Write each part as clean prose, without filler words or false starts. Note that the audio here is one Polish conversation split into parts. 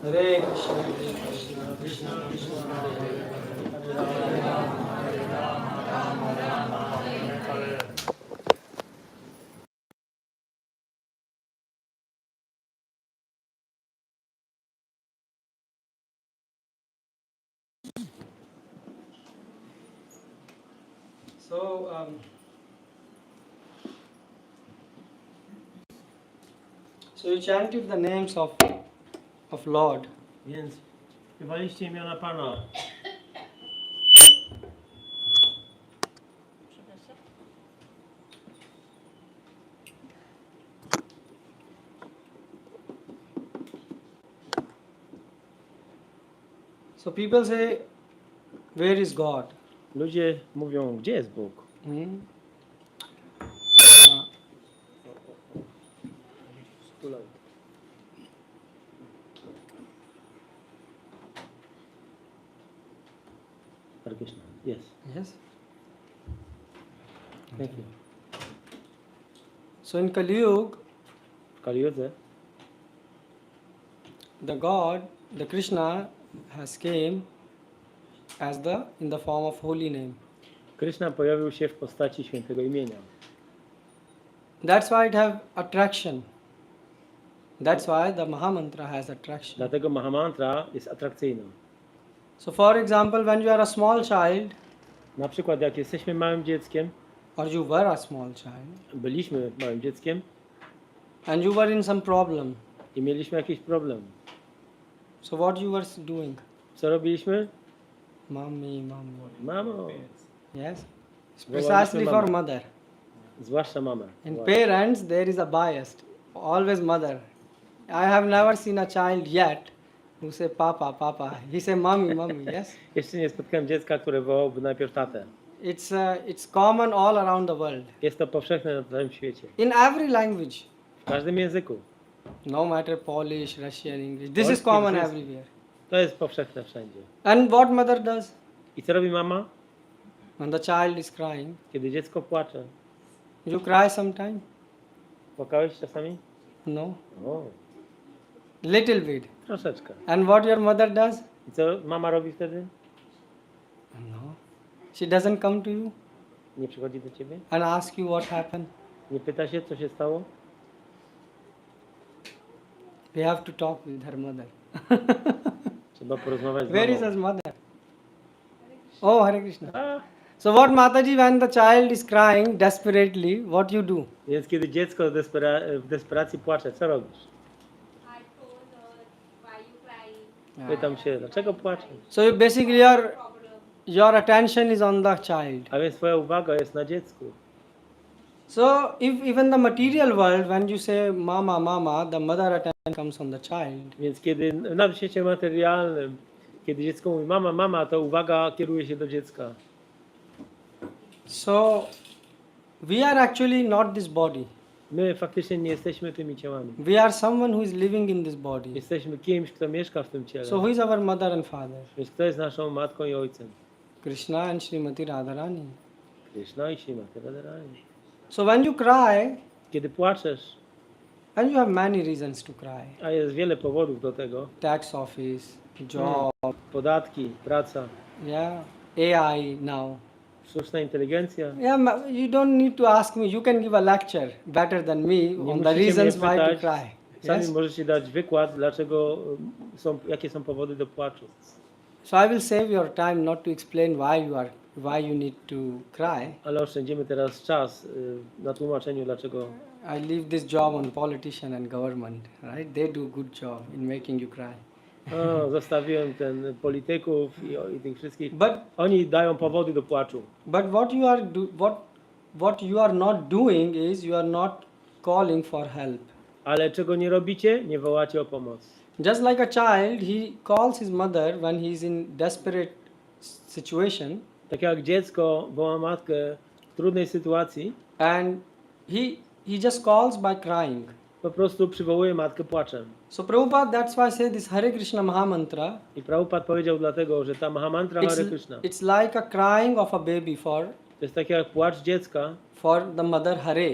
Hare Krishna, Krishna Krishna, Hare Hare. So you chanted the names of Lord. Więc śpiewaliście imiona Pana. So people say, where is God? Ludzie mówią, gdzie jest Bóg? Hare Krishna. Yes. Yes. Thank you. So in Kali Yuga, W Kali Judze the God, the Krishna, has came as in the form of holy name. Krishna pojawił się w postaci świętego imienia. That's why it have attraction. That's why the Mahamantra has attraction. Dlatego Mahamantra jest atrakcyjna. So for example, when you are a small child, Na przykład jak jesteśmy małym dzieckiem, or you were a small child, byliśmy małym dzieckiem and you were in some problem, i mieliśmy jakiś problem. so what you were doing? Co robiliśmy? Mommy. Mamo. Yes? It's precisely for mother. Zwłaszcza mamę. In parents, there is a bias. Always mother. I have never seen a child yet who say papa. He say mommy, yes? Jeszcze nie spotkałem dziecka, które wołałby najpierw tatę. It's common all around the world. Jest to powszechne na całym świecie. In every language. W każdym języku. No matter Polish, Russian, English. This is common everywhere. To jest powszechne wszędzie. And what mother does? I co robi mama? When the child is crying, Kiedy dziecko płacze. you cry sometime? Płakałeś czasami? No. O, Little bit. troszeczkę. And what your mother does? I co mama robi wtedy? No. She doesn't come to you Nie przychodzi do ciebie? and ask you what happened. Nie pyta się, co się stało? We have to talk with her mother. Trzeba porozmawiać z Where is mamą. his mother? Oh, Hare Krishna. A, So what Mataji, when the child is crying desperately, what you do? więc kiedy dziecko w desperacji płacze, co robisz? I told her, why you crying? Pytam się, dlaczego płacze? So basically your attention is on the child. A więc twoja uwaga jest na dziecku. So if even the material world, when you say mama, the mother attention comes on the child. Więc kiedy na świecie materialnym, kiedy dziecko mówi mama, to uwaga kieruje się do dziecka. So we are actually not this body. My faktycznie nie jesteśmy tymi ciałami. We are someone who is living in this body. Jesteśmy kimś, kto mieszka w tym ciele. So who is our mother and father? Więc kto jest naszą matką i ojcem? Krishna and Srimati Radharani. Krishna i Śrimati Radharani. So when you cry, Kiedy płaczesz, and you have many reasons to cry. a jest wiele powodów do tego, Tax office, job, podatki, praca, yeah, AI now. sztuczna inteligencja. Yeah, you don't need to ask me. You can give a lecture better than me Nie on the musicie mnie reasons why to pytać, cry. sami Yes? możecie dać wykład, dlaczego jakie są powody do płaczu. So I will save your time not to explain why you need to cry. Ale oszczędzimy teraz czas na tłumaczeniu, dlaczego. I leave this job on politician and government, right? They do good job in making you cry. Zostawiłem ten polityków i tych wszystkich. But Oni dają powody do płaczu. what you are not doing is you are not calling for help. Ale czego nie robicie? Nie wołacie o pomoc. Just like a child, he calls his mother when he's in desperate situation, Tak jak dziecko woła matkę w trudnej sytuacji, and he just calls by crying. po prostu przywołuje matkę płaczem. So Prabhupada, that's why I say this Hare Krishna Mahamantra. I Prabhupada powiedział dlatego, że ta Mahamantra Hare Krishna It's like a crying of a baby to jest tak jak płacz dziecka for the mother Hare.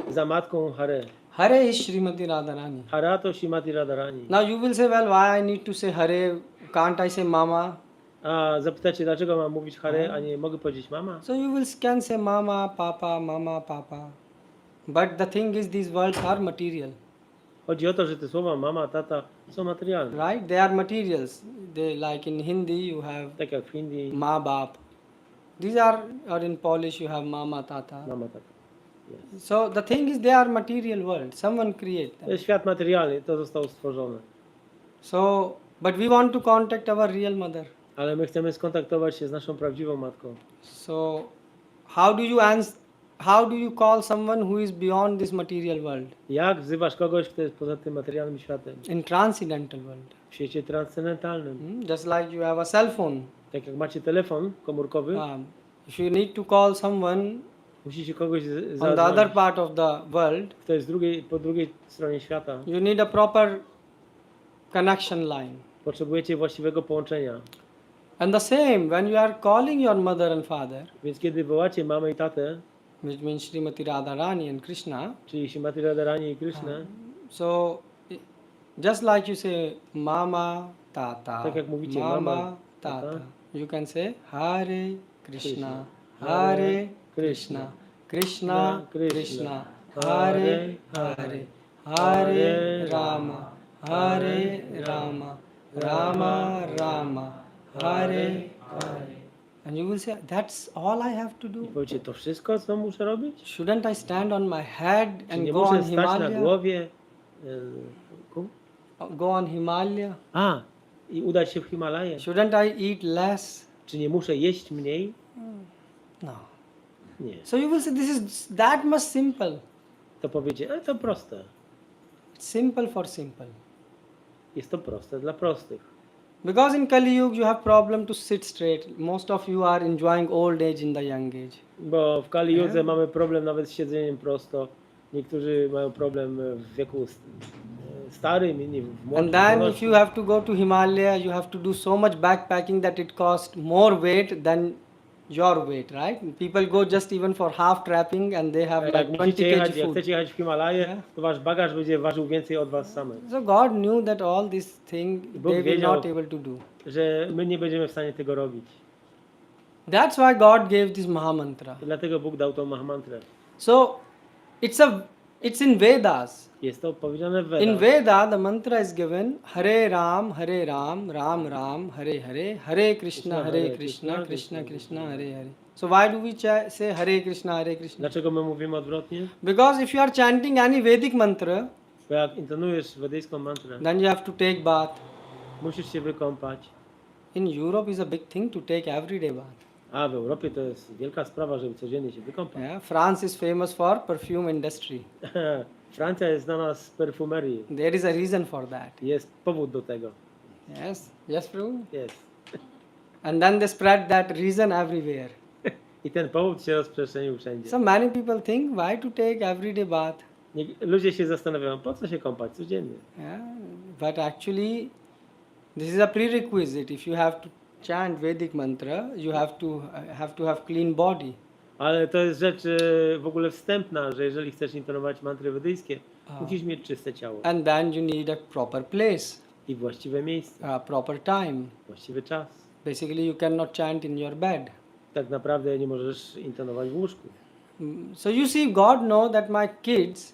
za matką Hare. Hare is Srimati Radharani. Hara to Shrimati Radharani. Now you will say, well, why I need to say Hare? Can't I say Mama? A zapytacie, dlaczego mam mówić Hare, a nie mogę powiedzieć mama? So you can say Mama, Papa. But the thing is, these words are material, Chodzi o to, że te słowa mama, tata są materialne. right? They are materials. They, like in Hindi, you have Tak jak w Hindi, Ma Bap. These are, or in Polish, you have Mama, Tata. mama, tata. Yes. So the thing is, they are material worlds. Someone create To them. jest świat materialny, to zostało stworzone. So, but we want to contact our real mother. Ale my chcemy skontaktować się z naszą prawdziwą matką. So, how do you call someone who is beyond this material world? Jak wzywasz kogoś, kto jest poza tym materialnym światem? In transcendental world. W świecie transcendentalnym. Just like you have a cell phone. Tak jak macie telefon komórkowy, If you need to call someone musicie kogoś on the other zadzwonić, part of the world, kto jest po drugiej stronie świata. you need a proper connection line. Potrzebujecie właściwego połączenia. And the same, when you are calling your mother and father, Więc kiedy wołacie mamę i tatę, which means Srimati Radharani and Krishna, czyli Shrimati Radharani i Krishna, so just like you say Mama, Tata, Tak jak mówicie, Mama, mama, Tata, tata. you can say Hare Krishna, Krishna. Hare Krishna. Krishna, Krishna. Krishna, Hare Hare, Hare Rama, Hare Rama, Rama Rama, Hare Hare. And you will say, that's all I have to I do. powiecie, to wszystko, co muszę robić? Shouldn't I stand on my head Czy and nie go muszę on stać na Himalaya? głowie? Go on Himalaya? I udać się w Himalaje? Shouldn't I eat less? Czy nie muszę jeść mniej? No. Nie. So you will say, this is that much simple. To powiecie, to proste. It's simple for simple. Jest to proste dla prostych. Because in Kali Yuga you have problem to sit straight. Most of you are enjoying old age in the young age. Bo w Kali Judze mamy problem nawet z siedzeniem prosto. Niektórzy mają problem w wieku starym, inni w And then if młodości. you have to go to Himalaya, you have to do so much backpacking that it costs more weight than your weight, right? People go just even for half trapping and they have like Jak 20 musicie kg jechać, jak food. chcecie jechać w Himalaje, to wasz bagaż będzie ważył więcej od was samych. So God knew that all this thing Bóg they were wiedział, not able to do. Że my nie będziemy w stanie tego robić. That's why God gave this Mahamantra. I dlatego Bóg dał tą Mahamantrę. So it's in Vedas. Jest to powiedziane w In Vedach. Veda, the mantra is given Hare Ram, Ram Ram, Hare Hare, Hare Krishna, Krishna, Krishna, Hare Hare. So why do we say Hare Krishna? Dlaczego my mówimy odwrotnie? Because if you are chanting any Vedic mantra, Bo jak intonujesz wedyjską mantrę, then you have to take bath. musisz się wykąpać. In Europe is a big thing to take everyday bath. A w Europie to jest wielka sprawa, żeby codziennie się wykąpać. Yeah, France is famous for perfume industry. Francja jest znana z perfumerii. There is a reason for that. Jest powód do tego. Yes, Prabhu. Jest. And then they spread that reason everywhere. I ten powód się rozprzestrzenił wszędzie. So many people think, why to take everyday bath? Ludzie się zastanawiają, po co się kąpać codziennie. Yeah, but actually, this is a prerequisite. If you have to chant Vedic mantra, you have to have clean body. Ale to jest rzecz w ogóle wstępna, że jeżeli chcesz intonować mantry wedyjskie, musisz mieć czyste ciało And then you need a proper place, i właściwe miejsce, a proper time. właściwy czas. Basically, you cannot chant in your bed. Tak naprawdę nie możesz intonować w łóżku. So you see, God knows that my kids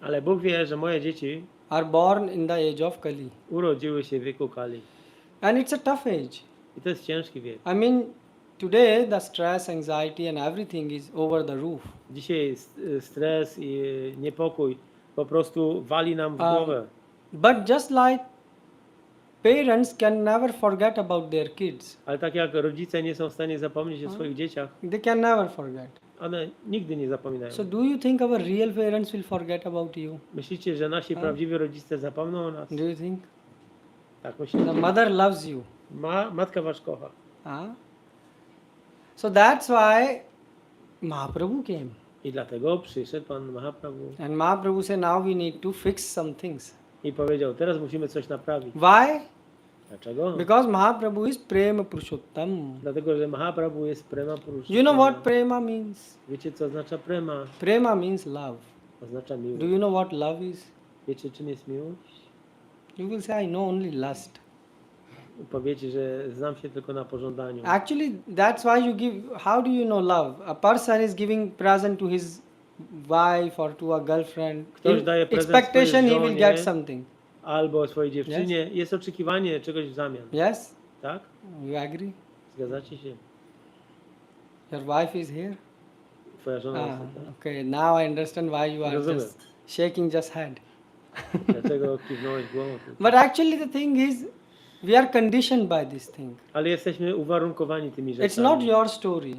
Ale Bóg wie, że moje dzieci are born in the age of Kali. urodziły się w wieku Kali. And it's a tough age. I to jest ciężki wiek. I mean, today the stress, anxiety and everything is over the roof. Dzisiaj stres i niepokój po prostu wali nam w głowę. But just like parents can never forget about their kids. Ale tak jak rodzice nie są w stanie zapomnieć o swoich dzieciach, They can never forget. one nigdy nie zapominają. So do you think our real parents will forget about you? Myślicie, że nasi prawdziwi rodzice zapomną o nas? Do you think? Tak The myślicie. mother loves you. Matka was kocha. Huh? So that's why Mahaprabhu came. I dlatego przyszedł Pan Mahaprabhu And Mahaprabhu said, now we need to fix some things. i powiedział, teraz musimy coś naprawić. Why? Dlaczego? Because Mahaprabhu is Prema Purushottam. Dlatego, że Mahaprabhu jest prema purusza. You know what prema means? Wiecie, co oznacza prema? Prema means love. Oznacza Do miłość. you know what love is? Wiecie, czym jest miłość? You will say, I know only lust. Powiecie, że znam się tylko na pożądaniu. Actually, that's why you give. How do you know love? A person is giving present to his wife or to a girlfriend. Ktoś In daje prezent expectation he swojej will żonie. get something. Albo swojej dziewczynie. Jest oczekiwanie czegoś w zamian. Yes? Tak? You agree? Zgadzacie się? Your wife is here? Twoja żona Ah, jest tak? okay, now I understand why you are Rozumiem. just shaking just head. Dlaczego kiwnąłeś głową? But actually the thing is, we are conditioned by this thing. Ale jesteśmy uwarunkowani tymi It's rzeczami. not your story.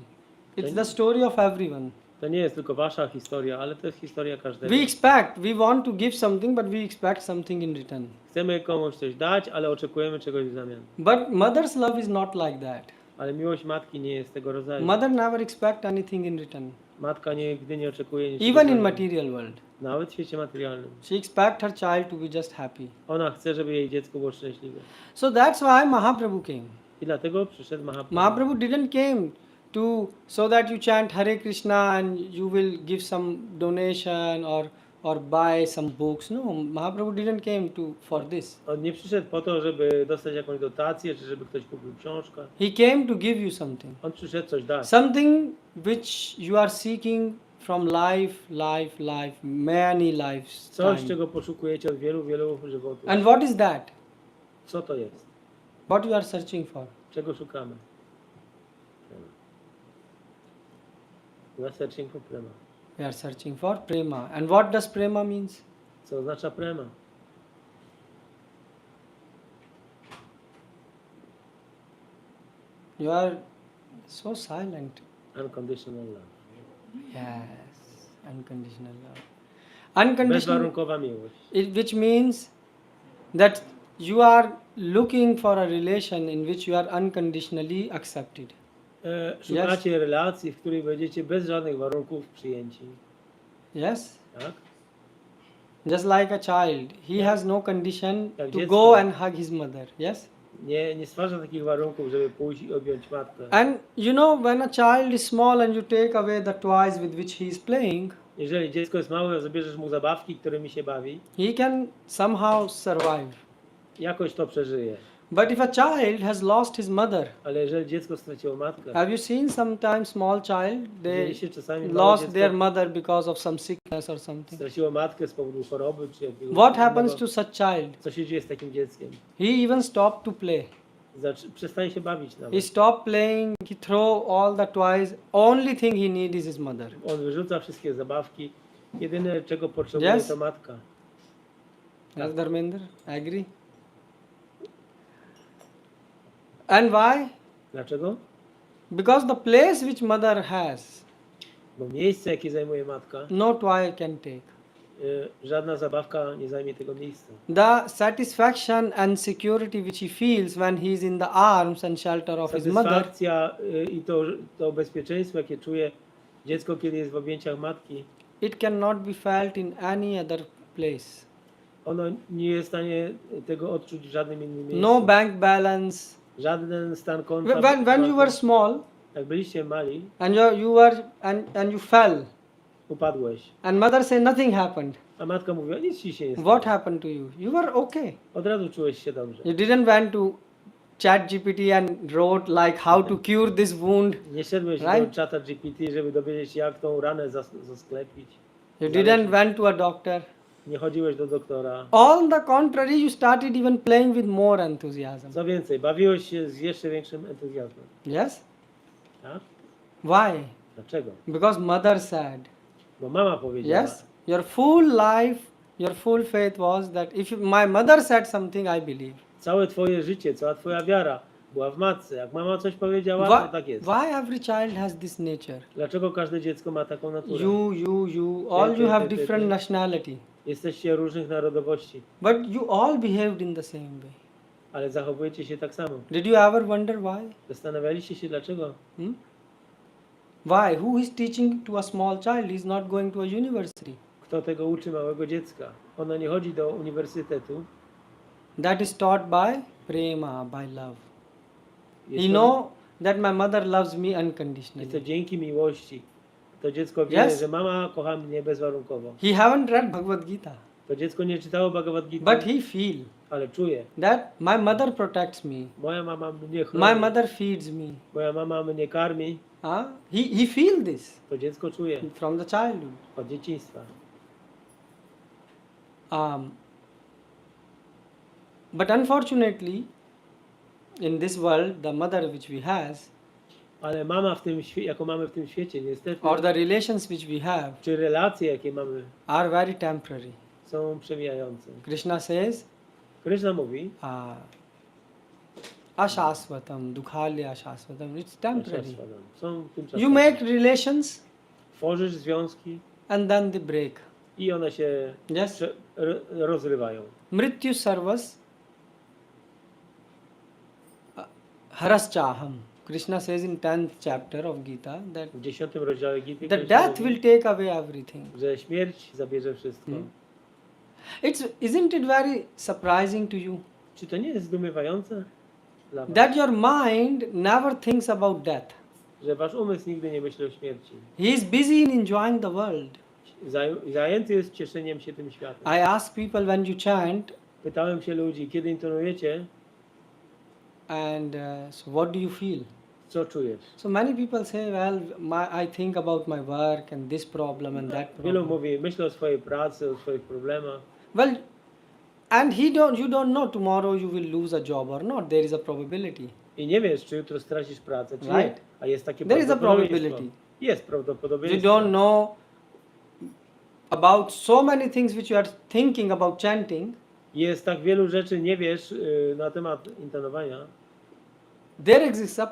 It's the story of everyone. To nie jest tylko wasza historia, ale to jest historia każdego. We expect, we want to give something, but we expect something in return. Chcemy komuś coś dać, ale oczekujemy czegoś w zamian. But mother's love is not like that. Ale miłość matki nie jest tego rodzaju. Mother never expect anything in return. Matka nigdy nie oczekuje niczego. Even w in zamian. material world. Nawet w świecie materialnym. She expect her child to be just happy. Ona chce, żeby jej dziecko było szczęśliwe. So that's why Mahaprabhu came. I dlatego przyszedł Mahaprabhu. Mahaprabhu didn't came to so that you chant Hare Krishna and you will give some donation or buy some books. No, Mahaprabhu didn't came to for this. On nie przyszedł po to, żeby dostać jakąś dotację, czy żeby ktoś kupił książkę. He came to give you something. On przyszedł coś dać. Something which you are seeking from life, many lives. Coś, time. czego poszukujecie od wielu, wielu żywotów. And what is that? Co to jest? What you are searching for? Czego szukamy? We are searching for prema. We are searching for prema. And what does prema means? Co oznacza prema? You are so silent. Unconditional love. Yes, unconditional love. Unconditional, Bezwarunkowa miłość. which means that you are looking for a relation in which you are unconditionally accepted. Szukacie relacji, w której będziecie bez żadnych warunków przyjęci. Yes? Tak? Just like a child, he has no condition Jak to dziecko. go and hug his mother. Yes? Nie stwarza takich warunków, żeby pójść i objąć matkę. And you know, when a child is small and you take away the toys with which he is playing, Jeżeli dziecko jest małe, zabierzesz mu zabawki, którymi się bawi, he can somehow survive. jakoś to przeżyje. But if a child has lost his mother, Ale jeżeli dziecko straciło matkę, have you seen sometimes small child, they widzieliście czasami małe lost dziecko their mother because of some sickness or something. straciło matkę z powodu choroby czy jakiegoś What happens innego. to such child? Co się dzieje z takim dzieckiem? He even stopped to play. Przestaje się bawić He nawet. stopped playing, he throw all the toys. Only thing he needs is his mother. On wyrzuca wszystkie zabawki. Jedyne, czego potrzebuje, Yes? to matka. Yes, Dharmendra, agree? And why? Dlaczego? Because the place which mother has, Bo miejsce, jakie zajmuje matka, no toy can take. żadna zabawka nie zajmie tego miejsca. The satisfaction and security which he feels when he is in the arms and shelter of his mother, Satysfakcja i to bezpieczeństwo, jakie czuje dziecko, kiedy jest w objęciach matki, it cannot be felt in any other place. ono nie jest w stanie tego odczuć w żadnym innym miejscu. No bank balance. Żaden stan konta. When you were small Jak byliście mali, and you fell upadłeś, and mother say nothing happened. a matka mówiła, nic ci się nie stało. What happened to you? You were okay. Od razu czułeś się dobrze. You didn't went to ChatGPT and wrote like how to cure this wound. Nie szedłeś Right? do czata GPT, żeby dowiedzieć się, jak tą ranę zasklepić. You didn't went to a doctor. Nie chodziłeś do doktora. On the contrary, you started even playing with more enthusiasm. Co więcej, bawiłeś się z jeszcze większym entuzjazmem. Yes? Tak? Why? Dlaczego? Because mother said. Bo mama powiedziała, Yes? Your full life, your full faith was that if my mother said something, I believe. całe twoje życie, cała twoja wiara była w matce. Jak mama coś powiedziała, to Why, tak jest. why every child has this nature? Dlaczego każde dziecko ma taką naturę? You, all you have different ty. nationality. Jesteście różnych narodowości, But you all behaved in the same way. ale zachowujecie się tak samo. Did you ever wonder why? Zastanawialiście się dlaczego? Hmm? Why? Who is teaching to a small child? He's not going to a university. Kto tego uczy małego dziecka? Ono nie chodzi do uniwersytetu. That is taught by prema, by love. Jest You to, know that my mother loves me jest to unconditionally. dzięki miłości. To dziecko wie, Yes. że mama kocha mnie bezwarunkowo. He haven't read Bhagavad Gita, To dziecko nie czytało Bhagavad Gita, but he feel ale czuje. that my mother protects me. Moja mama mnie My chroni. mother feeds me. Moja mama mnie karmi. He feel this To dziecko czuje from the childhood. od dzieciństwa. But unfortunately, in this world, the mother which we has, Ale mama w tym jako mamy w tym świecie, niestety, or the relations which we have, czy relacje, jakie mamy, are very temporary. są przemijające. Krishna says, Krishna mówi, ashasvatam, dukhalya ashasvatam. It's temporary. są tymczasowe. You make relations Tworzysz związki and then they break. i one się Yes. rozrywają. Mrityu sarvas haraschaham. Krishna says in 10th chapter of Gita that W 10 rozdziale Gity the Krishna death mówi, will take away everything. że śmierć zabierze wszystko. Isn't it very surprising to you Czy to nie jest zdumiewające dla was, that your mind never thinks about death? że wasz umysł nigdy nie myśli o śmierci? He is busy in enjoying the world. Zajęty jest cieszeniem się tym światem. I ask people when you chant, Pytałem się ludzi, kiedy intonujecie, and so what do you feel? co czujesz? So many people say, well, I think about my work and this problem and that Wielu problem. mówi, myślę o swojej pracy, o swoich problemach. Well, and you don't know tomorrow you will lose a job or not. There is a probability. I nie wiesz, czy jutro stracisz pracę, czy Right. nie. A jest takie There is a prawdopodobieństwo. probability. Jest You prawdopodobieństwo. don't know about so many things which you are thinking about chanting. Jest tak wielu rzeczy, nie wiesz na temat intonowania. There exists a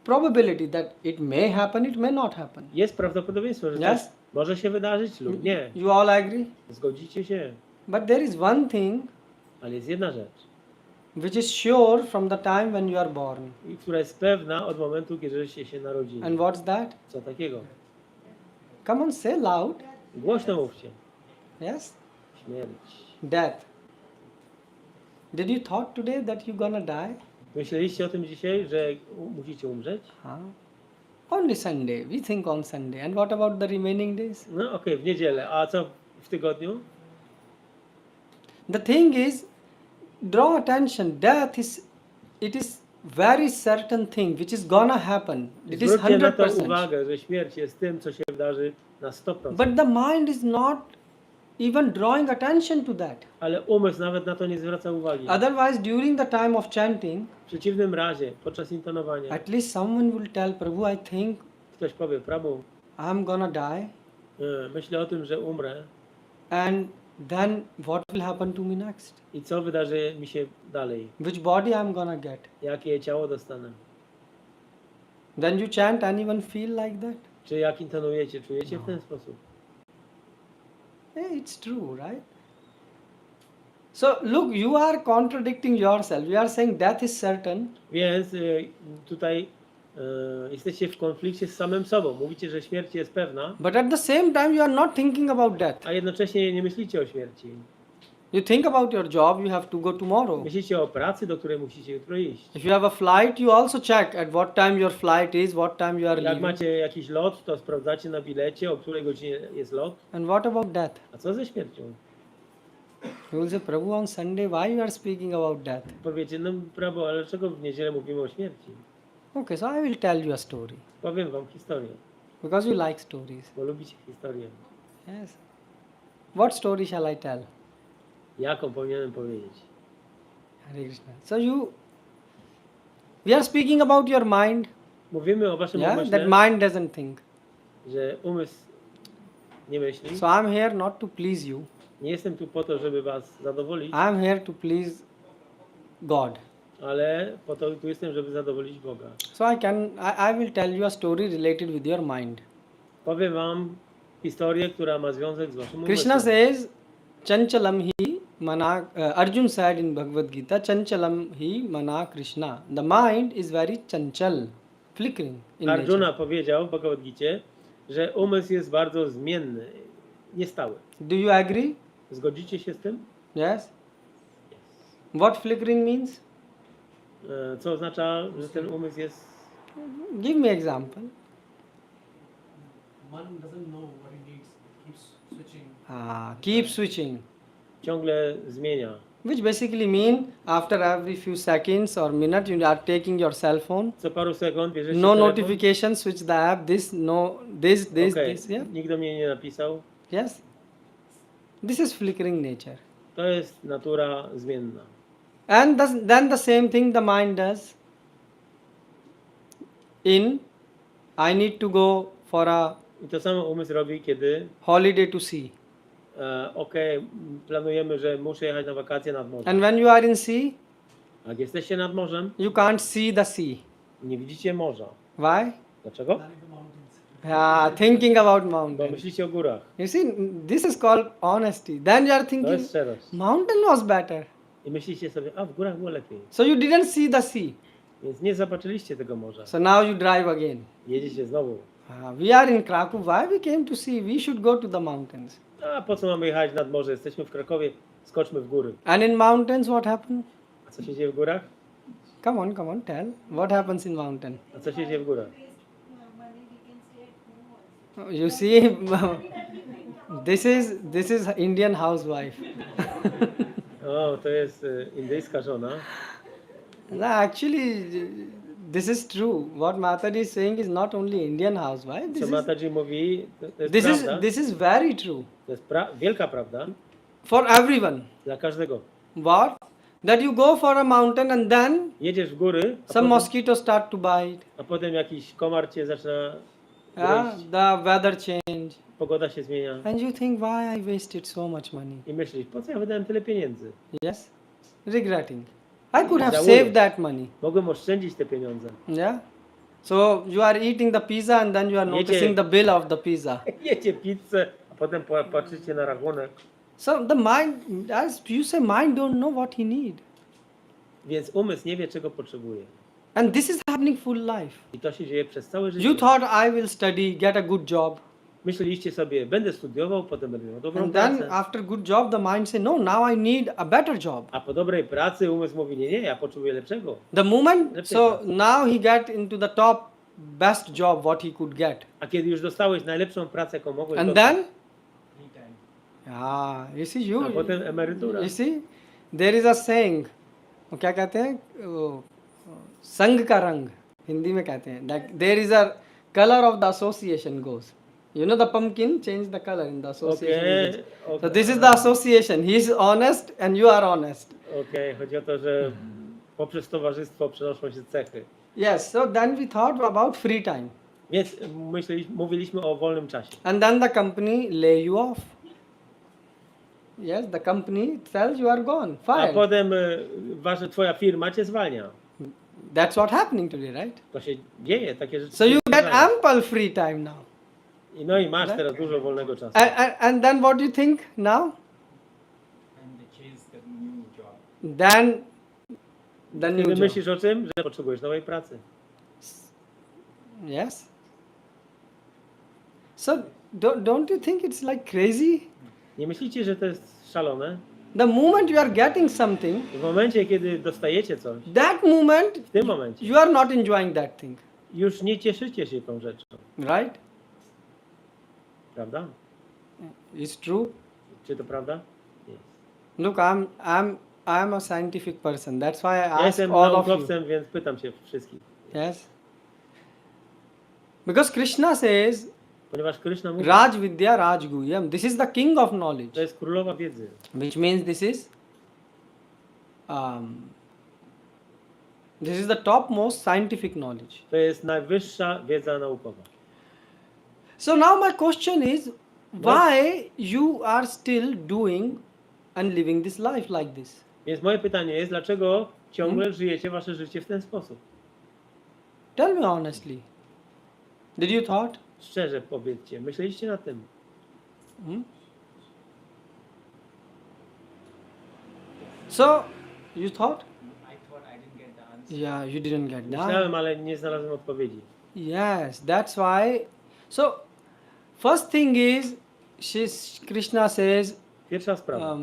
probability that it may happen, it may not happen. Jest prawdopodobieństwo, że Yes. coś może się wydarzyć lub nie. You all agree? Zgodzicie się. But there is one thing Ale jest jedna rzecz, which is sure from the time when you are born. która jest pewna od momentu, kiedy się narodzili. And what's that? Co takiego? Come on, say loud. Głośno mówcie. Yes? Śmierć. Death. Did you thought today that you're gonna die? Myśleliście o tym dzisiaj, że musicie umrzeć? Only Sunday. We think on Sunday. And what about the remaining days? No okej, w niedzielę. A co w tygodniu? The thing is, draw attention. Death is very certain thing which is gonna happen. It is Zwróćcie na to 100%. uwagę, że śmierć jest tym, co się wydarzy na 100%. But the mind is not even drawing attention to that. Ale umysł nawet na to nie zwraca uwagi. Otherwise, during the time of chanting, W przeciwnym razie, podczas intonowania, at least someone will tell Prabhu, I think ktoś powie, Prabhu, I'm gonna die. myślę o tym, że umrę And then what will happen to me next? i co wydarzy mi się dalej? Which body I'm gonna get? Jakie ciało dostanę? Then you chant, anyone feel like that? Czy jak intonujecie, czujecie w ten sposób? Yeah, it's true, right? So look, you are contradicting yourself. You are saying death is certain, Więc tutaj jesteście w konflikcie z samym sobą. Mówicie, że śmierć jest pewna, but at the same time you are not thinking about death. a jednocześnie nie myślicie o śmierci. You think about your job, you have to go tomorrow. Myślicie o pracy, do której musicie jutro iść. If you have a flight, you also check at what time your flight is, what time you are Jak leaving. macie jakiś lot, to sprawdzacie na bilecie, o której godzinie jest lot. And what about death? A co ze śmiercią? You will say, Prabhu, on Sunday, why you are speaking about death? Powiecie, no Prabhu, ale dlaczego w niedzielę mówimy o śmierci? Okay, so I will tell you a story. Powiem wam historię, Because you like stories. bo lubicie historię. Yes. What story shall I tell? Jaką powinienem powiedzieć? Hare Krishna. So we are speaking about your mind, Mówimy o waszym yeah, umyśle, that mind doesn't think. że umysł nie myśli. So I'm here not to please you. Nie jestem tu po to, żeby was zadowolić. I'm here to please God. ale po to tu jestem, żeby zadowolić Boga. So I will tell you a story related with your mind. Powiem wam historię, która ma związek z waszym Krishna umysłem. says, Chanchalam hi mana, Arjun said in Bhagavad Gita, Chanchalam hi mana Krishna. The mind is very chanchal, flickering in nature. Arjuna powiedział w Bhagavad Gicie, że umysł jest bardzo zmienny, niestały. Do you agree? Zgodzicie się z tym? Yes. What flickering means? Co oznacza, że ten umysł jest... Give me example. One doesn't know what he needs, keeps switching. Keep switching. ciągle zmienia. Which basically mean after every few seconds or minute you are taking your cell phone. Co paru sekund bierzesz No telefon. notification, switch the app, this, no, this, Okej, this, yeah. nikt do mnie nie napisał. Yes. This is flickering nature. To jest natura zmienna. And then the same thing the mind does. I need to go for a I to samo umysł robi, kiedy holiday to sea. Planujemy, że muszę jechać na wakacje nad morze. And when you are in sea, Jak jesteście nad morzem, you can't see the sea. nie widzicie morza. Why? Dlaczego? Planning the mountains. Thinking about Bo mountain. myślicie o górach. You see, this is called honesty. Then you are To thinking, jest szczerość. mountain was better. I myślicie sobie, a w górach było lepiej. So you didn't see the sea. Więc nie zobaczyliście tego morza. So now you drive again. Jedziecie znowu. We are in Krakow. Why we came to sea? We should go to the mountains. A po co mamy jechać nad morze? Jesteśmy w Krakowie, skoczmy w góry. And in mountains, what happened? A co się dzieje w górach? Come on, tell. What happens in mountain? A co się dzieje w górach? Money we can stay at home also. You see, this is Indian housewife. O, to jest indyjska żona. No, actually, this is true. What Mataji is saying is not only Indian housewife. Co Mataji mówi, to jest prawda. This is very true To jest wielka prawda for everyone. dla każdego. What? That you go for a mountain and then Jedziesz w góry, some mosquitoes start to bite. a potem jakiś komar cię zaczyna Yeah, gryźć, the weather change. pogoda się zmienia And you think, why I wasted so much money? i myślisz, po co ja wydałem tyle pieniędzy? Yes? Regretting. I could have Żałuję. saved that money. Mogłem oszczędzić te pieniądze. Yeah? So you are eating the pizza and then you are Jecie- noticing the bill of the pizza. Jecie pizzę, a potem patrzycie na rachunek. So the mind, as you say, mind don't know what he need. Więc umysł nie wie, czego potrzebuje. And this is happening full life. I to się dzieje przez całe życie. You thought I will study, get a good job. Myśleliście sobie, będę studiował, potem będę miał dobrą And then pracę. after good job, the mind say, no, now I need a better job. A po dobrej pracy umysł mówi, nie, ja potrzebuję lepszego. The moment, Lepszej so pracy. now he get into the top best job what he could get. A kiedy już dostałeś najlepszą pracę, jaką mogłeś And dostać, then, Free time. you see, a potem emerytura. you see, there is a saying, वो क्या कहते हैं वो, संग का रंग हिंदी में कहते हैं that there is a color of the association goes. You know the pumpkin change the color in the association. Okay, village. okay. So this is the association. He is honest and you are honest. Okej, chodzi o to, że poprzez towarzystwo przenoszą się cechy. Yes. So then we thought about free time, Więc mówiliśmy o wolnym czasie. and then the company lay you off. Yes, the company tells you are gone, A fired. potem twoja firma cię zwalnia. That's what happening today, right? To się dzieje, takie rzeczy. So you się get zdarzają. ample free time now. No i masz teraz dużo wolnego czasu. And then what do you think now? And they chase the new job. Then the new Kiedy job. myślisz o czym? Że potrzebujesz nowej pracy. Yes. So don't you think it's like crazy? Nie myślicie, że to jest szalone? The moment you are getting something, W momencie, kiedy dostajecie coś, that moment w tym momencie, you are not enjoying that thing, już nie cieszycie się tą rzeczą. right? Prawda? It's true. Czy to prawda? Jest. Look, I'm a scientific person. That's why I Ja ask jestem all of you. naukowcem, więc pytam się wszystkich. Yes. Because Krishna says, Ponieważ Krishna mówi, Raj Vidya Raj Guhyam. This is the king of to knowledge, jest królowa wiedzy. which means this is the topmost scientific knowledge. To jest najwyższa wiedza naukowa. So now my question is, why you are still doing and living this life like this? Więc moje pytanie jest, dlaczego ciągle żyjecie wasze życie w ten sposób. Tell me honestly. Did you thought? Szczerze powiedzcie, myśleliście nad tym? Hmm? So, you thought? I thought I didn't get the answer. Yeah, you didn't get that. Myślałem, ale nie znalazłem odpowiedzi. Yes, that's why. So, first thing is, Krishna says, Pierwsza sprawa.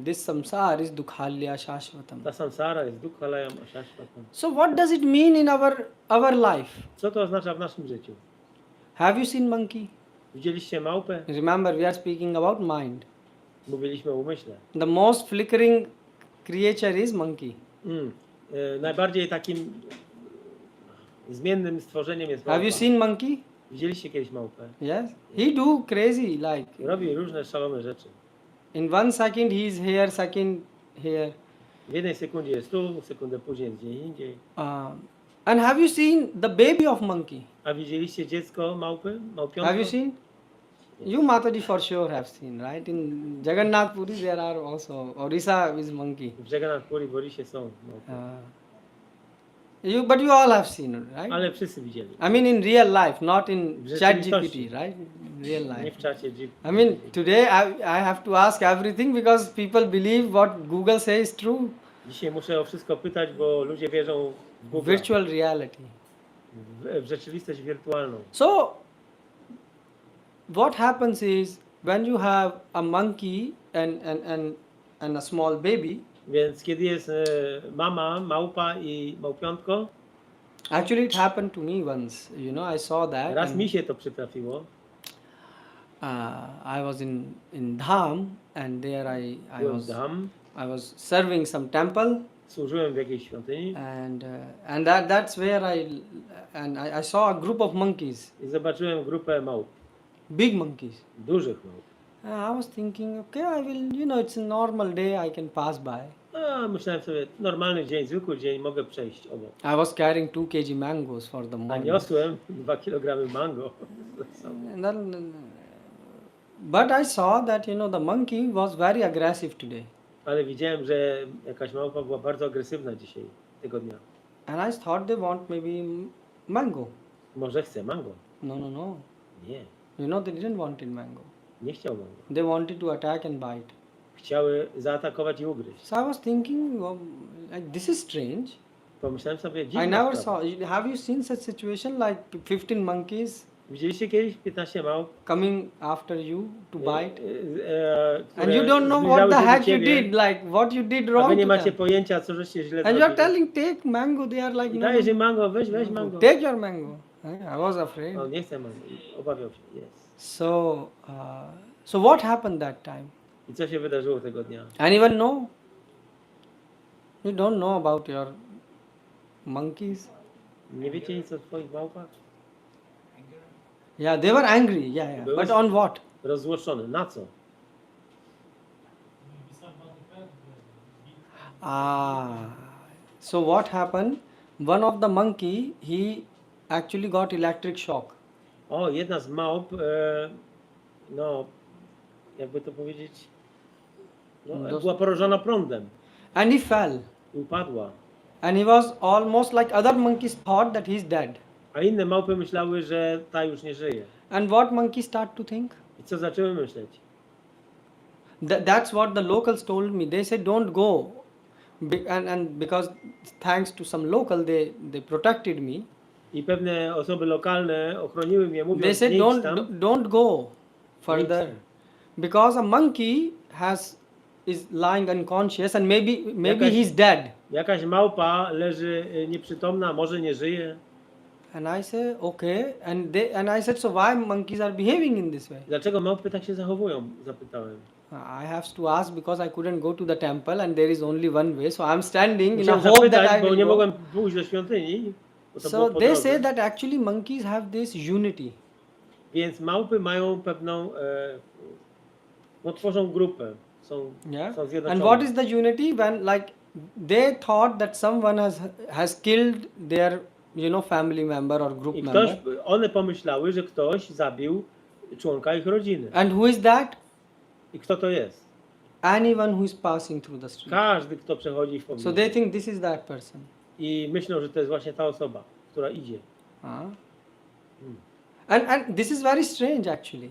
this samsara is dukhalya shashvatam. Ta samsara jest dukhalayam ashashvatam. So, what does it mean in our life? Co to oznacza w naszym życiu? Have you seen monkey? Widzieliście małpę? Remember, we are speaking about mind. Mówiliśmy o umyśle. The most flickering creature is monkey. Najbardziej takim zmiennym stworzeniem jest małpa. Have you seen monkey? Widzieliście kiedyś małpę? Yes. He do crazy like. Robi różne szalone rzeczy. In 1 second he is here, second here. W jednej sekundzie jest tu, sekundę później jest gdzie indziej. And have you seen the baby of monkey? A widzieliście dziecko małpy? Małpiątko? Have you seen? You Mataji for sure have seen, right? In Jagannath Puri there are also. Orissa is monkey. W Jagannath Puri, w Orisie są małpy. But you all have seen, right? Ale wszyscy widzieli. I mean in real life, not in W chat rzeczywistości. GPT, right? In real Nie life. w czacie GPT. I mean today I have to ask everything because people believe what Google says is true. Dzisiaj muszę o wszystko pytać, bo ludzie wierzą w Google. Virtual reality. W rzeczywistość wirtualną. So, what happens is when you have a monkey and a small baby, Więc kiedy jest mama, małpa i małpiątko, actually it happened to me once. You know, I saw that. raz and, mi się to przytrafiło. I was in Dham, and there I Byłem was tam, I was serving some temple, służyłem w jakiejś świątyni and that's where I saw a group of monkeys, i zobaczyłem grupę małp, big monkeys. dużych małp. I was thinking, okay, I will, you know, it's a normal day, I can pass by. A myślałem sobie, normalny dzień, zwykły dzień, mogę przejść obok. I was carrying 2 kg mangoes for the A morning. niosłem 2 kg mango. And then, but I saw that, you know, the monkey was very aggressive today. Ale widziałem, że jakaś małpa była bardzo agresywna dzisiaj, tego dnia. And I thought they want maybe mango. Może chce mango? No. Nie, You know, they didn't want mango. nie chciał mango. They wanted to attack and bite. Chciały zaatakować i ugryźć. So I was thinking, well, like, this is strange. Pomyślałem sobie, I dziwna never sprawa. saw. Have you seen such situation like 15 monkeys Widzieliście kiedyś 15 małp? coming after you to bite? Które And you don't know zbliżały what the się do heck you ciebie, did, like what you did A wrong wy nie to macie them. pojęcia, co żeście źle And you're zrobili. telling, take mango. They are like, I no, dajesz im mango, weź mango. take your mango. I was afraid. On nie chce mango. Obawiał się. Jest. So what happened that time? I co się wydarzyło tego dnia? Anyone know? You don't know about your monkeys? Nie wiecie nic o twoich małpach? Anger. Yeah, they were angry. Yeah. Były But on what? Rozzłoczone. Na co? So what happened? One of the monkey, he actually got electric shock. O, jedna z małp, no, jakby to powiedzieć, no, była porażona prądem And he fell. i upadła. And he was almost like other monkeys thought that he's dead. A inne małpy myślały, że ta już nie żyje. And what monkeys start to think? I co zaczęły myśleć? That's what the locals told me. They said don't go. And because thanks to some local, they protected me. I pewne osoby lokalne ochroniły mnie, They mówiąc, said nie idź tam. don't go further. tam. Because a monkey is lying unconscious and maybe Jakaś- he's dead. Jakaś małpa leży nieprzytomna, może nie żyje. And I say, okay. And I said, so why monkeys are behaving in this way? Dlaczego małpy tak się zachowują? Zapytałem. I have to ask because I couldn't go to the temple and there is only one way. So I'm standing in a Musiałem hope that I zapytać, bo will nie go. mogłem pójść do świątyni. Bo to było So po they drodze. say that actually monkeys have this unity. Więc małpy mają pewną, no tworzą grupę. Są And zjednoczone. what is the unity? When like they thought that someone has killed their family member or group I member. one pomyślały, że ktoś zabił członka ich rodziny. And who is that? I kto to jest? anyone who is passing through the street. Każdy, kto przechodzi w So pobliżu. they think this is that person. I myślą, że to jest właśnie ta osoba, która idzie. And this is very strange actually.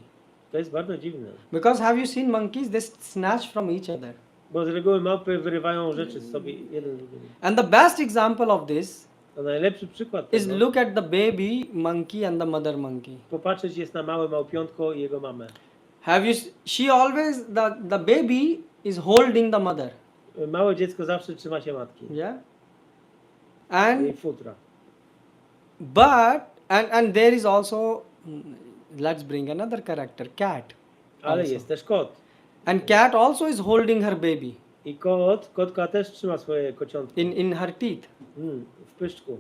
To jest bardzo dziwne. Because have you seen monkeys? They snatch from each other. Bo z reguły małpy wyrywają rzeczy z sobie jeden z drugim. And the best example of this To najlepszy przykład is tego. look at the baby monkey and the mother monkey. Popatrzeć jest na małe małpiątko i jego mamę. Have you? She always the baby is holding the mother. Małe dziecko zawsze trzyma się matki. Yeah. Jej And futra. but and there is also let's bring another character, cat. Ale Also. jest też kot. And cat also is holding her baby I kotka też trzyma swoje kociątko. in her teeth. W pyszczku.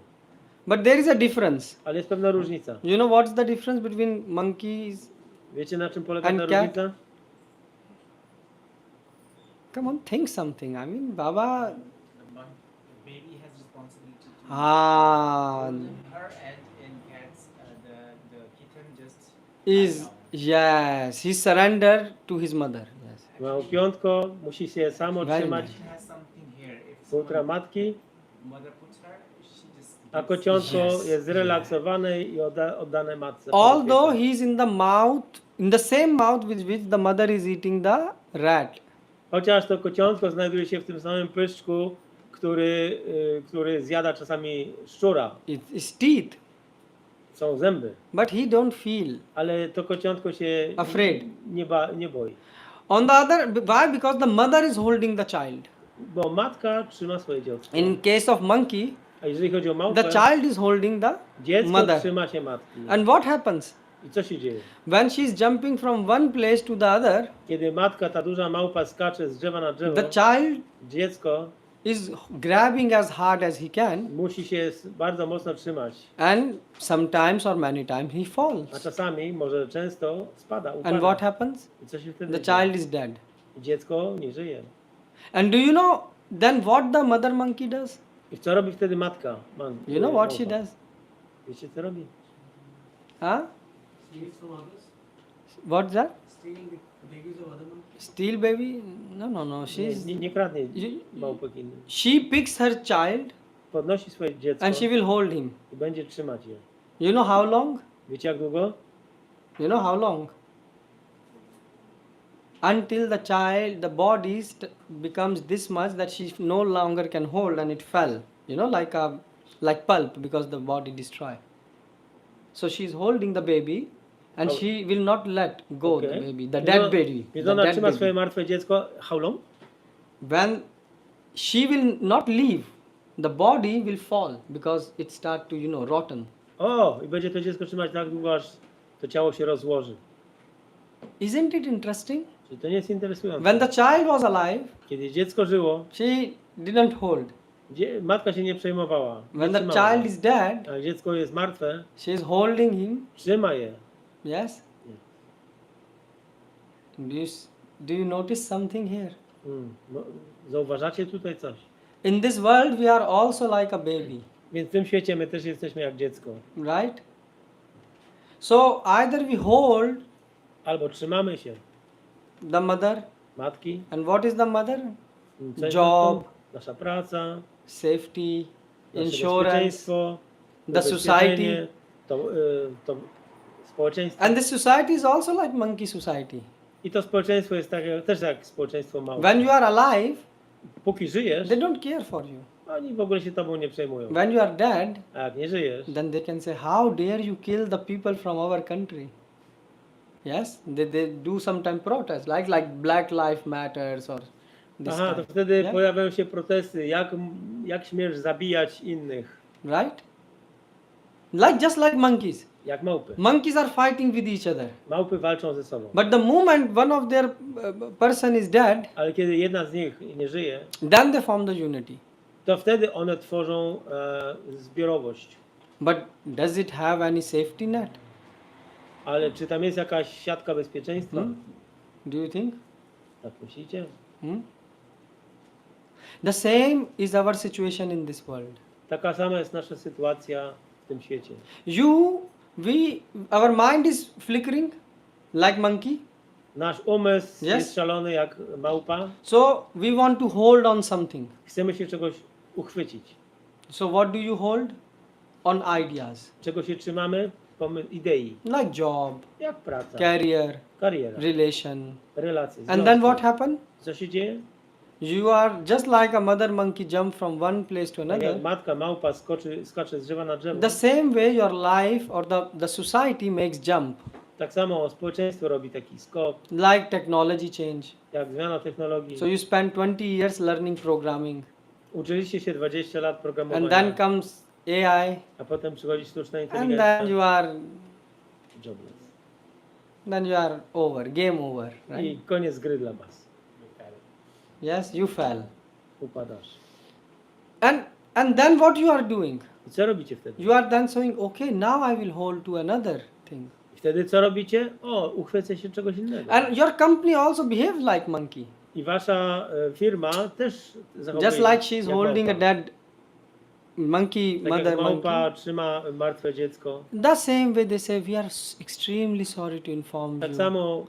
But there is a difference. Ale jest pewna różnica. You know what's the difference between monkeys? Wiecie, na czym polega And ta cat? różnica? Come on, think something. I mean, Baba. The baby has responsibility to Ah, her, and in cats, the kitten just is lie down. yes, he surrendered to his mother. Yes. Małpiątko musi się samo Very trzymać It has something here. If futra someone, matki, mother puts her, she just a gives- kociątko Yes. jest zrelaksowane i oddane matce. Although he is in the mouth, in the same mouth with which the mother is eating the rat. Chociaż to kociątko znajduje się w tym samym pyszczku, który zjada czasami szczura. It's teeth, Są zęby. but he don't feel Ale to kociątko się afraid. nie boi. On the other, why? Because the mother is holding the child. Bo matka trzyma swoje dziecko. In case of monkey, A jeżeli chodzi o małpę, the child is holding the dziecko mother. trzyma się matki. And what happens? I co się dzieje? When she is jumping from one place to the other, Kiedy matka, ta duża małpa skacze z drzewa na drzewo, the child dziecko is grabbing as hard as he can, musi się bardzo mocno trzymać. and sometimes or many times he A falls. czasami, może często spada, upada. And what happens? I co się wtedy The dzieje? child is dead. I dziecko nie żyje. And do you know then what the mother monkey does? I co robi wtedy matka? You know what she małpa? does? Wiecie co robi? Huh? Steals from others? What's that? Stealing the babies of other monkeys? Steal baby? No. Nie, She's nie kradnie You- małpek innym. she picks her child Podnosi swoje dziecko and she will hold him. i będzie trzymać je. You know how long? Wiecie jak długo? You know how long? Until the child, the body becomes this much that she no longer can hold and it fell. You know, like pulp because the body destroyed. So she's holding the baby and Oh. she will not let go the Okay. baby, the Więc dead ona- baby. Więc The ona dead trzyma swoje baby. martwe dziecko. How long? When she will not leave, the body will fall because it start to rotten. O! I będzie to dziecko trzymać tak długo, aż to ciało się rozłoży. Isn't it interesting? Czyli to nie jest interesujące. When the child was alive, Kiedy dziecko żyło, she didn't hold. matka się nie przejmowała. Nie When the trzymała. child is dead, A dziecko jest martwe, she is holding him. trzyma je. Yes. Do you notice something here? No, zauważacie tutaj coś. In this world, we are also like a baby, Więc w tym świecie my też jesteśmy jak dziecko. right? So either we hold Albo trzymamy się the mother, matki, and what is the mother? co jest Job, matką? Nasza praca, safety, nasze insurance, bezpieczeństwo, the society. ubezpieczenie, to społeczeństwo. And this society is also like monkey society. I to społeczeństwo jest też jak społeczeństwo małe. When you are alive, Póki żyjesz, they don't care for you. oni w ogóle się tobą nie przejmują. When you are dead, A jak nie żyjesz, then they can say, how dare you kill the people from our country? Yes, they do sometimes protest, like Black Lives Matters or this aha, to kind. wtedy Yeah? pojawiają się protesty, jak śmiesz zabijać innych, Right? Just like monkeys. jak małpy. Monkeys are fighting with each other. Małpy walczą ze sobą. But the moment one of their person is dead, Ale kiedy jedna z nich nie żyje, then they form the unity. to wtedy one tworzą zbiorowość. But does it have any safety net? Ale czy tam jest jakaś siatka bezpieczeństwa? Do you think? Tak myślicie? The same is our situation in this world. Taka sama jest nasza sytuacja w tym świecie. Our mind is flickering like monkey. Nasz umysł Yes. jest szalony jak małpa. So we want to hold on something. Chcemy się czegoś uchwycić. So what do you hold? On ideas. Czego się trzymamy? Idei. Like job, Jak praca, career, kariera, relation. relacje, And then związki. what happened? Co się dzieje? You are just like a mother monkey jump from one place to Tak another. jak matka małpa skacze z drzewa na drzewo. The same way your life or the society makes jump. Tak samo społeczeństwo robi taki skok, Like technology change. jak zmiana technologii. So you spend 20 years learning programming. Uczyliście się 20 lat And programowania, then comes AI. a potem przychodzi sztuczna And then inteligencja, you are jobless. over, game over, I right? koniec gry dla was. Yes, you fell. Upadasz. And then what you are doing? I co robicie wtedy? You are then saying, okay, now I will hold to another thing. I wtedy co robicie? O, uchwycę się czegoś innego. And your company also behaves like monkey. I wasza firma też zachowuje Just się like she is jak holding a małpa. dead monkey, Tak mother jak małpa monkey. trzyma martwe dziecko. The same way they say, we are extremely sorry to inform Tak you. samo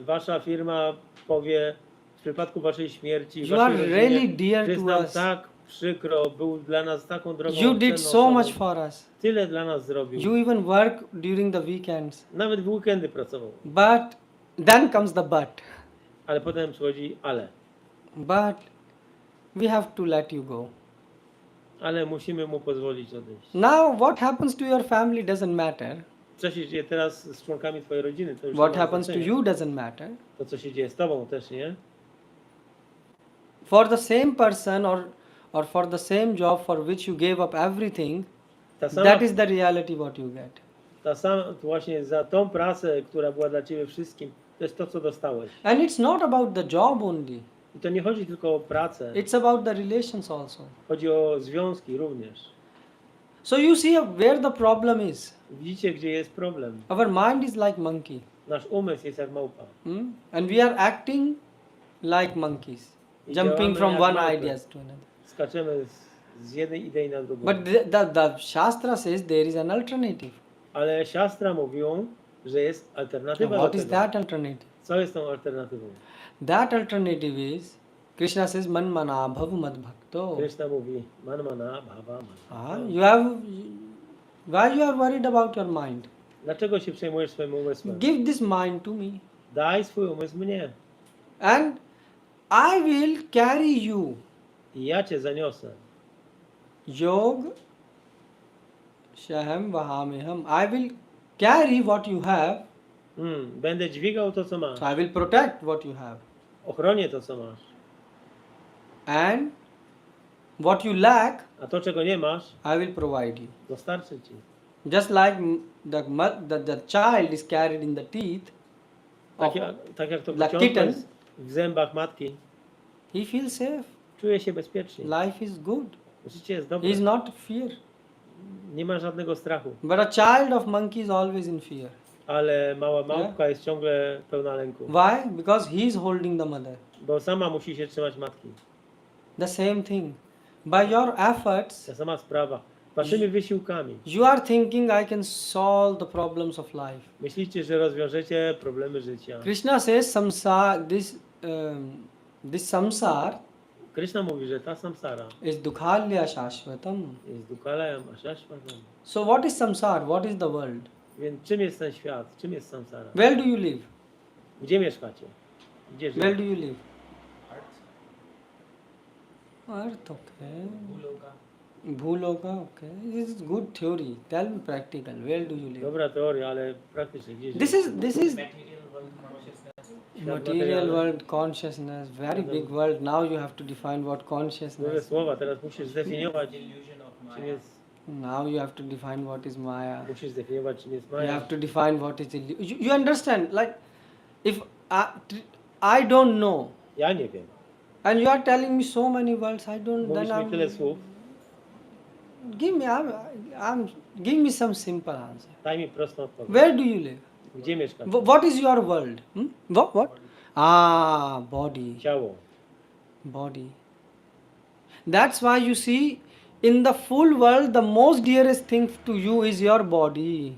wasza firma powie w przypadku waszej śmierci, You waszej are rodzinie, really dear że jest to nam us. tak przykro, był dla nas taką drogą. You did cenną so osobą. much for us. Tyle dla nas zrobił. You even work during the weekends. Nawet w weekendy pracował. But then comes the but. Ale potem przychodzi ale. But we have to let you go. Ale musimy mu pozwolić odejść. Now, what happens to your family doesn't matter. Co się dzieje teraz z członkami twojej rodziny, to już What nie ma happens to znaczenia. you doesn't matter. To, co się dzieje z tobą, też nie. For the same person or for the same job for which you gave up everything, Ta sama, that is the reality what you get. to właśnie za tą pracę, która była dla ciebie wszystkim, to jest to, co dostałeś. And it's not about the job only. I to nie chodzi tylko o pracę, It's about the relations also. chodzi o związki również. So you see where the problem is. Widzicie, gdzie jest problem. Our mind is like monkey. Nasz umysł jest jak małpa. And we are acting like monkeys. I Jumping działamy from jak one małpy. idea to another. Skaczemy z jednej idei na drugą. But the Shastra says there is an alternative. Ale siastra mówią, że jest alternatywa What do is tego. that alternative? Co jest tą alternatywą? That alternative is, Krishna says, man mana bhav mad bhakto. Krishna mówi, man mana bhava man. Why you are worried about your mind? Dlaczego się przejmujesz swoim umysłem? Give this mind to me. Daj swój umysł mnie And I will carry you. i ja cię zaniosę. Yog Shaham Vahameham. I will carry what you have. Będę dźwigał to, co masz. So I will protect what you have. Ochronię to, co masz. And what you lack, A to, czego nie masz, I will provide you. dostarczę ci. Just like the child is carried in the teeth of, Tak jak to Dla początek kitten. w zębach matki. he feels safe. Czuje się bezpiecznie. Life is good. Życie jest He dobre. is not fear. Nie ma żadnego strachu. But a child of monkey is always in fear. Ale mała małpka jest ciągle pełna lęku. Why? Because he is holding the mother. Bo sama musi się trzymać matki. The same thing. By your efforts, Ta sama sprawa. Waszymi wysiłkami. you are thinking I can solve the problems of life. Myślicie, że rozwiążecie problemy życia. Krishna says this samsar Krishna mówi, że ta samsara is dukhalya shashvatam. jest dukalayam ashashvatam. So what is samsar? What is the world? Więc czym jest ten świat? Czym jest samsara? Where do you live? Gdzie mieszkacie? Gdzie Where żyjecie? do you live? Earth, Earth, okay. Bhuloka. Bhuloka, okay. This is good theory. Tell me practical. Where do you live? Dobra teoria, ale praktycznie gdzie This żyjecie? is Material world consciousness. material world consciousness, very big world. Now you have to define what Nowe consciousness. słowa, teraz musisz zdefiniować, Illusion of czym Maya. jest, Now you have to define what is Maya. musisz zdefiniować, czym jest You Maja. have to define what is illusion. You understand? Like, if I don't know, Ja nie wiem. and you are telling me so many words, I don't. Mówisz Then mi tyle I'm, słów, give me some simple answer. daj mi prostą odpowiedź. Where do you live? Gdzie mieszkasz? What is your world? What? Body. Ciało. Body. That's why you see, in the full world, the most dearest thing to you is your body.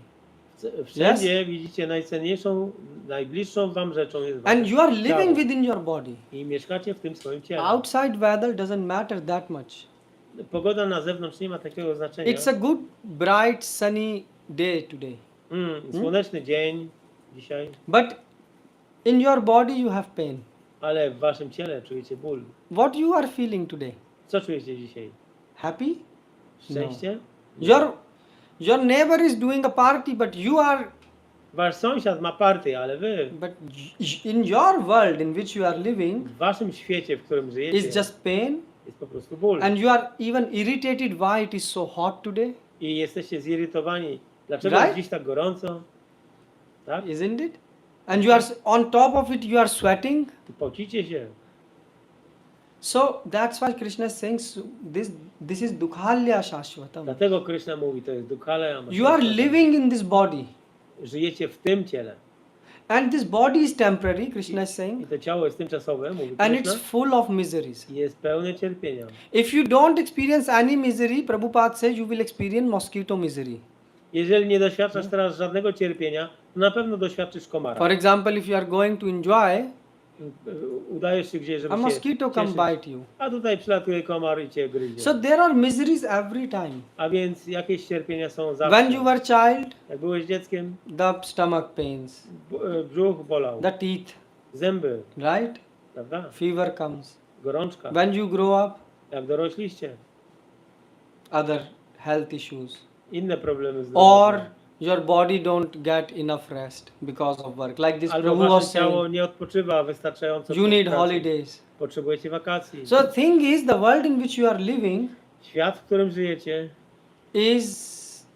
W Wszędzie widzicie najcenniejszą, najbliższą wam rzeczą jest wasze And you are living ciało. within your body. I mieszkacie w tym swoim ciele. Outside weather doesn't matter that much. Pogoda na zewnątrz nie ma takiego znaczenia. It's a good, bright, sunny day today. Słoneczny dzień dzisiaj, But in your body you have pain. ale w waszym ciele czujecie ból. What you are feeling today? Co czujecie dzisiaj? Happy? Szczęście? Your neighbor is doing a party, but you are. Wasz sąsiad ma partię, ale wy But in your world in which you are living w waszym świecie, w którym żyjecie, is just pain, jest po prostu ból. and you are even irritated why it is so hot today, I jesteście zirytowani. Dlaczego Right? jest dziś tak gorąco? Tak? isn't it? And you are on top of it. You are sweating. I pocicie się. So that's why Krishna is saying this is dukhalya shashvatam. Dlatego Krishna mówi, to jest dukhalaya. You are living in this body, Żyjecie w tym ciele. and this body is temporary. Krishna is I saying, to ciało jest tymczasowe, mówi and Krishna. it's full of miseries. I jest pełne cierpienia. If you don't experience any misery, Prabhupada says you will experience mosquito misery. Jeżeli nie doświadczasz teraz żadnego cierpienia, to na pewno doświadczysz komara. For example, if you are going to enjoy, Udajesz się gdzieś, żeby a się mosquito come cieszyć. bite you. A tutaj przylatuje komar i cię gryzie. So there are miseries every time. A więc jakieś cierpienia są zawsze. When you were child, Jak byłeś dzieckiem, the stomach pains, brzuch bolał, the teeth, zęby, right? prawda? Fever comes. Gorączka. When you grow up, Jak dorośliście, other health issues. inne problemy z Or your body don't get enough rest because of work. Like this albo Prabhu wasze was ciało saying, nie odpoczywa wystarczająco. you po need pracy. holidays. Potrzebujecie wakacji. So thing is, the world in which you are living Świat, w którym żyjecie, is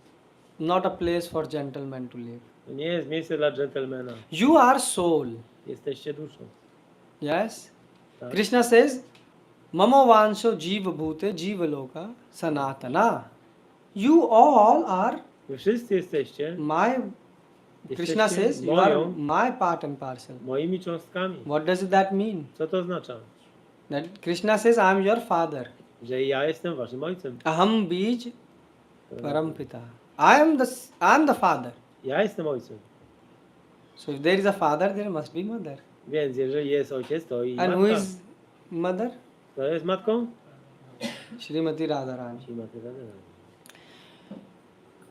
not a place for gentlemen to live. to nie jest miejsce dla dżentelmena. You are soul. Jesteście duszą. Yes? Tak? Krishna says, Mamo vansho jiva bhute jiva loka sanatana. You all are Wy wszyscy jesteście my, Krishna Jesteście says, you are moją- my part and parcel. moimi cząstkami. What does that mean? Co to oznacza? That Krishna says, I am your father. Że ja jestem waszym ojcem. Aham bij parampita. I am the father. Ja jestem ojcem. So if there is a father, there must be mother. Więc jeżeli jest ojciec, to i And who matka. is mother? To jest matką? Srimati Radharani. Czyli matka Radharani.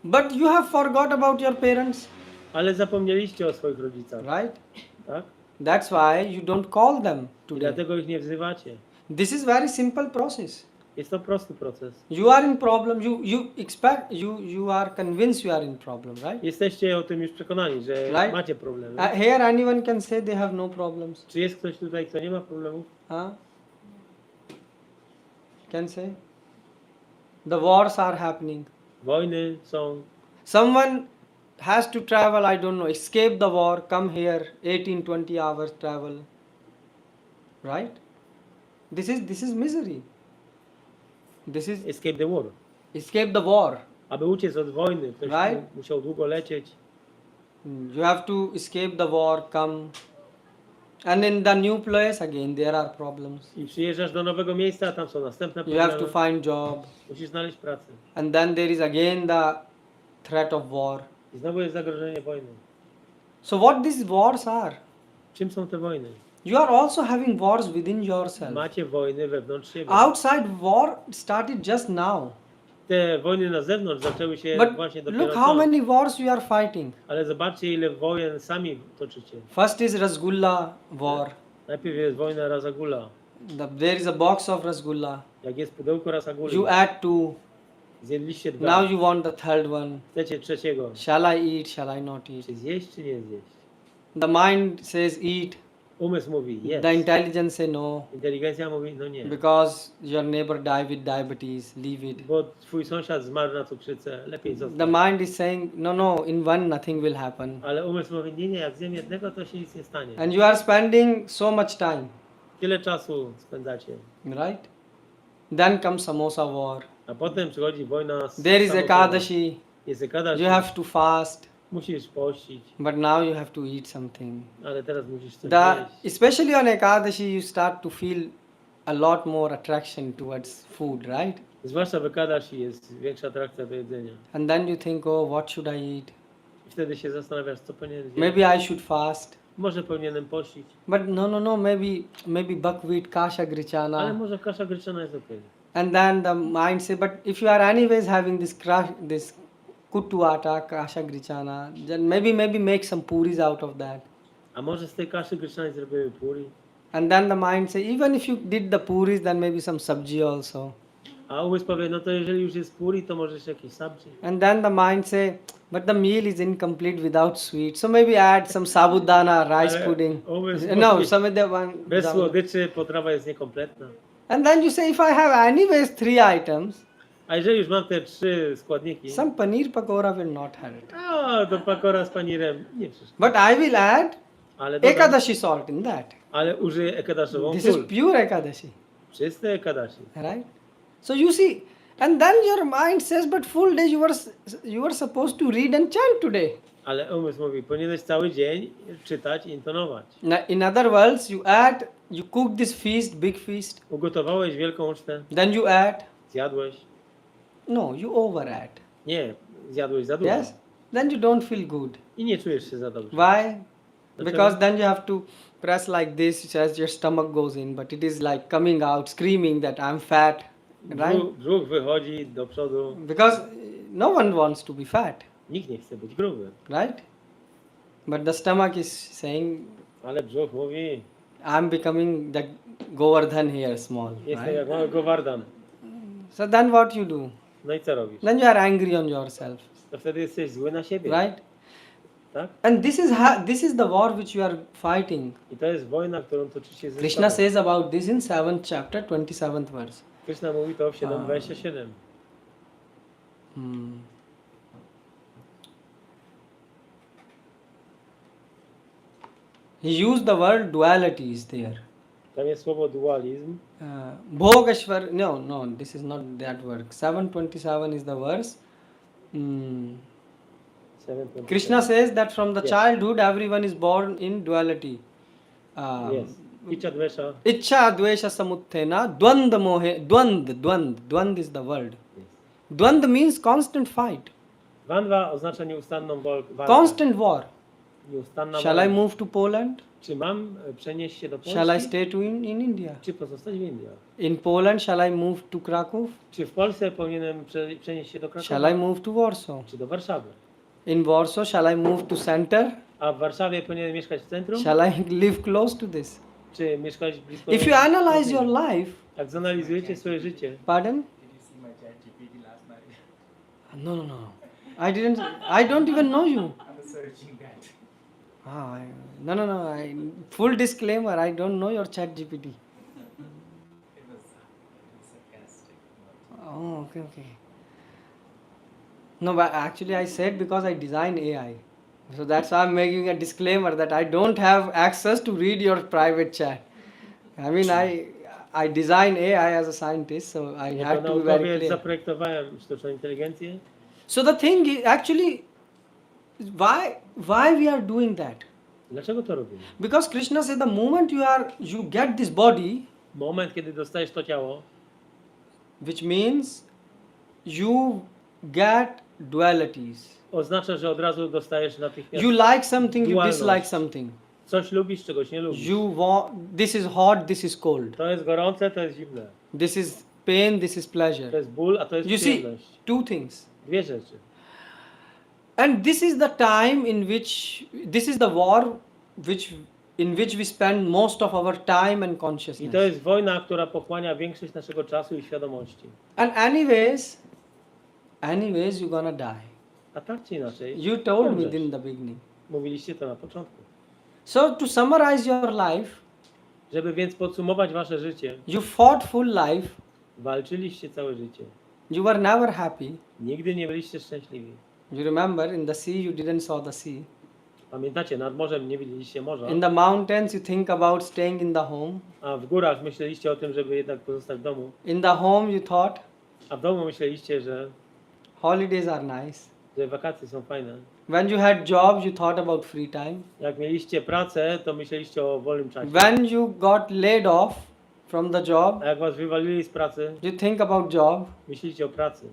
But you have forgot about your parents, Ale zapomnieliście o swoich rodzicach, right? tak? That's why you don't call them I today. dlatego ich nie wzywacie. This is very simple process. Jest to prosty proces. You are in problem. You are convinced you are in problem, right? Jesteście o tym już przekonani, że Right. macie problemy. Here anyone can say they have no problems. Czy jest ktoś tutaj, kto nie ma problemów? Huh? Can say? The wars are happening. Wojny są. Someone has to travel, I don't know, escape the war, come here, 18, 20 hours travel. Right? This is misery. This is Escape the war. escape the war. Aby uciec od wojny, ktoś Right. musiał długo lecieć. You have to escape the war, come. And in the new place, again, there are problems. I przyjeżdżasz do nowego miejsca, a tam są następne You have problemy. to find job. Musisz znaleźć pracę. And then there is again the threat of war. I znowu jest zagrożenie wojny. So what these wars are? Czym są te wojny? You are also having wars within yourself. Macie wojny wewnątrz siebie. Outside war started just now. Te wojny na zewnątrz zaczęły się But właśnie dopiero look how co. many wars you are fighting. Ale zobaczcie, ile wojen sami toczycie. First is Rasgulla war. Najpierw jest wojna Rasagula. There is a box of Rasgulla. Jak jest pudełko Rasaguli, You add two. zjedliście dwa. Now you want the third one. Chcecie trzeciego. Shall I eat? Shall I not eat? Czy zjeść, czy nie zjeść? The mind says eat. Umysł mówi jest. The intelligence say no. Inteligencja mówi no nie. Because your neighbor died with diabetes. Leave it. Bo twój sąsiad zmarł na cukrzycę, lepiej The zostać. mind is saying no, in one nothing will happen. Ale umysł mówi nie, jak zjem jednego, to się nic nie stanie. And you are spending so much time. Tyle czasu spędzacie. Right? Then comes samosa war. A potem przychodzi wojna z There is samochodem. Ekadashi. Jest Ekadashi. You have to fast. Musisz pościć, But now you have to eat something. ale teraz musisz coś The, jeść. especially on Ekadashi, you start to feel a lot more attraction towards food, right? Zwłaszcza w Ekadashi jest większa atrakcja do jedzenia. And then you think, oh, what should I eat? Wtedy się zastanawiasz, co powinienem zjeść. Maybe I should fast. Może powinienem pościć, But no, maybe buckwheat kasha ale grichana. może kasza gryczana jest okej. And then the mind say, but if you are anyways having this kuttu atta kasha grichana, then maybe make some puris out of that. A może z tej kaszy gryczanej zrobimy puri? And then the mind say, even if you did the puris, then maybe some sabji also. A umysł powie, no to jeżeli już jest puri, to możesz jakieś sabji. And then the mind say, but the meal is incomplete without sweet, so maybe add some sabudana rice Ale pudding. umysł No, mówi, some of the one. bez słodyczy potrawa jest niekompletna. And then you say, if I have anyways 3 items, A jeżeli już mam te 3 składniki, some paneer pakora will not have it. a do pakora z panirem nie przeszkadza. But I will add Ale dodam, ekadashi salt in that. ale użyję ekadaszową This is sól. pure ekadashi, Czyste ekadashi. right? So you see, and then your mind says, but full day you were supposed to read and chant today. Ale umysł mówi, powinieneś cały dzień czytać i intonować. In other words, you cook this feast, big feast, Ugotowałeś wielką ucztę, then you add. zjadłeś. No, you over add. Nie, zjadłeś za dużo. Yes? Then you don't feel good. I nie czujesz się za dobrze. Why? Dlaczego? Because then you have to press like this as your stomach goes in, but it is like coming out, screaming that I'm fat, right? Brzuch wychodzi do przodu. Because no one wants to be fat, Nikt nie chce być gruby. right? But the stomach is saying, Ale brzuch mówi, I'm becoming the Govardhan here small, jestem right? jak mały Gowardan. So then what you do? No i co robisz? Then you are angry on yourself, To wtedy jesteś zły na siebie. right? Tak? And this is the war which you are fighting. I to jest wojna, którą toczycie ze Krishna sobą. says about this in 7th chapter, 27th verse. Krishna mówi to w 7:27. Hmm. He used the word dualities there. Tam jest słowo dualizm. Bhogashwar, no, this is not that word. 7:27 is the verse. 7:27. Krishna says that from the Yes. childhood everyone is born in duality. Yes. Icha dvesha. Ichcha dvesha samuthena dvand mohe dvand is the word. Yes. Dvand means constant fight, Dvandva oznacza nieustanną walkę. constant war. Nieustanna Shall I walka. move to Poland? Czy mam przenieść się do Polski? Shall I stay in India? Czy pozostać w Indiach? In Poland, shall I move to Krakow? Czy w Polsce powinienem przenieść się do Shall Krakowa? I move to Warsaw? Czy do Warszawy? In Warsaw, shall I move to center? A w Warszawie powinienem mieszkać w centrum? Shall I live close to this? Czy mieszkać blisko? If you analyze your life, Jak zanalizujecie swoje życie, pardon? Did you see my chat GPT last night? No. I don't even know you. I was searching that. No. Full disclaimer, I don't know your chat GPT. It was sarcastic. Oh, okay. No, but actually I said because I design AI. So that's why I'm making a disclaimer that I don't have access to read your private chat. I mean, I design AI as a scientist, so I jako have to be very naukowiec clear. zaprojektowałem sztuczną inteligencję. So the thing is, actually, why we are doing that? Dlaczego to robimy? Because Krishna said the moment you get this body, Moment, kiedy dostajesz to ciało, which means you get dualities. oznacza, że od razu dostajesz natychmiast You like something, you dualność. dislike something. Coś lubisz, czegoś nie lubisz. You want, this is hot, this is cold. To jest gorące, to jest zimne. This is pain, this is To pleasure. jest ból, a to jest You see, przyjemność. two things. Dwie rzeczy. And this is the time this is the war in which we spend most of our time and I consciousness. to jest wojna, która pochłania większość naszego czasu i świadomości. And anyways, you're gonna die. A tak czy inaczej, You told me umrzesz. in the beginning. Mówiliście to na początku. So to summarize your life, Żeby więc podsumować wasze życie, you fought full life, walczyliście całe życie. you were never happy. Nigdy nie byliście szczęśliwi. You remember in the sea you didn't saw the sea. Pamiętacie, nad morzem nie widzieliście morza, In the mountains you think about staying in the home. a w górach myśleliście o tym, żeby jednak pozostać w domu. In the home you thought A w domu myśleliście, holidays are nice. że wakacje są fajne. When you had jobs you thought about free time. Jak mieliście pracę, to myśleliście o wolnym czasie. When you got laid off from the job, A jak was wywalili z pracy, you think about job. myślicie o pracy.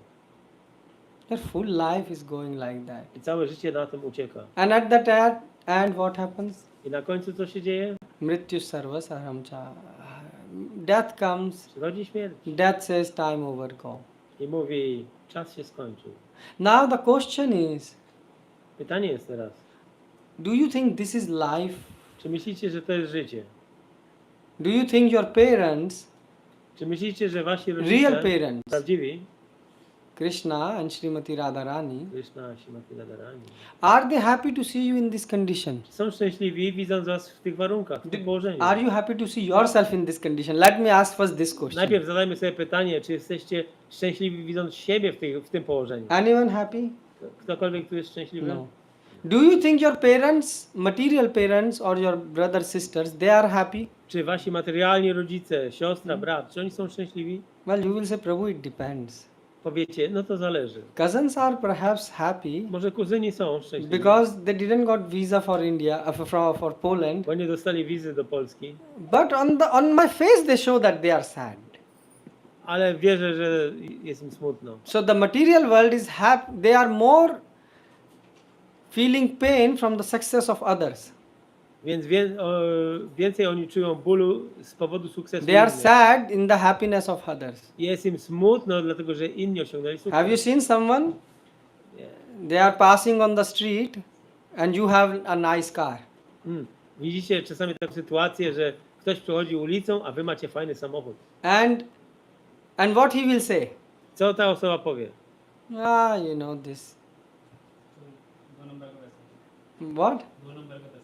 Their full life is going like that. I całe życie na tym ucieka. And at that end, what happens? I na końcu co się dzieje? Mrityu sarva saramcha. Death comes. Przychodzi śmierć Death says, time over, go. i mówi, czas się skończył. Now the question is, Pytanie jest teraz, do you think this is life? czy myślicie, że to jest życie? Do you think your parents, Czy myślicie, że wasi real rodzice, parents, prawdziwi, Krishna and Srimati Radharani, Krishna, Śrimati Radharani, are they happy to see you in this condition? są szczęśliwi widząc was w tych warunkach, w tym położeniu? Are you happy to see yourself in this condition? Let me ask first this question. Najpierw zadajmy sobie pytanie, czy jesteście szczęśliwi widząc siebie w tym położeniu? Anyone happy? Ktokolwiek tu jest szczęśliwy? No. Do you think your parents, material parents or your brothers, sisters, they are happy? Czy wasi materialni rodzice, siostra, brat, czy oni są szczęśliwi? Well, you will say, Prabhu, it depends. Powiecie, no to zależy. Cousins are perhaps happy Może kuzyni są szczęśliwi, because they didn't got visa for India, for Poland. bo nie dostali wizy do Polski, But on my face they show that they are sad. ale wierzę, że jest im smutno. So the material world is happy. They are more feeling pain from the success of others. Więc więcej oni czują bólu z powodu sukcesu They are innych. sad in the happiness of others. Jest im smutno, dlatego że inni osiągnęli sukces. Have you seen someone? Nie. They are passing on the street and you have a nice car. Widzicie czasami taką sytuację, że ktoś przechodzi ulicą, a wy macie fajny samochód. And what he will say? Co ta osoba powie? Ah, you know this. दो नंबर का पैसा What? दो नंबर का पैसा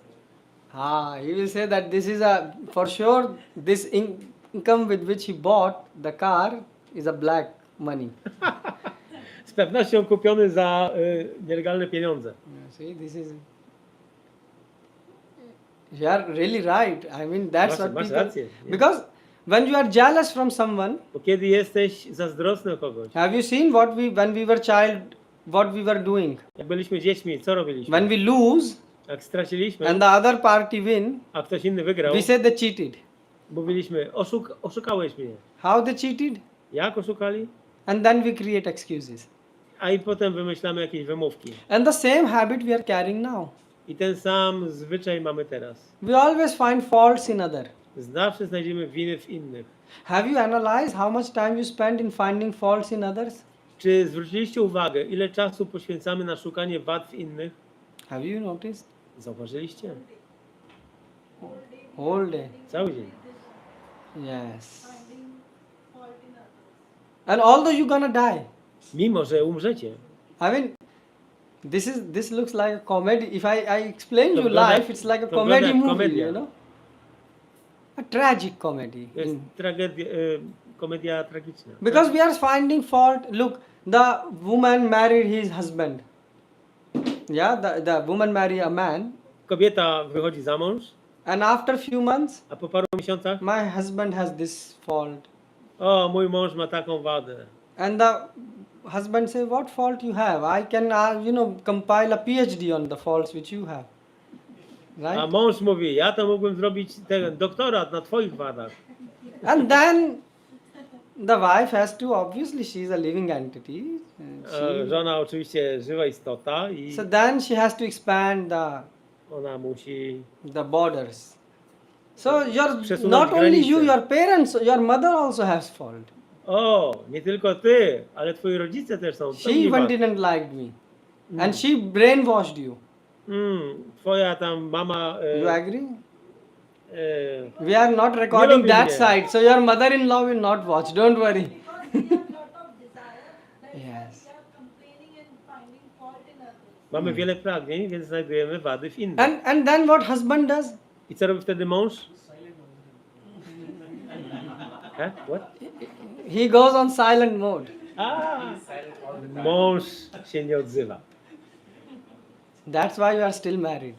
Ah, he will say that this is a, for sure, this income with which he bought the car is a black money. Z pewnością kupiony za nielegalne pieniądze. See, this is. You are really right. I mean, that's Masz- what masz people. rację, nie? Because when you are jealous from someone, Bo kiedy jesteś zazdrosny o kogoś, have you seen when we were child, what we were doing? jak byliśmy dziećmi, co robiliśmy? When we lose Jak straciliśmy, and the other party win, a ktoś inny wygrał, we say they cheated. mówiliśmy, oszukałeś mnie. How they cheated? Jak oszukali? And then we create excuses. A i potem wymyślamy jakieś wymówki. And the same habit we are carrying now. I ten sam zwyczaj mamy teraz. We always find faults in other. Zawsze znajdziemy winy w innych. Have you analyzed how much time you spend in finding faults in others? Czy zwróciliście uwagę, ile czasu poświęcamy na szukanie wad w innych? Have you noticed? Zauważyliście? Whole day. Cały dzień. Yes. And although you're gonna die, Mimo, że umrzecie. I mean, this looks like a comedy. If I explain To you wygląda- life, it's like a to wygląda comedy jak movie, komedia. you know? A tragic comedy. To jest tragedia, komedia tragiczna. Because we are finding fault. Look, the woman married his husband. Yeah, the woman married a man, Kobieta wychodzi za mąż, and after few months, a po paru miesiącach, my husband has this fault. o, mój mąż ma taką wadę. And the husband say, what fault you have? I can, compile a PhD on the faults which you have. A Right? mąż mówi, ja to mógłbym zrobić ten doktorat na twoich wadach. And then the wife has to, obviously she is a living entity. Żona oczywiście żywa istota i So then she has to expand ona musi... the borders. So Przesunąć not only granice. you, your parents, your mother also has fault. O, nie tylko ty, ale twoi rodzice też są. She even didn't like me. And she brainwashed you. Twoja tam mama... You agree? e, We are not recording lubi that mnie. side, so your mother-in-law will not watch. Don't worry. Yes. mamy wiele pragnień, więc znajdujemy wady w innych. And then what husband does? I co robi wtedy mąż? What? He goes on silent mode. Mąż się nie odzywa. That's why you are still married.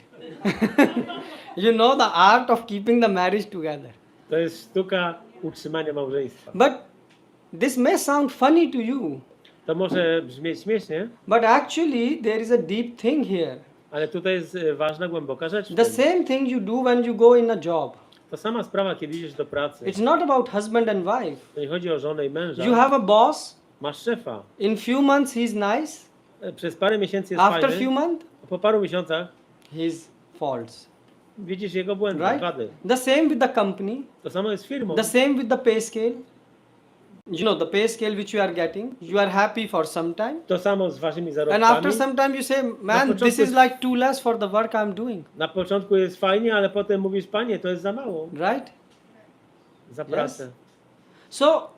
You know the art of keeping the marriage together. To jest sztuka utrzymania małżeństwa. But this may sound funny to you, To może brzmieć śmiesznie, but actually there is a deep thing here. ale tutaj jest ważna, głęboka rzecz. w The tym. same thing you do when you go in a job. To sama sprawa, kiedy idziesz do pracy. It's not about husband and wife. To nie chodzi o żonę i męża. You have a boss. Masz szefa. In few months he's nice. przez parę miesięcy jest After fajny, few months, po paru miesiącach his faults. widzisz jego błędy, Right? wady. The same with the company. To samo jest z firmą. The same with the pay scale. You know, the pay scale which you are getting, you are happy for some time. To samo z waszymi And zarobkami. after some time you say, man, początku this is jest- like too less for the work I'm doing. Na początku jest fajnie, ale potem mówisz, panie, to jest za mało Right? za pracę. So,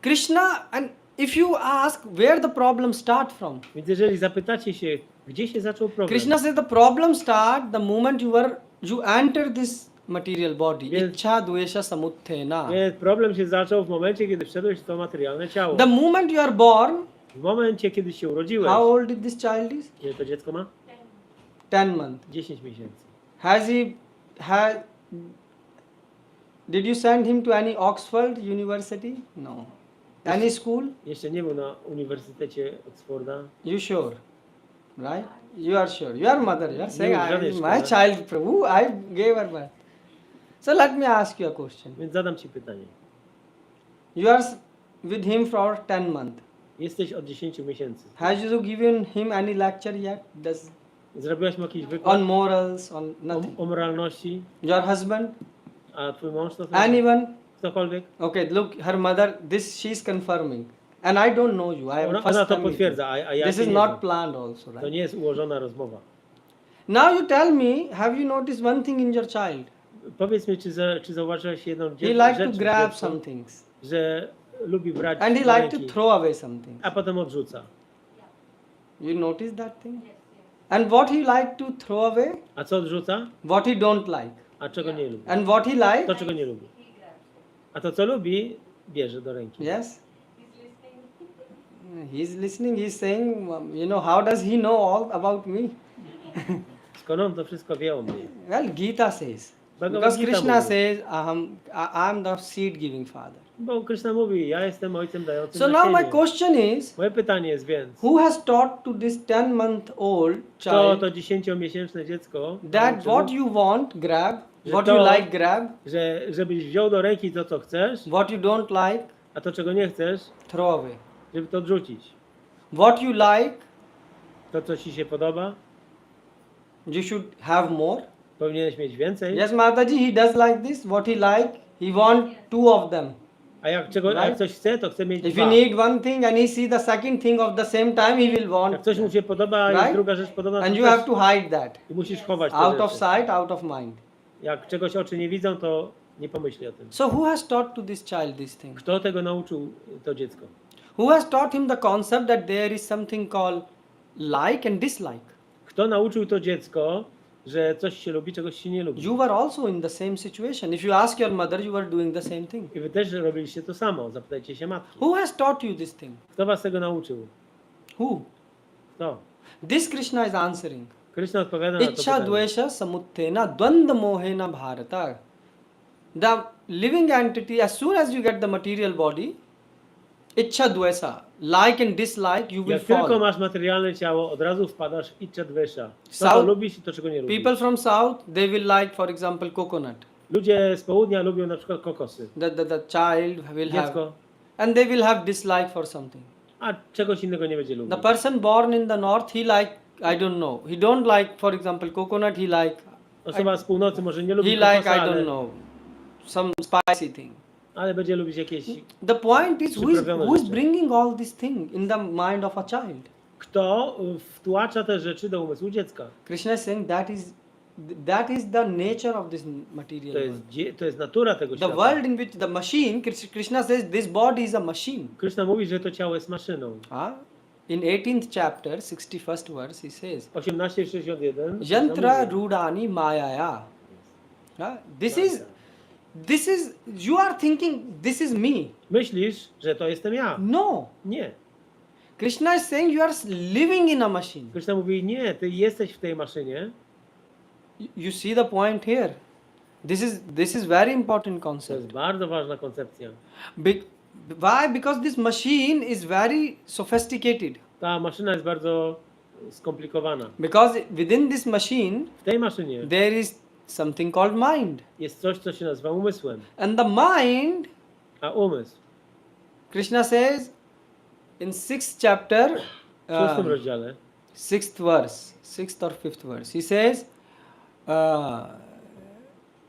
Krishna, and if you ask where the problem start from, Więc jeżeli zapytacie się, gdzie się zaczął problem, Krishna says the problem start the moment you enter this material body. Yes. Ichha dvesha samuthena. nie, problem się zaczął w momencie, kiedy wszedłeś w to materialne ciało. The moment you are born, W momencie, kiedy się urodziłeś. how old is this child is? Ile to dziecko ma? 10 months. 10 miesięcy. Did you send him to any Oxford University? No. Any school? Jeszcze nie był na Uniwersytecie Oxforda. You sure? Right? You are sure. Your mother, you are saying, Nie, żadnej my szkoły. child, Prabhu, I gave her birth. So let me ask you a question. Więc zadam ci pytanie. You are with him for 10 months. Jesteś od 10 miesięcy. Has you given him any lecture yet? Zrobiłaś mu jakiś wykład On morals, on nothing. o moralności? Your husband? A twój mąż to Anyone? ktokolwiek? Okay, look, her mother, this she's confirming. And I don't know you. I am Ona first to time meeting. potwierdza, a ja This cię is nie not znam. planned also, To right? nie jest ułożona rozmowa. Now you tell me, have you noticed one thing in your child? Powiedz mi, czy zauważyłeś jedną He likes rzecz to w grab dziecku, some things. że lubi brać And he do likes to ręki, throw away some things. a potem odrzuca. You notice that thing? And what he like to throw away? A co odrzuca? What he don't like. A czego nie lubi? And what he like? To, czego nie lubi. A to, co lubi, bierze do ręki. Yes? He's listening, he's saying, you know, how does he know all about me? Skąd on to wszystko wie o mnie? Well, Gita says. Bhagavad Because Gita Krishna mówi. says, I'm the seed giving father. Bo Krishna mówi, ja jestem ojcem dającym So now my nasienie. question is, Moje pytanie jest więc, who has taught to this 10-month-old kto child to 10-miesięczne dziecko that nauczył, what you want, grab, Że what to- you like, grab, że żebyś wziął do ręki to, co chcesz, what you don't like, a to, czego nie chcesz, throw away. żeby to odrzucić. What you like, To, co ci się podoba, you should have more. powinieneś mieć więcej, Yes, Mataji, he does like this. What he like, he want two of them. a jak Right. coś chce, to chce mieć If dwa. you need one thing and he see the second thing of the same time, he will Jak want. coś mu się podoba, a jest Right? druga rzecz podobna, to And you też- have to hide that. i musisz chować te Out of rzeczy. sight, out of mind. Jak czegoś oczy nie widzą, to nie pomyśli o tym. So who has taught to this child this thing? Kto tego nauczył, to dziecko? Who has taught him the concept that there is something called like and dislike? Kto nauczył to dziecko, że coś się lubi, czegoś się nie lubi? You were also in the same situation. If you ask your mother, you were doing the same thing. I wy też robiliście to samo, zapytajcie się matki. Who has taught you this thing? Kto was tego nauczył? Who? Kto? This Krishna is answering. Krishna odpowiada na to Ichha pytanie. dvesha samuttena dvanda mohena bharata. The living entity, as soon as you get the material body, ichha dvesha, like and dislike, you will Jak tylko fall. masz materialne ciało, od razu wpadasz w ichha dvesha. To, co South- lubisz i to, czego nie lubisz. People from south, they will like, for example, coconut. Ludzie z południa lubią na przykład kokosy. The child will have, Dziecko, and they will have dislike for something. a czegoś innego nie będzie lubił. The person born in the north, he like, I don't know, he don't like, for example, coconut, he like, Osoba z północy może nie lubi he like, kokosa, I ale, don't know, some spicy thing. ale będzie lubić jakieś... The point is, Przyprawione who is rzeczy. bringing all this thing in the mind of a child? Kto wtłacza te rzeczy do umysłu dziecka? Krishna is saying that is the nature of this material To world. jest, to jest natura tego The świata. world in which the machine, Krishna says this body is a machine. Krishna mówi, że to ciało jest maszyną. In 18th chapter, 61st verse, he says, 18:61. Yantra Krishna mówi, rudani mayaya. This is, you are thinking this is me. myślisz, że to jestem ja. No. Nie. Krishna is saying you are living in a machine. Krishna mówi, nie, ty jesteś w tej maszynie. You see the point here. This is very important To jest concept. bardzo ważna koncepcja. Why? Because this machine is very sophisticated. Ta maszyna jest bardzo skomplikowana. Because within this machine, W tej maszynie there is something called mind. jest coś, co się nazywa umysłem. And the mind, A umysł Krishna says in 6th chapter, W 6 um, rozdziale, 6th verse, 6th or 5th verse. He says,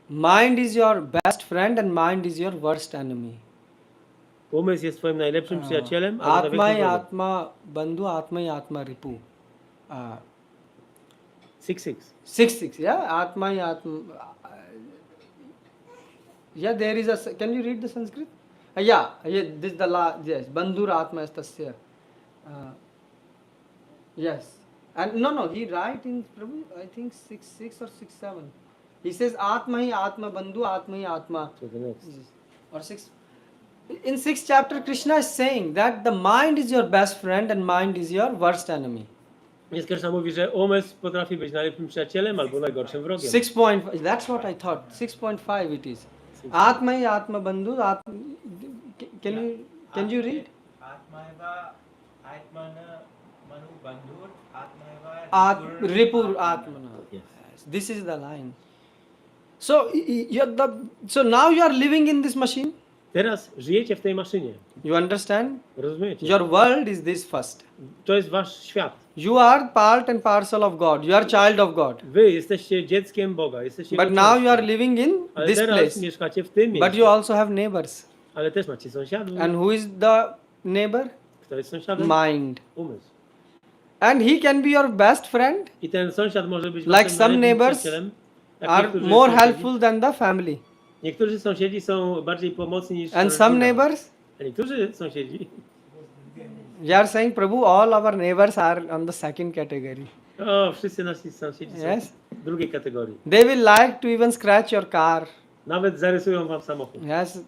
mind is your best friend and mind is your worst enemy. umysł jest twoim najlepszym przyjacielem, albo Atma największym hi wrogiem. atma bandhu, atma hi atma ripu. 6-6. 6, yeah? Atma hi atma. Yeah, there is a. Can you read the Sanskrit? Yeah, this is the yes. Bandhur atma is tasya. Yes. And no, he write in Prabhu, I think 6 or 6-7. He says atma hi atma bandhu, atma hi atma. So the next. Or 6. In 6th chapter, Krishna is saying that the mind is your best friend and mind is your worst enemy. Więc Krishna mówi, że umysł potrafi być najlepszym przyjacielem albo najgorszym wrogiem. 6.5, that's what I thought. 6.5 it is. Atma hi atma bandhu. Can you read? Atmaiva Atmana Manu Bandhur Ripur Ripur atmana. Yes. This is the line. So so now you are living in this machine. Teraz żyjecie w tej maszynie. You understand? Rozumiecie? Your world is this first. To jest wasz świat. You are part and parcel of God. You are child of God. Wy jesteście dzieckiem Boga. Jesteście But Jego now częścią. you are living in Ale this teraz place. mieszkacie w tym But miejscu. you also have neighbors. Ale też macie sąsiadów. And who is the neighbor? Kto jest sąsiadem? Mind. Umysł. And he can be your best friend, I ten sąsiad może być Like waszym some najlepszym neighbors przyjacielem. Jak are niektórzy more sąsiedzi. helpful than the family. Niektórzy sąsiedzi są bardziej pomocni niż And some rodzina. neighbors, A niektórzy sąsiedzi, we are saying, Prabhu, all our neighbors are on the second category. wszyscy nasi sąsiedzi Yes. są w drugiej kategorii. They will like to even scratch your car. Nawet zarysują wam samochód. Yes.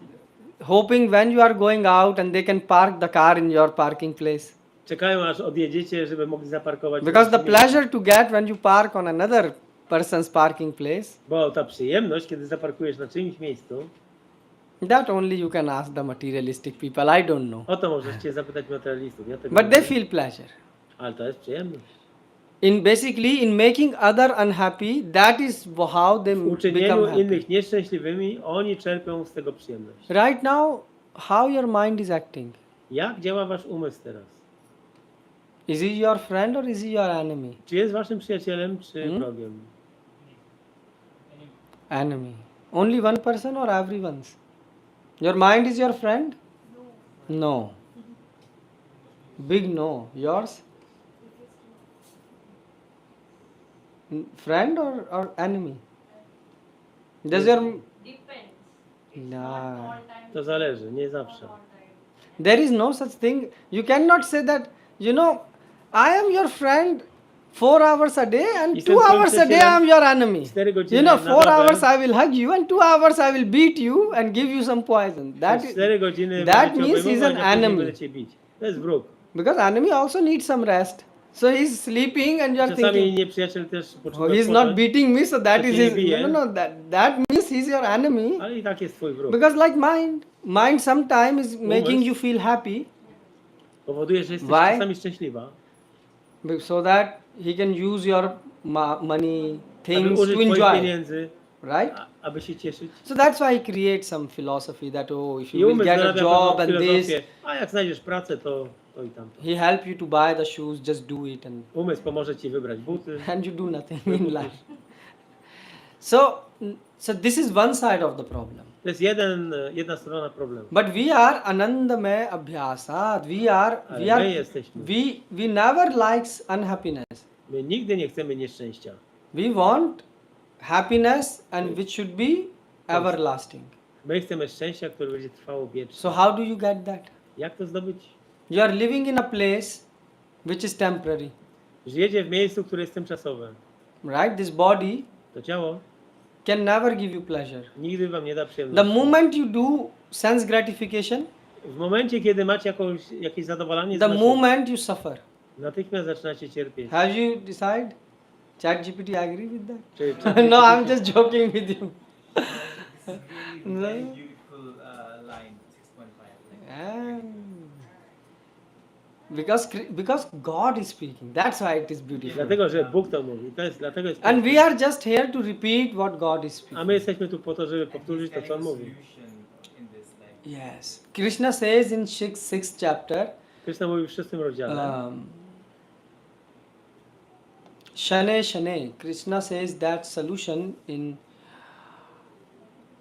Hoping when you are going out and they can park the car in your parking place. Czekają aż odjedziecie, żeby mogli zaparkować. Because w the waszym miejscu. pleasure to get when you park on another person's parking place, Bo ta przyjemność, kiedy zaparkujesz na czyimś miejscu, that only you can ask the materialistic people. I don't know. o to możecie zapytać materialistów. Ja tego But nie they wiem. feel pleasure. Ale to jest przyjemność. Basically in making other unhappy, that is how they W become uczynieniu happy. innych nieszczęśliwymi, oni czerpią z tego przyjemność. Right now, how your mind is acting? Jak działa wasz umysł teraz? Is he your friend or is he your enemy? Czy jest waszym przyjacielem, czy Hmm? wrogiem? Enemy. Only one person or everyone's? Your mind is your friend? No. Big no. Yours? Friend or enemy? Does your Depends. nah. To zależy, nie zawsze. There is no such thing. You cannot say that, I am your friend 4 hours a day and Jestem 2 twoim hours a day I przyjacielem am your enemy. 4 godziny You know, na 4 dobę. hours I will hug you and 2 hours I will beat you and give you some poison. That Przez is, 4 godziny that będziecie means he's obejmować, an a później enemy. będziecie bić. To jest wróg. because enemy also needs some rest. So he's sleeping and you are Czasami thinking, nieprzyjaciel też oh, potrzebuje he's not odpocząć, beating me, so that To is cię nie his. bije. No, that means he's your enemy. ale i tak jest twój wróg. Because like mind sometimes is making Umysł. you feel happy Powoduje, że jesteś Why? czasami szczęśliwa, so that he can use your money, aby things użyć to twoich enjoy, pieniędzy, right? aby się cieszyć. So that's why he creates some philosophy that if I you will umysł get a zarabia job pewną and this, filozofię, a jak znajdziesz pracę, to i tamto. he help you to buy the shoes, just do it Umysł pomoże ci wybrać buty. and you do nothing in life. So this is one side of the problem. To jest jedna strona problemu. But we are anandamay abhyasat. Ale my jesteśmy. We never likes unhappiness. My nigdy nie chcemy nieszczęścia. We want happiness and which should be everlasting. My chcemy szczęścia, które będzie trwało wiecznie. So how do you get that? Jak to zdobyć? You are living in a place which is temporary, Żyjecie w miejscu, które jest tymczasowe. right? This body To ciało can never give you pleasure. nigdy wam nie da The przyjemności. moment you do sense gratification, W momencie, kiedy macie jakieś zadowolenie, the zmysłu, moment you suffer. natychmiast zaczynacie cierpieć. Have you decided? ChatGPT agree with that? Czy No, I'm just joking with you. This is really very beautiful line, 6.5. Because God is speaking. That's why it is beautiful. Dlatego, że Bóg to mówi. Dlatego jest And we are just here to repeat what God is A speaking. my jesteśmy tu po to, żeby He's powtórzyć to, co on getting a mówi. solution in this, like, Yes. Krishna says in sixth chapter, Krishna mówi w 6 rozdziale. Shane Shane. Krishna says that solution in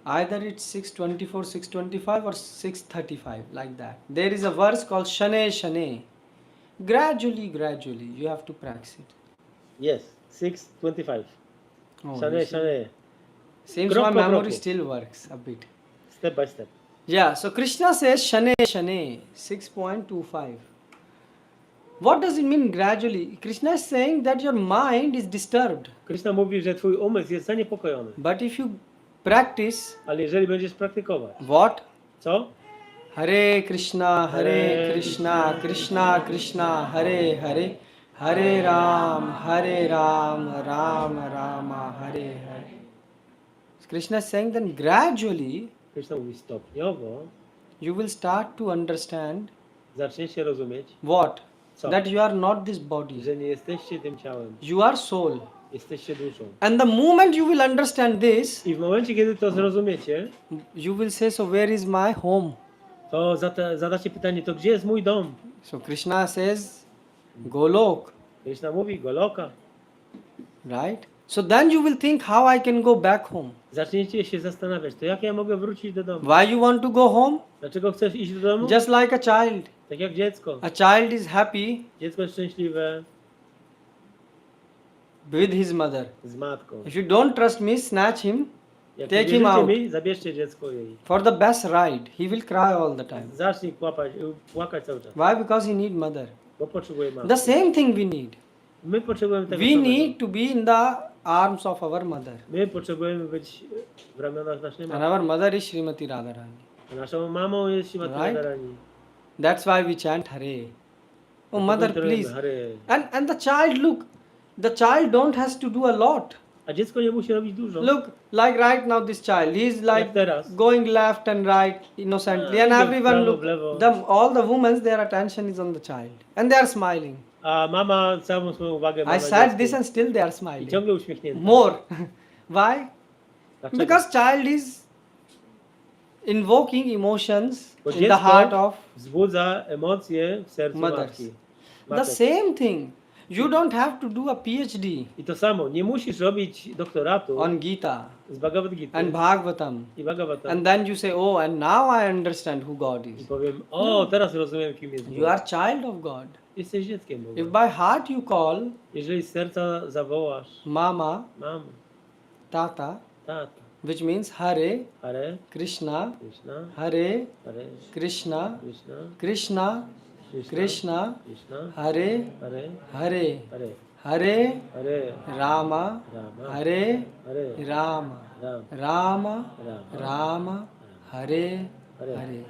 either it's 624, 625 or 635, like that. There is a verse called Shane Shane. Gradually, gradually, you have to practice it. Yes, 6:25. Oh, you Shane, see. shane. Seems Krok my po memory kroku. still works a bit. Step by step. Yeah, so Krishna says Shane Shane 6.25. What does it mean gradually? Krishna is saying that your mind is disturbed. Krishna mówi, że twój umysł jest zaniepokojony. But if you practice Ale jeżeli będziesz praktykować, what? co? Hare Krishna, Krishna, Krishna Krishna, Hare Hare, Hare Ram, Ram Rama, Hare Hare. Krishna is saying then gradually Krishna mówi stopniowo, you will start to understand zaczniecie rozumieć, what? co? That you are not this body. Że nie jesteście tym ciałem, You are soul. jesteście duszą. And the moment you will understand this, I w momencie, kiedy to zrozumiecie, you will say, so where is my home? to zadacie pytanie, to gdzie jest mój dom? So Krishna says, Golok, Krishna mówi, Goloka. right? So then you will think how I can go back home. Zaczniecie się zastanawiać, to jak ja mogę wrócić do domu? Why you want to go home? Dlaczego chcesz iść do domu? Just like a child. Tak jak dziecko. A child is happy Dziecko jest szczęśliwe with his mother. z matką. If you don't trust me, snatch him, Jak take nie him wierzycie out mi, zabierzcie dziecko jej. for the best ride. He will cry all the time. Zacznij płakać cały czas, Why? Because he need mother. bo potrzebuje matki. The same thing we need. My potrzebujemy tego We samego. need to be in the arms of our mother. My potrzebujemy być w ramionach naszej And matki. our mother is Srimati Radharani. A naszą mamą jest Śrimati Right? Radharani. That's why we chant Hare. Oh mother, please. Hare. And the child, look, the child don't has to do a lot. A dziecko nie musi robić dużo. Look, like right now this child, he's Jak like teraz. going left and right innocently, and Idzie w everyone prawo, look, w lewo. all the women, their attention is on the child, and they are smiling. A mama całą swoją uwagę ma I na said dziecku. this and still they are I smiling. ciągle uśmiechnięta. More. Why? Dlaczego? Because child is invoking emotions Bo in the heart of wzbudza emocje w sercu mothers. matki. the Matek. same thing. You don't have to do a PhD I to samo, nie musisz robić doktoratu on Gita z Bhagavad Gita and Bhagavatam, i Bhagavatam. and then you say, oh, and now I understand who God I is. powiem, o, teraz rozumiem, kim jest You Bóg. are child of God. Jesteś dzieckiem If Boga. by heart you call Jeżeli z serca zawołasz, Mama, mamo, Tata, tata, which means Hare, Hare, Krishna, Krishna, Hare, Hare, Krishna, Krishna, Krishna, Krishna, Krishna, Krishna, Hare, Hare, Hare, Hare, Hare, Hare, Rama, Rama, Hare, Hare, Rama, Ram, Rama, Rama, Rama, Hare, Hare. Hare.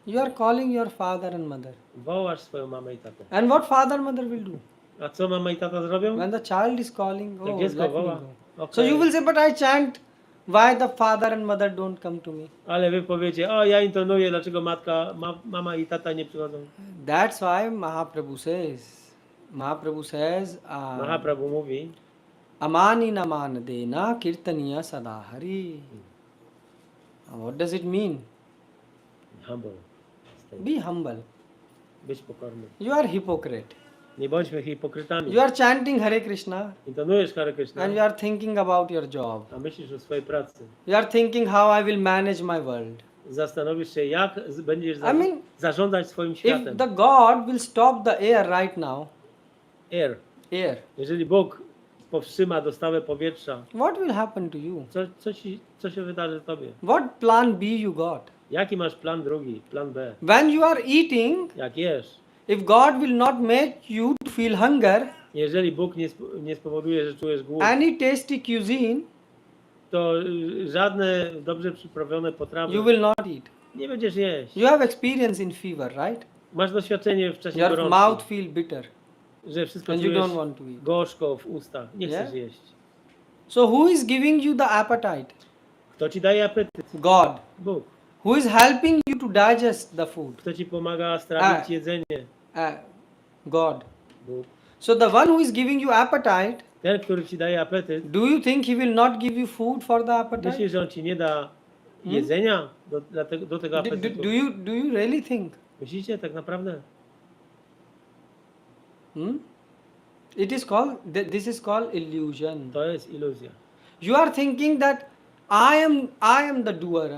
You are calling your father and mother. Wołasz swoją mamę i tatę. And what father and mother will do? A co mama i tata zrobią? When the child is calling, oh, Jak let dziecko me woła. go. okej. So you will say, but I chant, why the father and mother don't come to me? Ale wy powiecie, o ja intonuję, dlaczego mama i tata nie przychodzą. That's why Mahaprabhu says, Mahaprabhu mówi, Amani naman dena kirtaniya sadahari. What does it mean? humble, stay. Be humble. Być pokorny. You are hypocrite. Nie bądźmy hipokrytami. You are chanting Hare Krishna Intonujesz Hare Krishna, and you are thinking about your job. a myślisz o swojej pracy. You are thinking how I will manage my world. Zastanowisz się, jak będziesz I mean, zarządzać swoim If światem. the God will stop the air right now, Air. Jeżeli Bóg powstrzyma dostawę powietrza, what will happen to you? co się wydarzy tobie? What plan B you got? Jaki masz plan drugi, plan B? When you are eating, Jak jesz? if God will not make you to feel hunger, Jeżeli Bóg nie spowoduje, że czujesz głód, any tasty cuisine, to żadne dobrze przyprawione potrawy you will not eat. nie będziesz jeść. You have experience in fever, right? Masz doświadczenie w czasie Your gorączki, mouth feel bitter że wszystko and you czujesz don't want to eat. gorzko w ustach, nie Yeah? chcesz jeść. So who is giving you the appetite? Kto ci daje apetyt? God. Bóg. Who is helping you to digest the food? Kto ci pomaga strawić A. jedzenie? God. Bóg. So the one who is giving you appetite, Ten, który ci daje apetyt, do you think he will not give you food for the appetite? myślisz, że on ci nie da jedzenia do tego apetytu? Do you really think? Myślicie tak naprawdę? It is called, this is called illusion. To jest iluzja. You are thinking that I am the doer.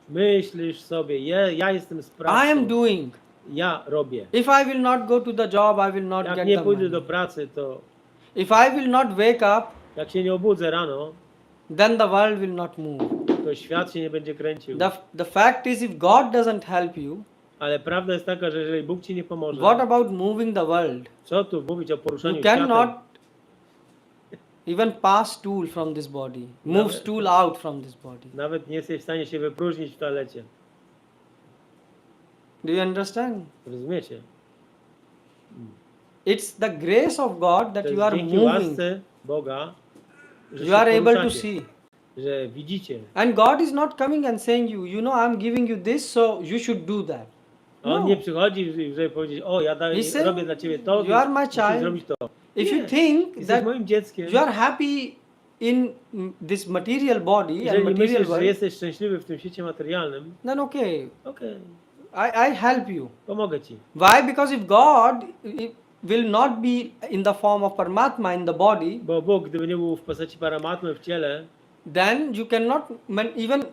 Myślisz sobie, ja jestem I am sprawcą, doing. ja robię. If I will not go to the job, I will not Jak get nie the pójdę money. do pracy, to If I will not wake up, jak się nie obudzę rano, then the world will not move. to świat się nie będzie kręcił. The fact is, if God doesn't help you, Ale prawda jest taka, że jeżeli Bóg ci nie pomoże, what about moving the world? co tu mówić o poruszaniu You światem? cannot even pass stool from this body, move Nawet- stool out from this body. Nawet nie jesteś w stanie się wypróżnić w toalecie. Do you understand? Rozumiecie? It's the grace of God To that you jest are dzięki moving. łasce Boga, że You się are able to poruszacie, see. że widzicie. And God is not coming and saying you know, I'm giving you this, so you should do that. A On No. nie przychodzi, żeby powiedzieć, o, ja daję, He said, robię dla ciebie to, "You are my musisz child. zrobić to. If Nie. you think Jesteś that moim dzieckiem. you are happy in this material body and Jeżeli material myślisz, że world, jesteś szczęśliwy w tym świecie materialnym, then okay, okej, I help you. pomogę ci. Why? Because if God will not be in the form of Paramatma in the body, Bo Bóg, gdyby nie był w postaci paramatmy w ciele, then you cannot even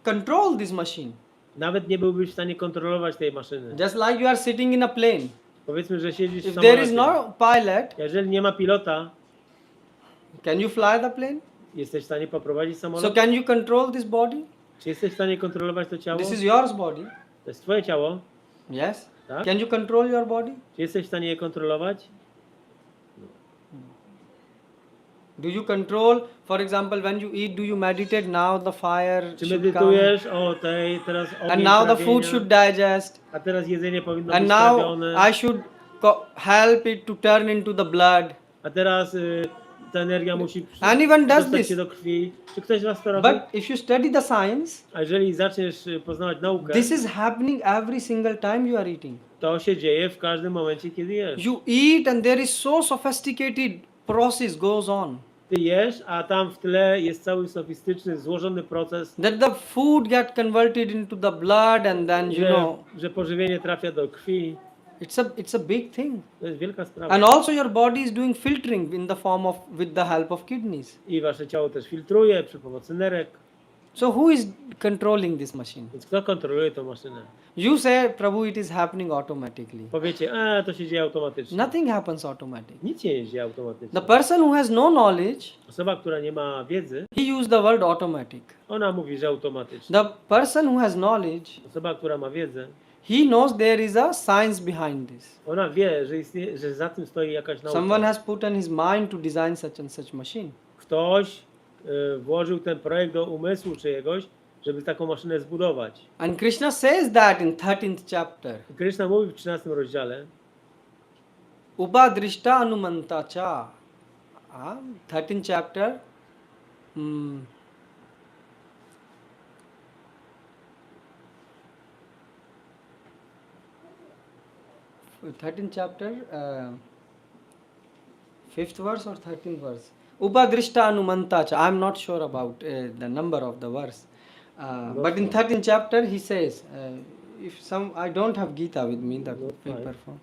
control this machine. nawet nie byłbyś w stanie kontrolować tej maszyny. Just like you are sitting in a plane. Powiedzmy, że siedzisz w If there is samolocie. no pilot, Jeżeli nie ma pilota, can you fly the plane? jesteś w stanie poprowadzić So samolot? can you control this body? Czy jesteś w stanie kontrolować to ciało? This is yours body. To jest twoje ciało, Yes. tak? Can you control your body? Czy jesteś w stanie je kontrolować? Do you control, for example, when you eat, do you meditate now the fire Czy should come? medytujesz o tej, teraz And ogień now the trawienia, food should digest. a teraz jedzenie powinno And być now trawione, I should help it to turn into the blood. a teraz ta energia musi Anyone does dostać this. się do krwi. Czy ktoś z was to robi? But if you study the science, A jeżeli zaczniesz poznawać naukę, this is happening every single time you are eating. to się dzieje w każdym momencie, kiedy jesz. You eat and there is so sophisticated process goes on. Ty jesz, a tam w tle jest cały sofistyczny, złożony proces, That the food get converted into the blood and then że pożywienie trafia do krwi. it's a big thing. To jest wielka sprawa. And also your body is doing filtering in the form of with the help of kidneys. I wasze ciało też filtruje przy pomocy nerek. So who is controlling this machine? Więc kto kontroluje tą maszynę? You say, Prabhu, it is happening automatically. Powiecie, to się dzieje automatycznie. Nothing happens automatically. Nic się nie dzieje automatycznie. The person who has no knowledge, Osoba, która nie ma wiedzy, he use the word automatic. ona mówi, że automatycznie. The person who has knowledge, Osoba, która ma wiedzę, he knows there is a science behind this. ona wie, że istnieje, że za tym stoi jakaś nauka. Someone has put in his mind to design such and such machine. Ktoś włożył ten projekt do umysłu czyjegoś, żeby taką maszynę zbudować. And Krishna says that in 13th chapter. Krishna mówi w 13 rozdziale, Upadrishta anumanta cha. 13th chapter. 13th chapter, 5th verse or 13th verse. Upadrishta anumanta cha. I am not sure about the number of the verse. But in 13th chapter he says, I don't have Gita with me, the paper form.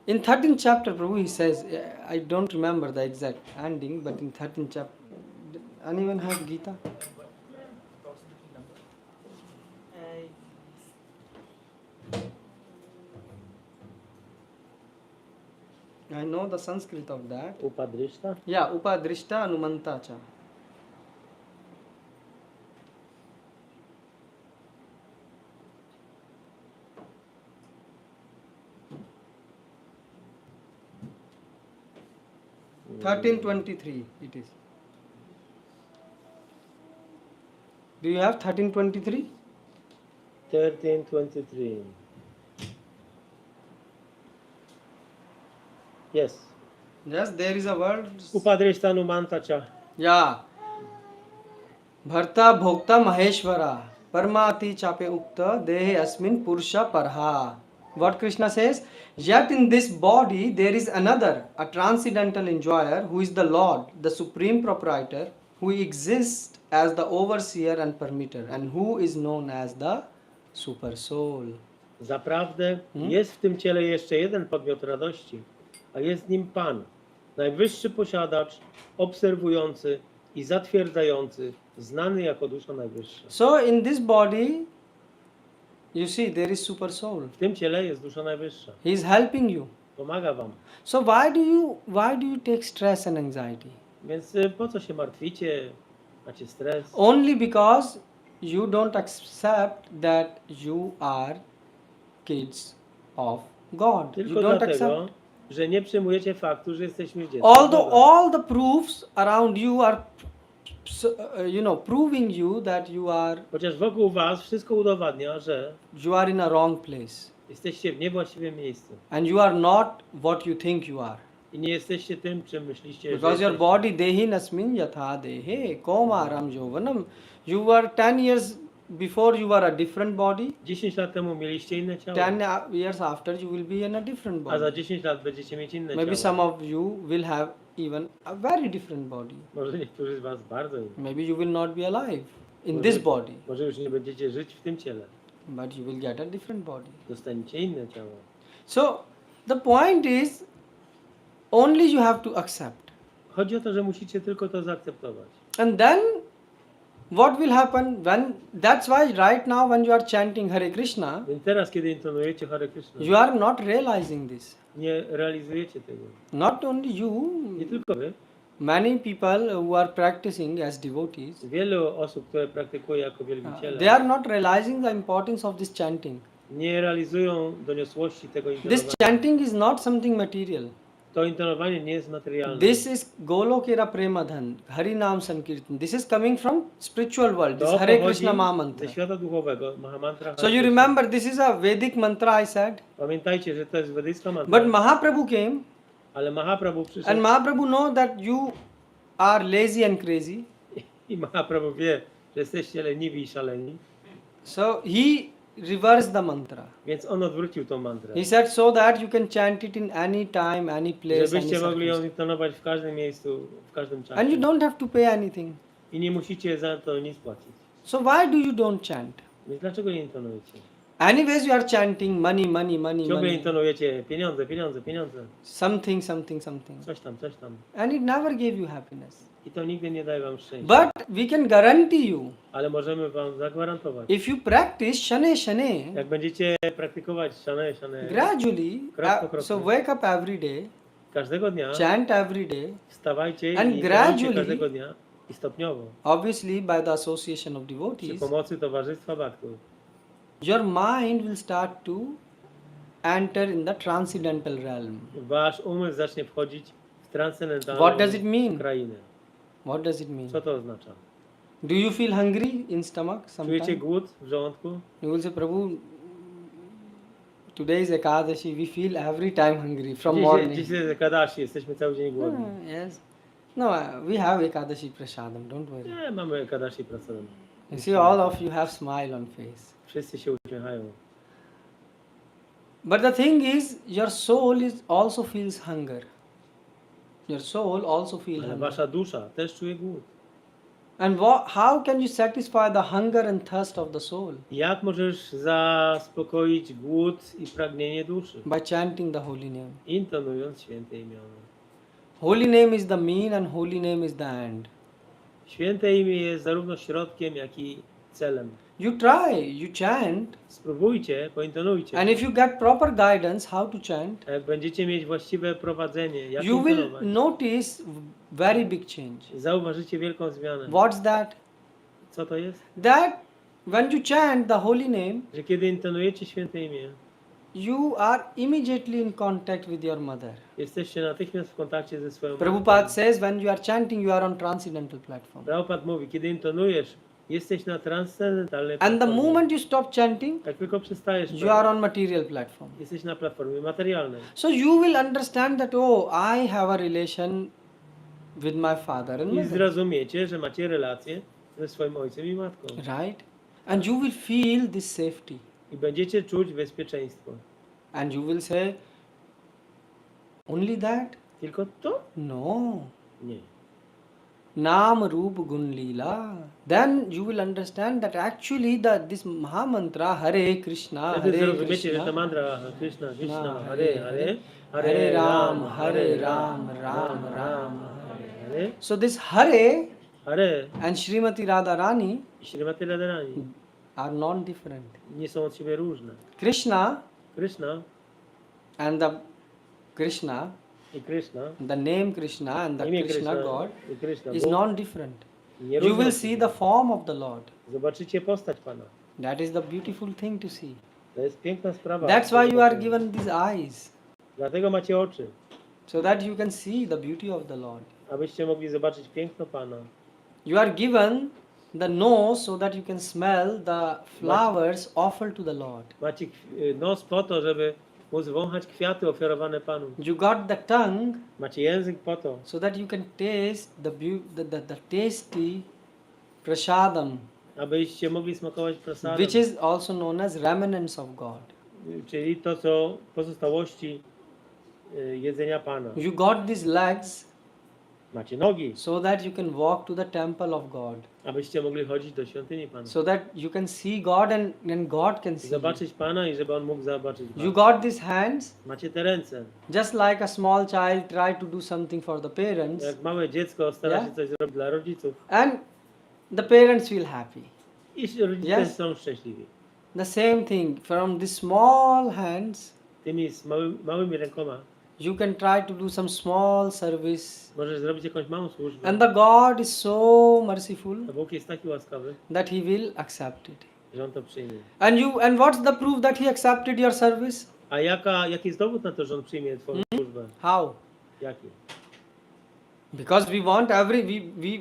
In 13th chapter, Prabhu, he says, I don't remember the exact ending, but in 13th chapter, anyone have Gita? I know the Sanskrit of that. upadryszta. Yeah, Upadrishta Anumanta cha. Mm. 1323 it is. Do you have 1323? 1323. Yes. Yes, there is a word. Upadryszta numanta cha. Yeah. Bharta bhokta maheshwara parmati chape ukta dehe asmin purusha parha. What Krishna says? Yet in this body there is another, a transcendental enjoyer who is the Lord, the supreme proprietor, who exists as the overseer and permitter, and who is known as the super soul. Zaprawdę jest w tym ciele jeszcze jeden podmiot radości, a jest nim Pan, Najwyższy posiadacz, obserwujący i zatwierdzający, znany jako dusza najwyższa. So in this body, you see, there is super soul. W tym ciele jest dusza najwyższa. He is helping you. Pomaga wam. So why do you take stress and anxiety? Więc po co się martwicie? Macie stres? Only because you don't accept that you are kids of God. Tylko You don't dlatego, accept. że nie przyjmujecie faktu, że jesteśmy dzieckiem Although Boga. all the proofs around you are, proving you that Chociaż wokół was wszystko udowadnia, że you are in a wrong place jesteście w niewłaściwym miejscu. and you are not what you think you are. I nie jesteście tym, czym myśliście, że Because your jesteście. body dehi nasmin yatha dehe komaram jovanam. You were 10 years before you were a different body. 10 lat temu mieliście inne ciało, 10 years after you will be in a different a za body. 10 lat będziecie mieć inne Maybe ciało. some of you will have even a very different body. Może niektórzy z was bardzo inne. Maybe you will not be alive in this body, Może już nie będziecie żyć w tym ciele. but you will get a different body. Dostaniecie inne ciało. So the point is, only you have to accept. Chodzi o to, że musicie tylko to zaakceptować. And then what will happen when, that's why right now when you are chanting Hare Krishna, Więc teraz, kiedy intonujecie Hare Krishna, you are not realizing this. nie realizujecie tego. Not only you, Nie tylko wy. many people who are practicing as devotees, Wielu osób, które praktykuje jako wielbiciele, they are not realizing the importance of this chanting. nie realizują doniosłości tego This intonowania. chanting is not something material. To intonowanie nie jest materialne. This is Golokera Premadhan, Harinam Sankirtan. This is coming from spiritual world. This To Hare pochodzi Krishna Mahamantra. ze świata duchowego, Mahamantra. So you remember, this is a Vedic mantra I said. Pamiętajcie, że to jest wedyjska mantra. But Mahaprabhu came, Ale Mahaprabhu and przyszedł Mahaprabhu know that you are lazy and crazy. i Mahaprabhu wie, że jesteście leniwi i szaleni. So he reversed the mantra. Więc on odwrócił tą mantrę. He said so that you can chant it in any time, any place, any Żebyście mogli ją circumstance. intonować w każdym miejscu, w każdym czasie. And you don't have to pay anything. I nie musicie za to nic płacić. So why do you don't chant? Więc dlaczego nie intonujecie? Anyways, you are chanting money, money, money, Ciągle money. intonujecie pieniądze, pieniądze, pieniądze. Something, something, something. Coś tam, coś tam. And it never gave you happiness. I to nigdy nie daje wam szczęścia. But we can guarantee you, Ale możemy wam zagwarantować. if you practice shane shane, Jak będziecie praktykować szane, gradually, Krok po kroku. so wake up every day, każdego dnia, chant every day, wstawajcie And i gradually- intonujcie każdego dnia i stopniowo, obviously by the association of przy devotees, pomocy towarzystwa baktów, your mind will start to enter in the transcendental realm. wasz umysł zacznie wchodzić w transcendentalną What does it mean? krainę. What does it mean? Co to oznacza? Do you feel hungry in stomach Czujecie sometimes? głód w żołądku? You will say, Prabhu, today is Ekadashi, we feel every time hungry from morning. Dzisiaj jest Ekadashi, jesteśmy cały dzień głodni. Yes. No, we have Ekadashi Prasadam, don't worry. Nie, mamy Ekadashi prasadam. You see, all of you have smile on face. Wszyscy się uśmiechają. But the thing is, your soul also feels hunger. Your soul also feels Ale hunger. wasza dusza też czuje głód. And how can you satisfy the hunger and thirst of the soul? Jak możesz zaspokoić głód i pragnienie duszy? By chanting the holy name. Intonując święte imiona. Holy name is the mean and holy name is the end. Święte imię jest zarówno środkiem, jak i celem. You try, you chant, Spróbujcie, pointonujcie. and if you get proper guidance how to chant, A jak będziecie mieć właściwe prowadzenie, jak you will intonować, notice very big change. zauważycie wielką zmianę. What's that? Co to jest? That when you chant the holy name, Że kiedy intonujecie święte imię, you are immediately in contact with your mother. jesteście natychmiast w kontakcie ze swoją Prabhupada matką. says when you are chanting, you are on transcendental platform. Prabhupada mówi, kiedy intonujesz, jesteś na transcendentalnej And the platformie. moment you stop chanting, Jak tylko przestajesz, you are on material platform. jesteś na platformie materialnej. So you will understand that, oh, I have a relation with my father and I mother. zrozumiecie, że macie relację ze swoim ojcem i matką. Right? And you will feel this safety. I będziecie czuć bezpieczeństwo. And you will say, only that? Tylko to? No. Nie. Nam Roop Gun Leela, then you will understand that actually this Mahamantra Hare Krishna, Wtedy Hare zrozumiecie, że ta Krishna, mantra Krishna, Krishna, Na, Hare, Hare, Hare Ram, Hare Hare Ram, Ram, Ram Ram, Ram. Hare. So this Hare Hare and Srimati Radharani i Śrimati Radharani are non-different. nie są od siebie różne. Krishna Krishna and the Krishna, i Krishna, the name Krishna and the imię Krishna Krishna God i Krishna, is Bóg, non-different. nie You różnią will się. see the form of the Lord. Zobaczycie postać Pana. That is the beautiful thing to see. To jest piękna sprawa. That's why you are given these eyes, Dlatego macie oczy, so that you can see the beauty of the Lord. abyście mogli zobaczyć piękno Pana. You are given the nose so that you can smell the flowers offered to the Lord. Macie nos po to, żeby móc wąchać kwiaty ofiarowane Panu. You got the tongue Macie język po to, so that you can taste the tasty prasadam, abyście mogli smakować prasadem, which is also known as remnants of God. czyli to, co pozostałości jedzenia Pana. You got these legs Macie nogi, so that you can walk to the temple of God, abyście mogli chodzić do świątyni Pana. so that you can see God and God can see you. Zobaczyć Pana i żeby On mógł zobaczyć You Was. got these hands Macie te ręce. just like a small child try to do something for the parents, Jak małe dziecko stara Yeah. się coś zrobić dla rodziców and the parents feel happy. i rodzice Yes. są szczęśliwi. The same thing from the small hands, Tymi małymi rękoma you can try to do some small service, możesz zrobić jakąś małą służbę. and the God is so merciful A Bóg jest taki łaskawy, that He will accept it. że On to przyjmie. And what's the proof that He accepted your service? A jaki jest dowód na to, że On przyjmie Twoją służbę? How? Jaki? Because we want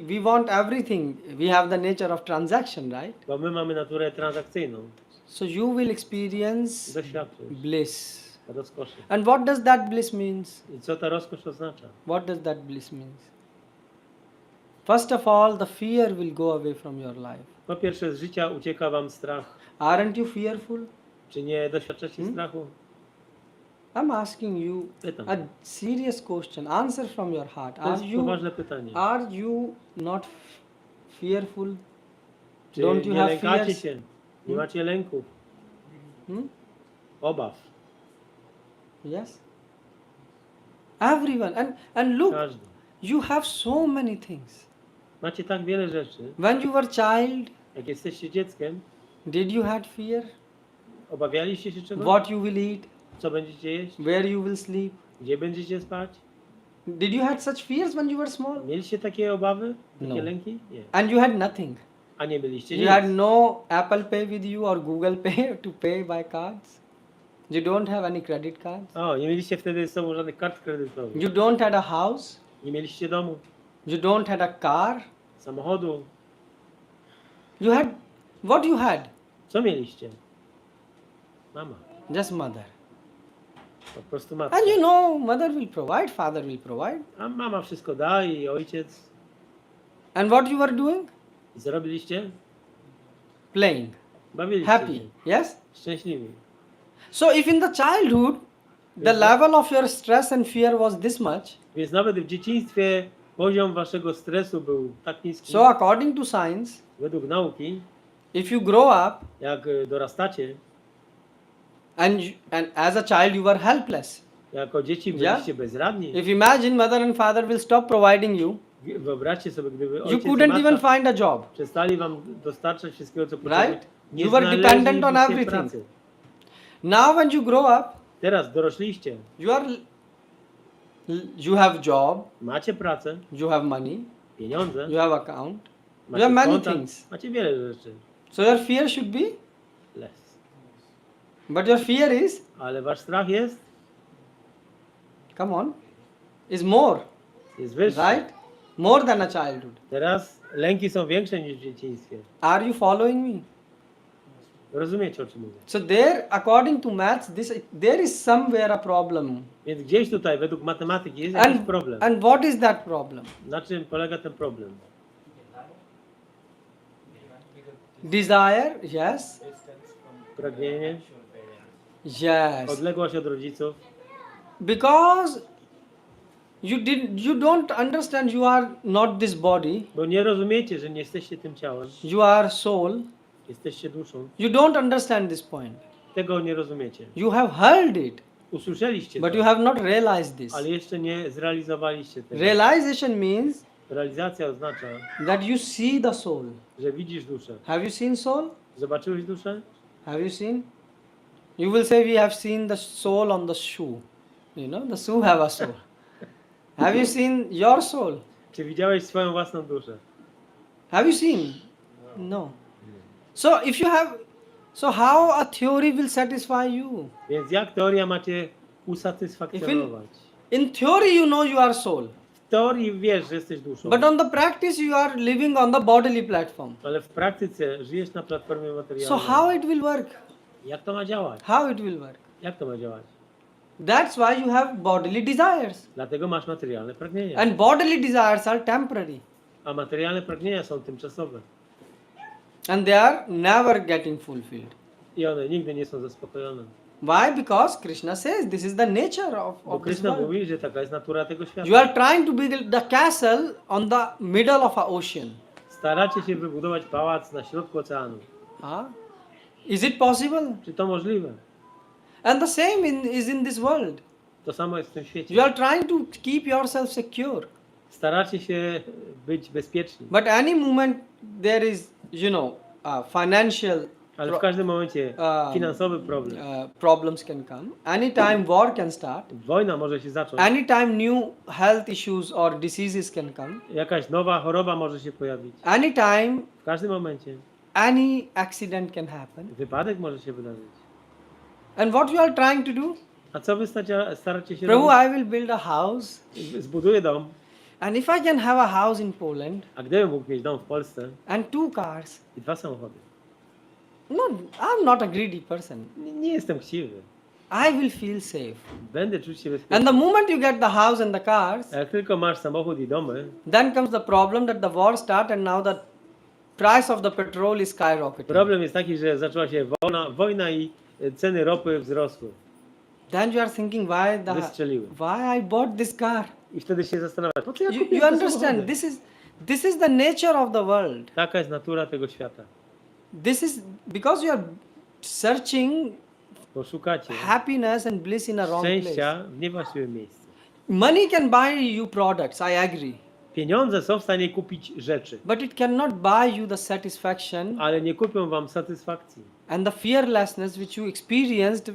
we want everything. We have the nature of transaction, right? Bo my mamy naturę transakcyjną. So you will experience Doświadczysz bliss. rozkoszy. And what does that bliss means? I co ta rozkosz oznacza? What does that bliss means? First of all, the fear will go away from your life. Po pierwsze, z życia ucieka Wam strach. Aren't you fearful? Czy nie doświadczacie strachu? I'm asking you Pytam. a serious question. Answer from your heart. To jest poważne pytanie. Are you not fearful? Czy Don't you nie have lękacie fears? się? Nie macie lęków, Hmm? obaw? Yes. Everyone. And look, Każdy. you have so many things. Macie tak wiele rzeczy. When you were child, Jak jesteście dzieckiem, did you had fear? obawialiście się czegoś? What you will eat? Co będziecie jeść? Where you will sleep? Gdzie będziecie spać? Did you had such fears when you were small? Mieliście takie obawy? Takie No. lęki? Nie. And you had nothing. A nie byliście You nic. had no Apple Pay with you or Google Pay to pay by cards. You don't have any credit cards. O, nie mieliście wtedy z sobą żadnych kart kredytowych. You don't had a house. Nie mieliście domu, You don't had a car. samochodu. You had what you had? Co mieliście? Mama. Just mother. Po prostu matka. And you know, mother will provide, father will provide. A mama wszystko da i ojciec. And what you were doing? I co robiliście? Playing. Bawiliście Happy. się. Yes? Szczęśliwi. So if in the childhood the Yes, sir. level of your stress and fear was this much, Więc nawet w dzieciństwie poziom waszego stresu był tak niski, so according to science, według nauki, if you grow up jak dorastacie, and as a child you were helpless. jako dzieci Yeah. byliście bezradni. If imagine mother and father will stop providing you, Wyobraźcie sobie, gdyby you ojciec i couldn't even matka find a job. przestali wam dostarczać wszystkiego, co Right? potrzebujecie. You were dependent on znaleźlibyście everything. pracy. Now when you grow up, Teraz dorośliście, you have job, macie pracę, you have money, pieniądze, you have account, you macie have many konta, things. macie wiele rzeczy. So your fear should be, Less. but your fear is, Ale wasz strach jest come on, is more, wyższy. right? More than a childhood. Teraz lęki są większe niż w dzieciństwie. Are you following me? Rozumiecie, o czym mówię? So there, according to maths, there is somewhere a problem. Więc gdzieś tutaj, według matematyki, jest jakiś problem. And what is that problem? Na czym polega ten problem? Desire, yes, Pragnienie, yes. odległość od rodziców. Because You don't understand you are not this body, Bo nie rozumiecie, że nie jesteście tym ciałem, you are soul. jesteście duszą. You don't understand this point. Tego nie rozumiecie. You have heard it, Usłyszeliście but to, you have not realized this. ale jeszcze nie zrealizowaliście tego. Realization means Realizacja oznacza, that you see the soul. że widzisz duszę. Have you seen soul? Zobaczyłeś duszę? Have you seen? You will say we have seen the soul on the shoe. You know, the shoe have a soul. Have you seen your soul? Czy widziałeś swoją własną duszę? Have you seen? No. So if you have, so how a theory will satisfy you? Więc jak teoria macie usatysfakcjonować? In theory you know you are soul, W teorii wiesz, że jesteś duszą, but on the practice you are living on the bodily platform. ale w praktyce żyjesz na platformie So materialnej. how it will work? Jak to ma działać? How it will work? Jak to ma działać? That's why you have bodily desires. Dlatego masz materialne pragnienia. And bodily desires are temporary. A materialne pragnienia są tymczasowe. And they are never getting fulfilled. I one nigdy nie są zaspokojone. Why? Because Krishna says this is the nature Bo of this Krishna world. mówi, że taka jest natura tego świata. You are trying to build the castle on the middle of an ocean. Staracie się wybudować pałac na środku oceanu. Huh? Is it possible? Czy to możliwe? And the same is in this world. To samo jest w tym You świecie. are trying to keep yourself secure. Staracie się być bezpieczni. But any moment there is, financial Ale w każdym momencie finansowy problem. problems can come. Anytime war can start. Wojna może się zacząć. Anytime new health issues or diseases can come. Jakaś nowa choroba może się pojawić. Anytime W każdym momencie any accident can happen. wypadek może się wydarzyć. And what you are trying to do? A co wy staracie się Prabhu, robić? I will build a house. Zbuduję dom. And if I can have a house in Poland A gdybym mógł mieć dom w Polsce and 2 cars, i 2 samochody? no, I'm not a greedy person. Nie jestem chciwy. I will feel safe. Będę czuć się bezpiecznie. And the moment you get the house and the cars, A jak tylko masz samochód i domy, then comes the problem that the war start and now the price of the petrol is skyrocketing. problem jest taki, że zaczęła się wojna i ceny ropy wzrosły. Then you are thinking Wystrzeliły. why I bought this car. I wtedy się zastanawiasz, po co ja You kupiłem te understand? samochody? This is the nature of the world. Taka jest natura tego świata. This is because you are searching Bo szukacie happiness and bliss in a wrong place. szczęścia w niewłaściwym miejscu. Money can buy you products, I agree. Pieniądze są w stanie kupić rzeczy, But it cannot buy you the satisfaction ale nie kupią wam satysfakcji and the fearlessness which you experienced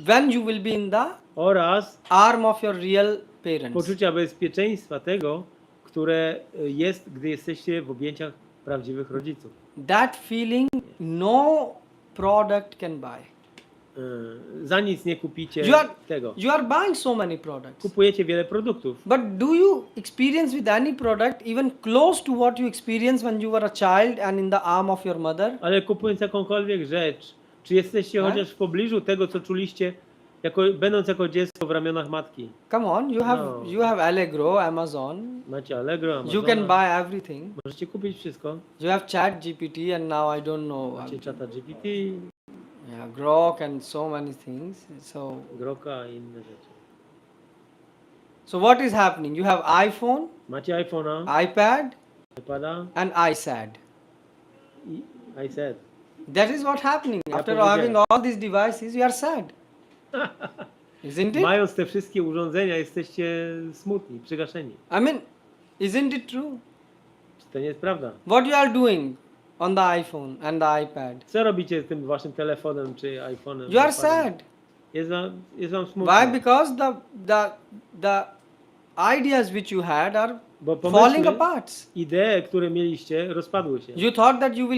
when you will be in the oraz arm of your real parents. poczucia bezpieczeństwa tego, które jest, gdy jesteście w objęciach prawdziwych rodziców. That feeling no product can buy. Za nic nie kupicie tego. You are buying so many products. Kupujecie wiele produktów, But do you experience with any product even close to what you experienced when you were a child and in the arm of your mother? ale kupując jakąkolwiek rzecz, czy jesteście Tak? chociaż w pobliżu tego, co czuliście, będąc jako dziecko w ramionach matki? Come on, No. you have Allegro, Amazon. Macie Allegro, You Amazona, can buy everything. możecie kupić wszystko. You have Chat GPT and now I don't know. Macie czata GPT, Yeah, Grok and so many things. So Groka i inne rzeczy. what is happening? You have iPhone, Macie iPhone'a, iPad iPada and iSad. i iSet. That is what happening. Ja After powiedziałem. having all these devices, you are sad. Isn't it? Mając te wszystkie urządzenia, jesteście smutni, przygaszeni. I mean, isn't it true? Czy to nie jest prawda? What you are doing on the iPhone and the iPad? Co robicie z tym waszym telefonem czy iPhone'em? You are iPadem? sad. Jest wam smutno. Why? Because the ideas which you had are Bo falling pomysły, apart. idee, które mieliście, rozpadły się. You thought that you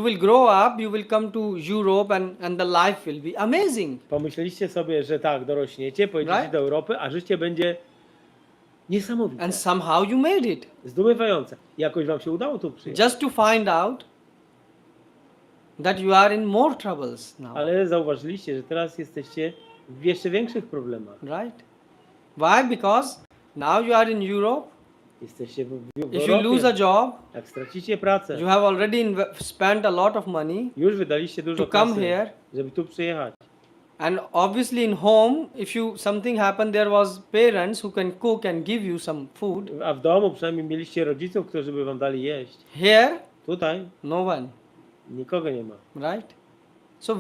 will grow up, you will come to Europe and the life will be amazing. Pomyśleliście sobie, że tak, dorośniecie, pojedziecie Right? do Europy, a życie będzie niesamowite, And somehow you made it. zdumiewające. Jakoś wam się udało tu przyjechać. Just to find out that you are in more troubles now. Ale zauważyliście, że teraz jesteście w jeszcze większych problemach. Right? Why? Because now you are in Europe. Jesteście w If you lose a Europie. job, Jak stracicie pracę, you have already spent a lot of money już wydaliście dużo to come kasy, here. żeby tu przyjechać. And obviously in home, if you something happened, there was parents who can cook and give you some food. A w domu przynajmniej mieliście rodziców, którzy by wam dali jeść. Here, Tutaj no one, nikogo nie ma. right? So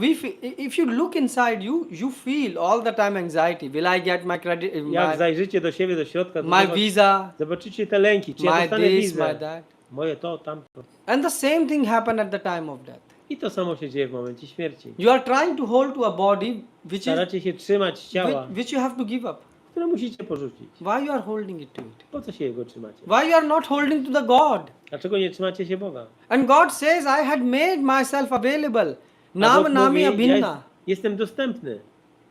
if you look inside you, you feel all the time anxiety. Will I get my credit, Jak zajrzycie do siebie, do środka, to my visa, zobaczycie te lęki. Czy ja my dostanę this, wizę? my that? Moje to, tamto. And the same thing happened at the time of death. I to samo się dzieje w momencie śmierci. You are trying to hold to a body which is Staracie się trzymać ciała, which you have to give up. które musicie porzucić. Why you are holding it to it? Po co się jego trzymacie? Why you are not holding to the God? Dlaczego nie trzymacie się Boga? And God says, I had made myself available. A Nam Bóg nami mówi, ja abhinna. jestem dostępny.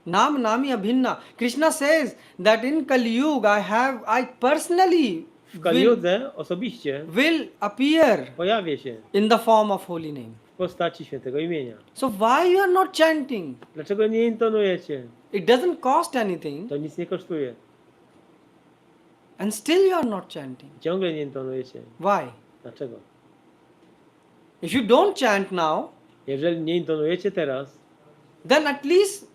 Nam nami abhinna. Krishna says that in Kali Yuga I personally W Kaliudze osobiście will appear pojawię się in the form of holy name. w postaci świętego imienia. So why you are not chanting? Dlaczego nie intonujecie? It doesn't cost anything To nic nie kosztuje. and still you are not chanting. Ciągle nie intonujecie. Why? Dlaczego? If you don't chant now, Jeżeli nie intonujecie teraz, then at least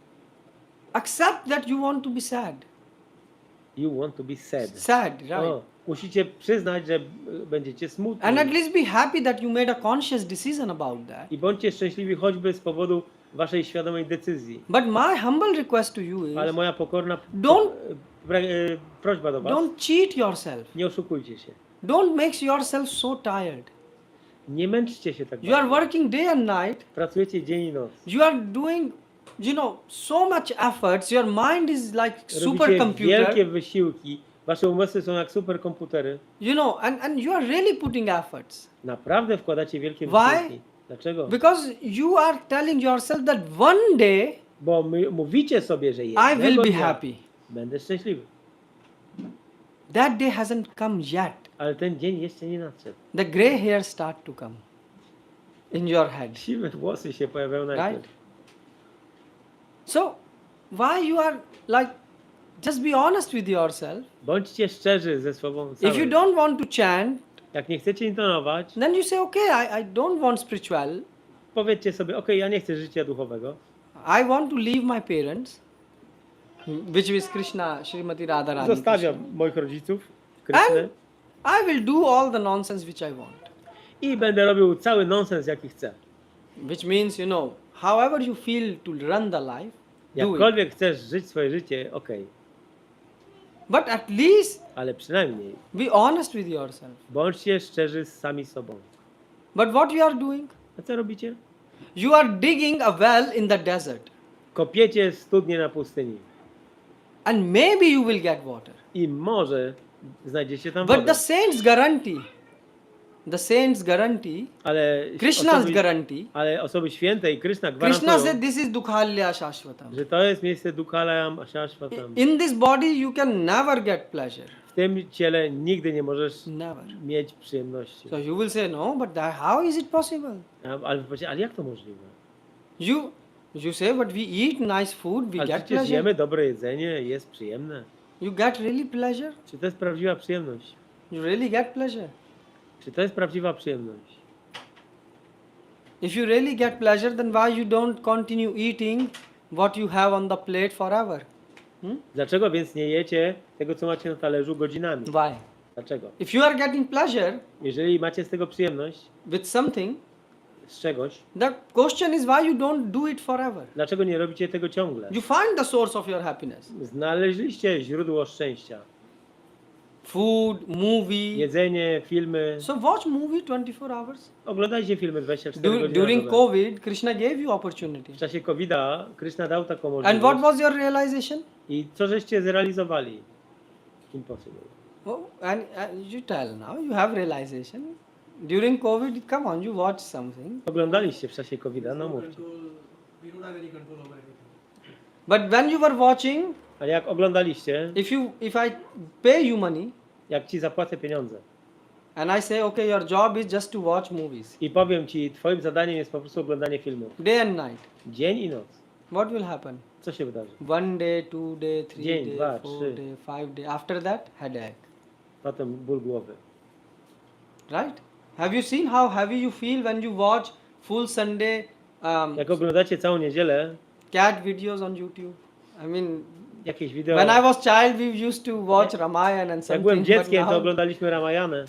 accept that you want to be sad. you want to be sad. Sad, right? O, musicie przyznać, że będziecie smutni. And at least be happy that you made a conscious decision about that. I bądźcie szczęśliwi choćby z powodu waszej świadomej decyzji. But my humble request to you Ale is moja pokorna Don't- prośba do was, don't cheat yourself. nie oszukujcie się. Don't make yourself so tired. Nie męczcie się tak You are bardzo. working day and night. Pracujecie dzień i noc. You are doing, so much efforts. Your mind is like Robicie supercomputer. wielkie wysiłki. Wasze umysły są jak superkomputery. And you are really putting efforts. Naprawdę wkładacie wielkie Why? wysiłki. Dlaczego? Because you are telling yourself that one day Bo mówicie sobie, że I jednego will be dnia happy. będę szczęśliwy. That day hasn't come yet. Ale ten dzień jeszcze nie nadszedł. The gray hairs start to come in your head. Siwe włosy się pojawiają najpierw. Right? So, why you are like, just be honest with yourself. Bądźcie szczerzy ze sobą If you samym. don't want to chant, Jak nie chcecie intonować, then you say, okay, I don't want spiritual. powiedzcie sobie, ok, ja nie chcę życia duchowego. I want to leave my parents, which is Krishna, Srimati Radharani. Zostawiam moich rodziców, Krysznę, I will do all the nonsense which I want. i będę robił cały nonsens, jaki chcę. Which means, however you feel to run the life, do it. Jakkolwiek chcesz żyć swoje życie, ok, But at least ale przynajmniej be honest with yourself. bądźcie szczerzy z sami sobą. But what you are doing? A co robicie? You are digging a well in the desert. Kopiecie studnie na pustyni And maybe you will get water. i może znajdziecie tam But wodę. the saints guarantee, Ale Krishna's osoby, guarantee, ale osoby święte i Krishna Krishna gwarantują, said this is Dukhalya Shashvatam. że to jest miejsce Dukhalayam Ashashvatam. In this body you can never get pleasure. W tym ciele nigdy nie możesz Never. mieć przyjemności. So you will say, no, but how is it possible? Ale powiecie, ale jak to możliwe? You say, but we eat nice food, we Ale get przecież pleasure. jemy dobre jedzenie, jest przyjemne. You get really pleasure? Czy to jest prawdziwa przyjemność? You really get pleasure? Czy to jest prawdziwa przyjemność? If you really get pleasure, then why you don't continue eating what you have on the plate forever? Dlaczego więc nie jecie tego, co macie na talerzu godzinami? Why? Dlaczego? If you are getting pleasure Jeżeli macie z tego przyjemność, with something, z czegoś, the question is why you don't do it forever. dlaczego nie robicie tego ciągle? You find the source of your happiness. Znaleźliście źródło szczęścia. Food, movie. Jedzenie, filmy. So watch movie 24 hours. Oglądajcie filmy 24 godziny na During dobę. COVID, Krishna gave you opportunity. W czasie COVID-a Krishna dał taką And możliwość. what was your realization? I co żeście zrealizowali? Impossible. Oh, and you tell now, you have realization. During COVID, come on, you watch something. Oglądaliście w czasie COVID-a, no mówcie. We don't have any control over everything. But when you were watching, Ale jak oglądaliście, if I pay you money jak ci zapłacę pieniądze and I say, okay, your job is just to watch movies, i powiem ci, twoim zadaniem jest po prostu oglądanie filmów. day and night, Dzień i noc. what will happen? Co się wydarzy? 1 day, 2 day, 3 Dzień, day, dwa, 4 trzy. day, 5 day. After that, headache. Potem ból głowy. Right? Have you seen how heavy you feel when you watch full Sunday Jak oglądacie całą niedzielę cat videos on YouTube. I mean, Jakieś wideo. when I was child, we used to watch Ramayana and Jak byłem something. But dzieckiem, to now, oglądaliśmy Ramajanę.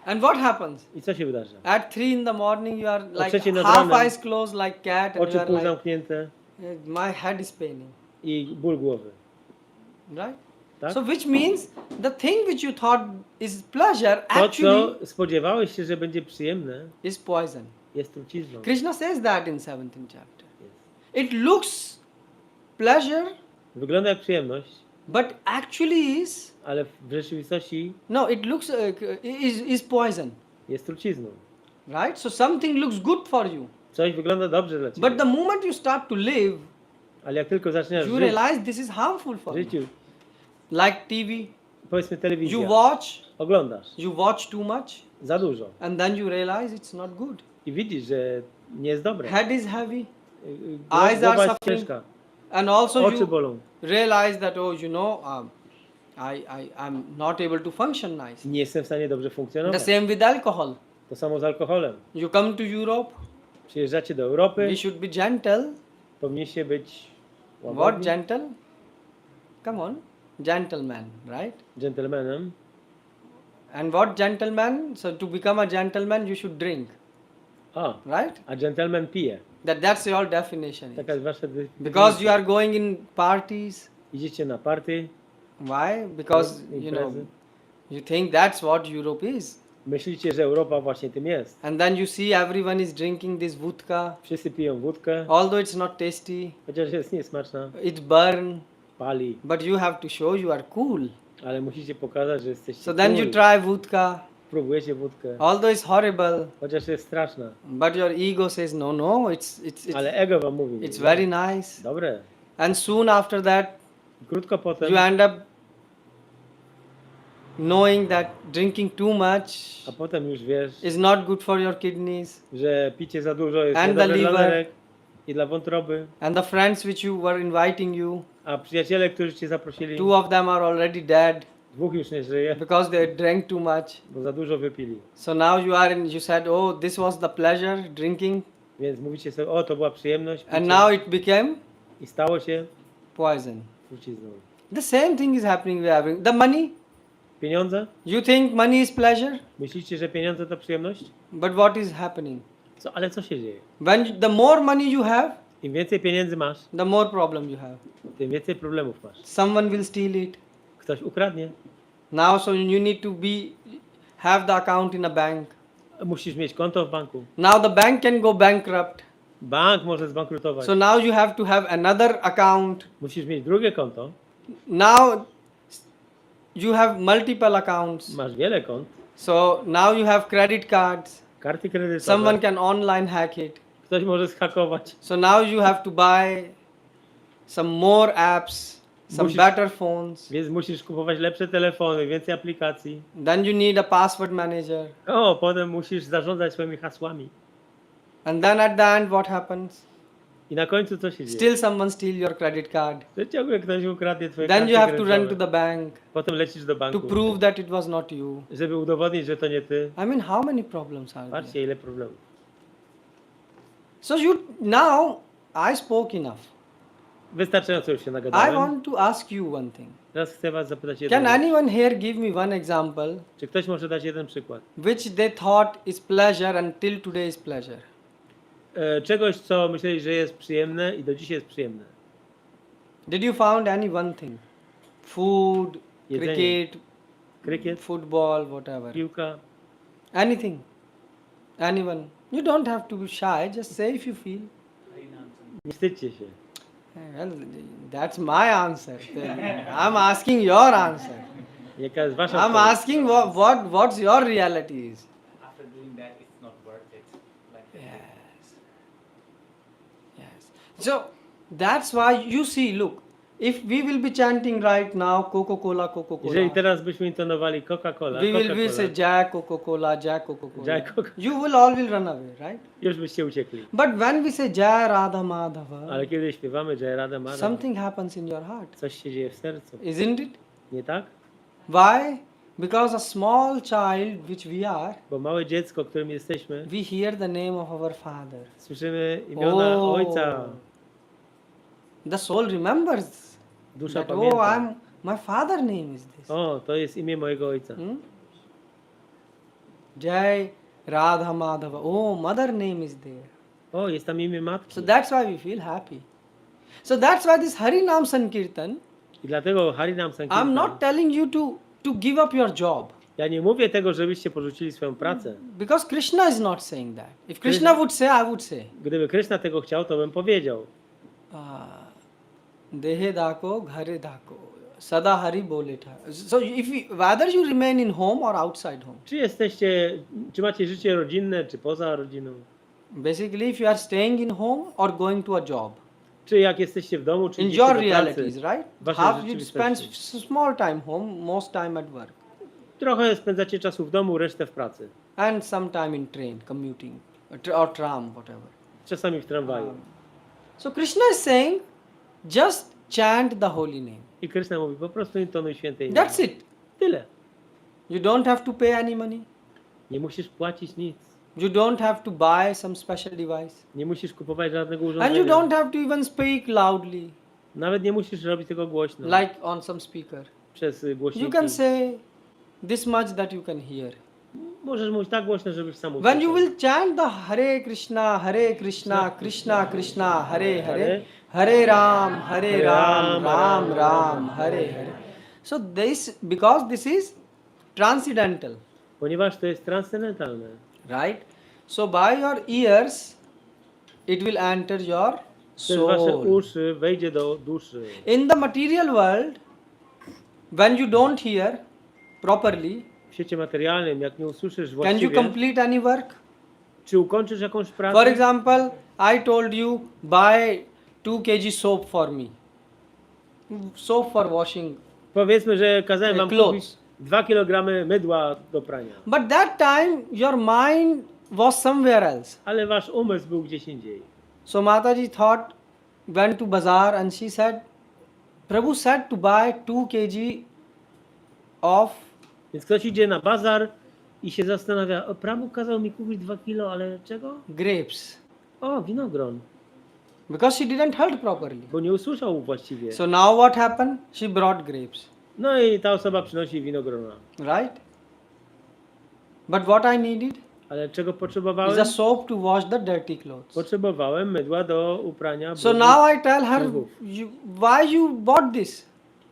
and what happens? I co się wydarza? At 3 in the morning, you are like trzeciej nad half ranem. eyes closed like cat, and Oczy you are pół like, zamknięte my head is paining, i ból głowy. right? Tak? So which means the thing which you thought is pleasure To, actually co spodziewałeś się, że będzie przyjemne, is poison. jest trucizną. Krishna says that in 7th chapter. It looks pleasure, Wygląda jak przyjemność, but actually is ale w rzeczywistości no. It looks is poison, jest trucizną. right? So something looks good for you, Coś wygląda dobrze dla ciebie, but the moment you start to live, ale jak tylko zaczynasz you żyć realize this is harmful w for you. życiu, Like TV, powiedzmy telewizja, you watch oglądasz too much, za dużo and then you realize it's not good. i widzisz, że nie jest dobre. Head is heavy, Głowa eyes are jest suffering, ciężka, and also oczy you bolą. realize that I'm not able to function nice. Nie jestem w stanie dobrze The funkcjonować. same with alcohol. To samo z alkoholem. You come to Europe, Przyjeżdżacie do Europy, we should be gentle. powinniście być What łagodni, gentle? Come on, gentleman, right? dżentelmenem. And what gentleman? So to become a gentleman, you should drink, A, right? a dżentelmen pije. That's your definition. Taka jest wasza Because you are going in parties. Idziecie na party, Why? Because imprezy. you think that's what Europe is. Myślicie, że Europa właśnie tym jest. And then you see everyone is drinking this vodka. Wszyscy piją wódkę, Although it's not tasty, chociaż jest niesmaczna, it burn. pali, But you have to show you are cool. ale musicie pokazać, że jesteście So then you cool. try vodka. Próbujecie wódkę, Although it's horrible, chociaż jest straszna, but your ego says no, it's ale ego wam mówi, it's very nice. dobre. And soon after that, Krótko potem, you end up knowing that drinking too much a potem już wiesz, is not good for your kidneys, że picie za dużo jest And niedobre the dla liver. nerek i dla wątroby, and the friends which you were inviting you, a przyjaciele, którzy cię zaprosili, 2 of them are already dead 2 już nie żyje, because they drank too much. bo za dużo wypili. So now you said, oh, this was the pleasure, drinking, Więc mówicie sobie, o, to była przyjemność, and picie, now it became i stało się poison. trucizną. The same thing is happening with everything. The money, Pieniądze? you think money is pleasure, Myślicie, że pieniądze to przyjemność? but what is happening? Ale co się dzieje? When the more money you have, Im więcej pieniędzy masz, the more problem you have. tym więcej problemów masz. Someone will steal it. Ktoś ukradnie. Now, so you need to have the account in a bank. Musisz mieć konto w banku. Now the bank can go bankrupt. Bank może zbankrutować. So now you have to have another account. Musisz mieć drugie konto. Now you have multiple accounts. Masz wiele kont. So now you have credit cards. Karty kredytowe. Someone can online hack it. Ktoś może zhakować. So now you have to buy some more apps, some Musisz- better phones. Więc musisz kupować lepsze telefony, więcej aplikacji. Then you need a password manager. O, potem musisz zarządzać swoimi hasłami. And then at the end, what happens? I na końcu co się dzieje? Still someone steal your credit card. Że ciągle ktoś ukradnie twoje Then karty you have to kredytowe. run to the bank Potem lecisz do to banku, prove that it was not you. żeby udowodnić, że to nie ty. I mean, how many problems are there? Patrzcie, ile problemów. So now I spoke enough. Wystarczająco już się I nagadałem. want to ask you one thing. Teraz chcę was zapytać jedną Can rzecz. anyone here give me one example Czy ktoś może dać jeden przykład? which they thought is pleasure until today is pleasure? Czegoś, co myśleli, że jest przyjemne i do dzisiaj jest przyjemne. Did you found any one thing? Food, Jedzenie. cricket, Krykiet, football, whatever. piłka. Anything. Anyone. You don't have to be shy. Just say if you feel. Nie wstydźcie się. Well, that's my answer. I'm asking your answer. Jaka jest wasza I'm odpowiedź? asking what's your reality is. After doing that, it's not worth it. Like Yes. Yes. So that's why you see, look, if we will be chanting right now, Coca-Cola, Coca-Cola. Jeżeli teraz byśmy intonowali Coca-Cola, We will say Coca-Cola, Jack Coca-Cola, Jack Coca-Cola. Jack Coca- You will all will run away, right? już byście uciekli. But when we say Jai Radha Madhava, Ale kiedy śpiewamy Jai Radha Madhava, something happens in your heart, coś się dzieje w sercu. isn't it? Nie tak? Why? Because a small child, which we are, Bo małe dziecko, którym jesteśmy, we hear the name of our Father. słyszymy imiona Oh. Ojca. The soul remembers Dusza that, oh, pamięta. my father name is this. O, to jest imię mojego ojca. Jai Radha Madhava. Oh, mother name is there. O, jest tam imię matki. So that's why we feel happy. So that's why this Harinam Sankirtan, I dlatego Harinam Sankirtan. I'm not telling you to give up your job. Ja nie mówię tego, żebyście porzucili swoją pracę. Because Krishna is not saying that. If Krishna would say, I would say. Gdyby Krishna tego chciał, to bym powiedział. Dehe dako, ghare dako. Sada hari bole tha. So whether you remain in home or outside home. Czy macie życie rodzinne, czy poza rodziną? Basically, if you are staying in home or going to a job. Czy jak jesteście w domu, czy In idziecie your do pracy? realities, right? Waszej Half you rzeczywistości. spend small time home, most time at work. Trochę spędzacie czasu w domu, resztę w pracy. And some time in train, commuting, or tram, whatever. Czasami w tramwaju. So Krishna is saying, just chant the holy name. I Krishna mówi, po prostu intonuj święte imię. That's it. Tyle. You don't have to pay any money. Nie musisz płacić nic. You don't have to buy some special device. Nie musisz kupować żadnego And you urządzenia. don't have to even speak loudly, Nawet nie musisz robić tego głośno. like on some speaker. Przez głośniki. You can say this much that you can hear. Możesz mówić tak głośno, żebyś sam When you usłyszał. will chant the Hare Krishna, Krishna Krishna, Hare Hare, Hare Ram, Ram Ram, Hare Hare. So this, because this is transcendental, Ponieważ to jest transcendentalne. right? So by your ears, it will enter your Przez wasze soul. uszy wejdzie do duszy. In the material world, when you don't hear properly, W świecie materialnym, jak nie usłyszysz can you właściwie, complete any work? czy ukończysz jakąś pracę? For example, I told you buy 2 kg soap for me. Soap for washing. Powiedzmy, że kazałem wam Clothes. kupić 2 kg mydła do prania. But that time your mind was somewhere else. Ale wasz umysł był gdzieś indziej. So Mataji went to bazaar and she said, Prabhu said to buy 2 kg of Więc ktoś idzie na bazar i się zastanawia, o, Prabhu kazał mi kupić 2 kilo, ale czego? grapes. O, winogron. Because she didn't heard properly. Bo nie usłyszał właściwie. So now what happened? She brought grapes. No i ta osoba przynosi winogrona. Right? But what I needed Ale czego is potrzebowałem? a soap to wash the dirty clothes. Potrzebowałem mydła do uprania So brudnych now I tell her, butów. why you bought this?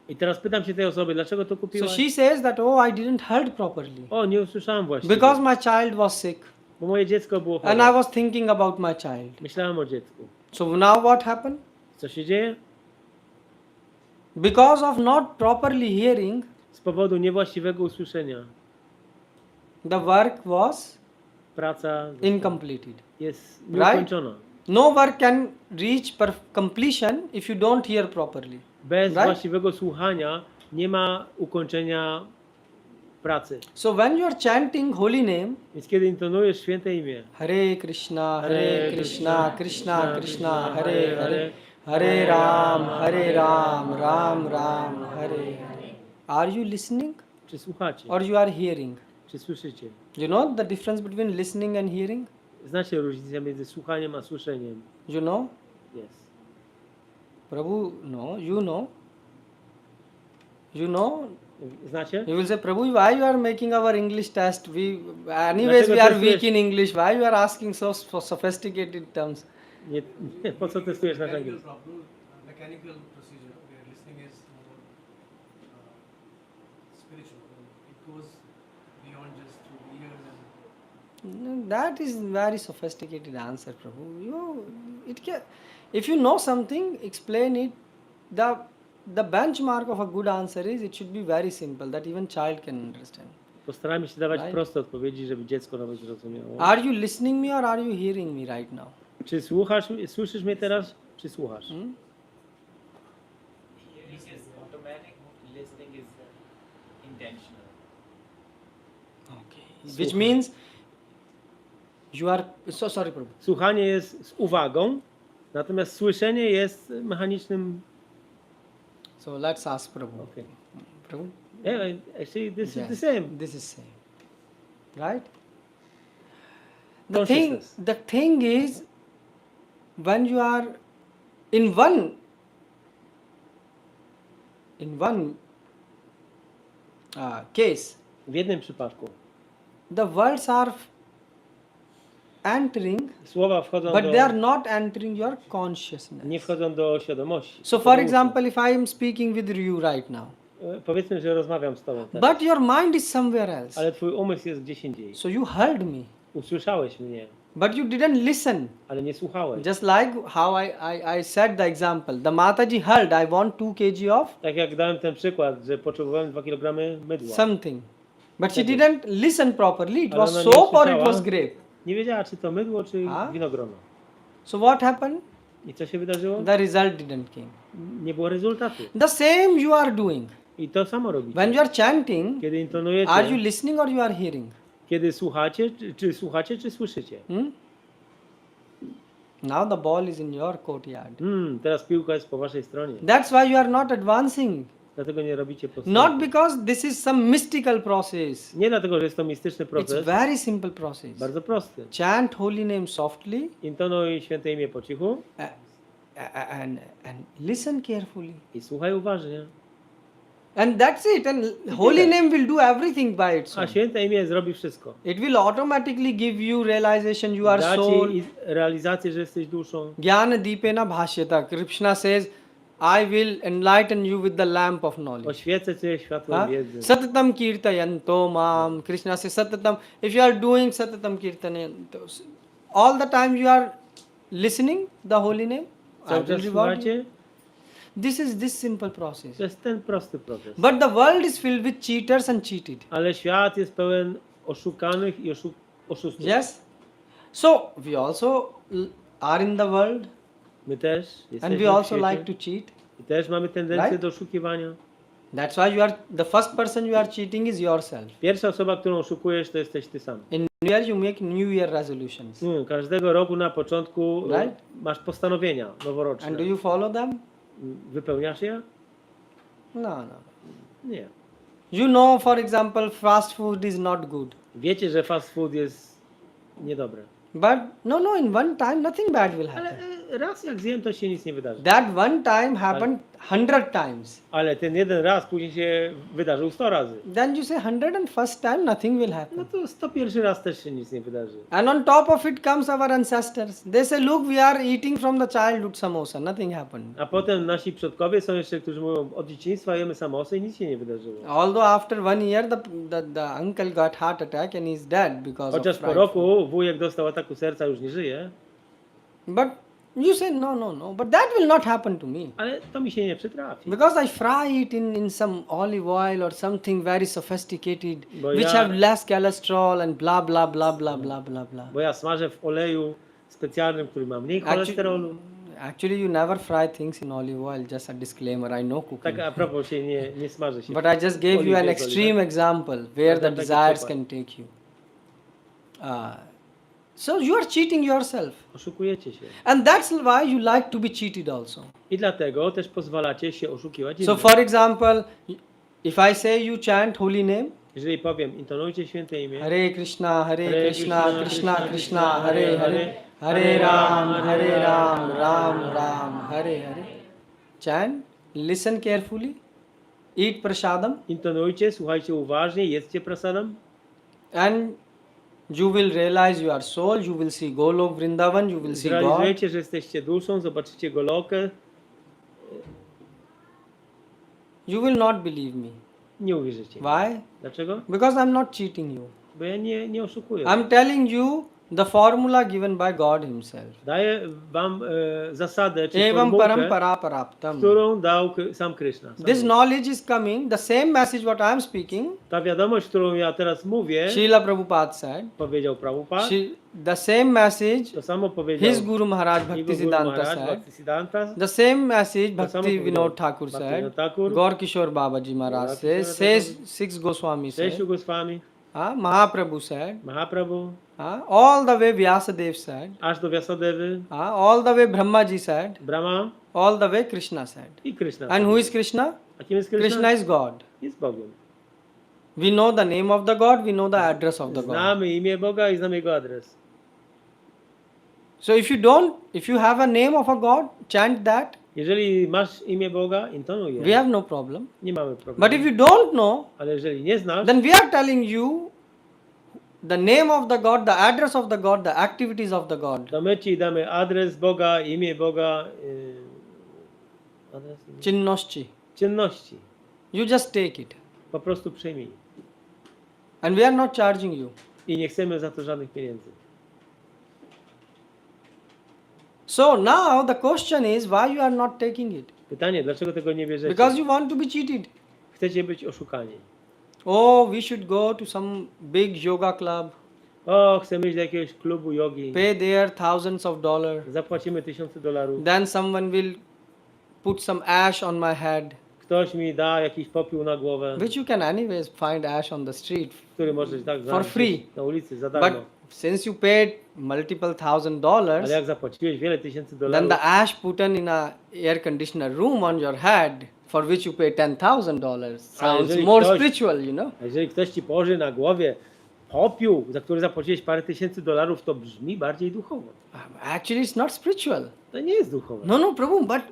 I teraz pytam się tej osoby, dlaczego to So kupiłaś? she says that, oh, I didn't heard properly. O, nie usłyszałem właściwie. Because my child was sick. Bo moje dziecko było And I chore. was thinking about my child. Myślałem o dziecku. So now what happened? Co się dzieje? Because of not properly hearing, Z powodu niewłaściwego usłyszenia the work was praca incompleted. jest Right? nieukończona. No work can reach completion if you don't hear properly. Bez Right? właściwego słuchania nie ma ukończenia pracy. So when you are chanting holy name, Więc kiedy intonujesz święte imię, Hare Krishna, Krishna Krishna, Hare Hare, Hare Ram, Ram Ram, Hare Hare. Are you listening czy słuchacie, or you are hearing? czy słyszycie? You know the difference between listening and hearing? Znacie różnicę między słuchaniem a słyszeniem? You know? Jest. Prabhu, no, you know. You know? Znacie? You will say, Prabhu, why you are making our English test? Anyways, Dlaczego we are testujesz- weak in English. Why you are asking so sophisticated terms? Nie, po co testujesz nasz Mechanical angielski? problem, mechanical procedure where listening is more spiritual. It goes beyond just through the ears and That is very sophisticated answer, Prabhu. If you know something, explain it. The benchmark of a good answer is it should be very simple that even child can understand. Postarajmy się dawać Right. proste odpowiedzi, żeby dziecko nawet zrozumiało. Are you listening me or are you hearing me right now? Czy słyszysz mnie teraz, czy słuchasz? Hmm? Hearing is automatic, listening is intentional. Okay. Which means you are so sorry, Prabhu. Słuchanie jest z uwagą, natomiast słyszenie jest mechanicznym. So let's ask Prabhu. Okay. Prabhu? Yeah, actually, this is Yes, the same. This is same. Right? Consciousness. The thing is when you are in one in one case, W jednym przypadku the words are entering, słowa wchodzą but they are do, not entering your consciousness. nie wchodzą do świadomości. So, do for uszu. example, if I am speaking with you right now, Powiedzmy, że rozmawiam z tobą teraz, but your mind is somewhere else, ale twój umysł jest gdzieś indziej. so you heard me, Usłyszałeś mnie, but you didn't listen. ale nie słuchałeś. Just like how I said the example, the Mataji heard, I want 2 kg of Tak jak dałem ten przykład, że potrzebowałem 2 kg mydła. something, but she Okay. didn't listen properly. It Ale was ona nie soap or it usłyszała. was grape. Nie wiedziała, czy to mydło, czy A? winogrono. So what happened? I co się wydarzyło? The result didn't came. Nie było rezultatu. The same you are doing. I to samo robicie. When you are chanting, Kiedy intonujecie, are you listening or you are hearing? kiedy słuchacie, czy słyszycie? Now the ball is in your courtyard. Teraz piłka jest po waszej stronie. That's why you are not advancing. Dlatego nie robicie postępu. Not because this is some mystical process. Nie dlatego, że jest to mistyczny It's proces. very simple process. Bardzo prosty. Chant holy name softly Intonuj święte imię po cichu and listen carefully. i słuchaj uważnie. And that's it. And holy name will do everything by its A own. święte imię zrobi wszystko. It will automatically give you realization you are Da soul. ci realizację, że jesteś duszą. Jnana Deepena Bhashyata. Krishna says, I will enlighten you with the lamp of knowledge. Oświecę cię światłem wiedzy. Satatam kirtayanto mam. Krishna says, Satatam. If you are doing Satatam kirtayanto, all the time you are listening the holy name, I Cały will czas reward you. słuchacie? This is this simple process. To jest ten prosty proces. But the world is filled with cheaters and cheated. Ale świat jest pełen oszukanych i oszustów. Yes? So, we also are in the world My też and jesteśmy we also w świecie. like to cheat. I też mamy tendencję Right? do oszukiwania. That's why you are the first person you are cheating is yourself. Pierwsza osoba, którą oszukujesz, to jesteś ty sam. In New Year you make New Year resolutions. Każdego roku na początku Right? masz postanowienia noworoczne. And do you follow them? Wypełniasz je? No. Nie. You know, for example, fast food is not good. Wiecie, że fast food jest niedobre. But no, in one time nothing bad will Ale happen. raz jak zjem, to się nic nie wydarzy. That one time happened 100 times. Ale ten jeden raz później się wydarzył 100 razy. Then you say 101st time nothing will No happen. to 101 raz też się nic nie wydarzy. And on top of it comes our ancestors. They say, look, we are eating from the childhood samosa. Nothing happened. A potem nasi przodkowie są jeszcze, którzy mówią, od dzieciństwa jemy samosy i nic się nie wydarzyło. Although after 1 year the uncle got heart attack and he's dead because Chociaż of po fried roku wujek dostał ataku serca, już nie żyje. food. But you say, no. But that will not happen to me. Ale to mi się nie przytrafi. Because I fry it in some olive oil or something very sophisticated, Bo which ja- have less cholesterol and blah, blah, blah, blah, blah, blah, blah. Bo ja smażę w oleju specjalnym, który ma mniej cholesterolu. Actually, you never fry things in olive oil. Just a disclaimer. I know cooking. Tak a propos się nie smaży się. But I just gave you an oliwie z extreme oliwą. example where the Taki desires przykład. can take you. So you are cheating yourself. Oszukujecie się. And that's why you like to be cheated also. I dlatego też pozwalacie się oszukiwać So innym. for example, if I say you chant holy name, Jeżeli powiem, intonujcie święte imię. Hare Krishna, Hare Krishna, Krishna Krishna, Krishna, Hare Hare, Hare Ram, Ram Ram, Hare Hare. Chant, listen carefully, eat prasadam, Intonujcie, słuchajcie uważnie, jedzcie prasadam. and you will realize you are soul, you will see Golok Vrindavan, you will see God. Zrealizujecie, że jesteście duszą, zobaczycie Golokę. You will not believe me. Nie uwierzycie. Why? Dlaczego? Because I'm not cheating you. Bo ja nie oszukuję. I'm telling you the formula given by God Himself. Daję wam zasadę, czy Evam formułkę, parampara paraptam. którą dał sam Krishna. Sam This Bóg. knowledge is coming, the same message what I am speaking, Ta wiadomość, którą ja teraz mówię, Srila Prabhupada said. powiedział Prabhupada. The same message To samo powiedział his Guru Maharaj jego Bhakti Guru Siddhanta Maharaj, said. Bhakti Siddhanta. The same message To Bhakti samo powiedział Vinod Thakur Bhakti said. Vinod Thakur. Gaur Kishore Babaji Maharaj Gaur says. Kishore Says Babaji. Six Goswami Sześciu said. Goswami, Mahaprabhu said. Mahaprabhu, All the way Vyasadev said. aż do Vyasadevy, All the way Brahmaji said. Brahma All the way Krishna said. i Krishna. And who is Krishna? A kim jest Krishna? Krishna is God. Jest Bogiem. We know the name of the God, we know the address of the God. Znamy imię Boga i znamy Jego adres. So if you have a name of a God, chant that. Jeżeli masz imię Boga, intonuj je. We have no problem. Nie mamy But if problemu. you don't know, Ale jeżeli nie znasz, then we are telling you the name of the God, the address of the God, the activities of the God. to my ci damy adres Boga, imię Boga, adres, imię? Chinności. Czynności. You just take it. Po prostu przyjmij. And we are not charging you. I nie chcemy za to żadnych pieniędzy. So now the question is why you are not taking it? Pytanie, dlaczego tego nie bierzecie? Because you want to be cheated. Chcecie być oszukani. Oh, we should go to some big yoga club, O, chcemy iść do jakiegoś klubu jogi. pay there thousands of dollars. Zapłacimy $1000. Then someone will put some ash on my head, Ktoś mi da jakiś popiół na głowę, which you can anyways find ash on the street. który możesz tak znaleźć free. na ulicy za But darmo. since you paid multiple thousand Ale dollars, jak zapłaciłeś wiele tysięcy then dolarów, the ash put in a air conditioner room on your head for which you pay $10,000 sounds jeżeli more ktoś- spiritual, you know. a jeżeli ktoś ci położy na głowie popiół, za który zapłaciłeś parę tysięcy dolarów, to brzmi bardziej duchowo. Actually, it's not spiritual. To nie jest duchowe. No, Prabhu. But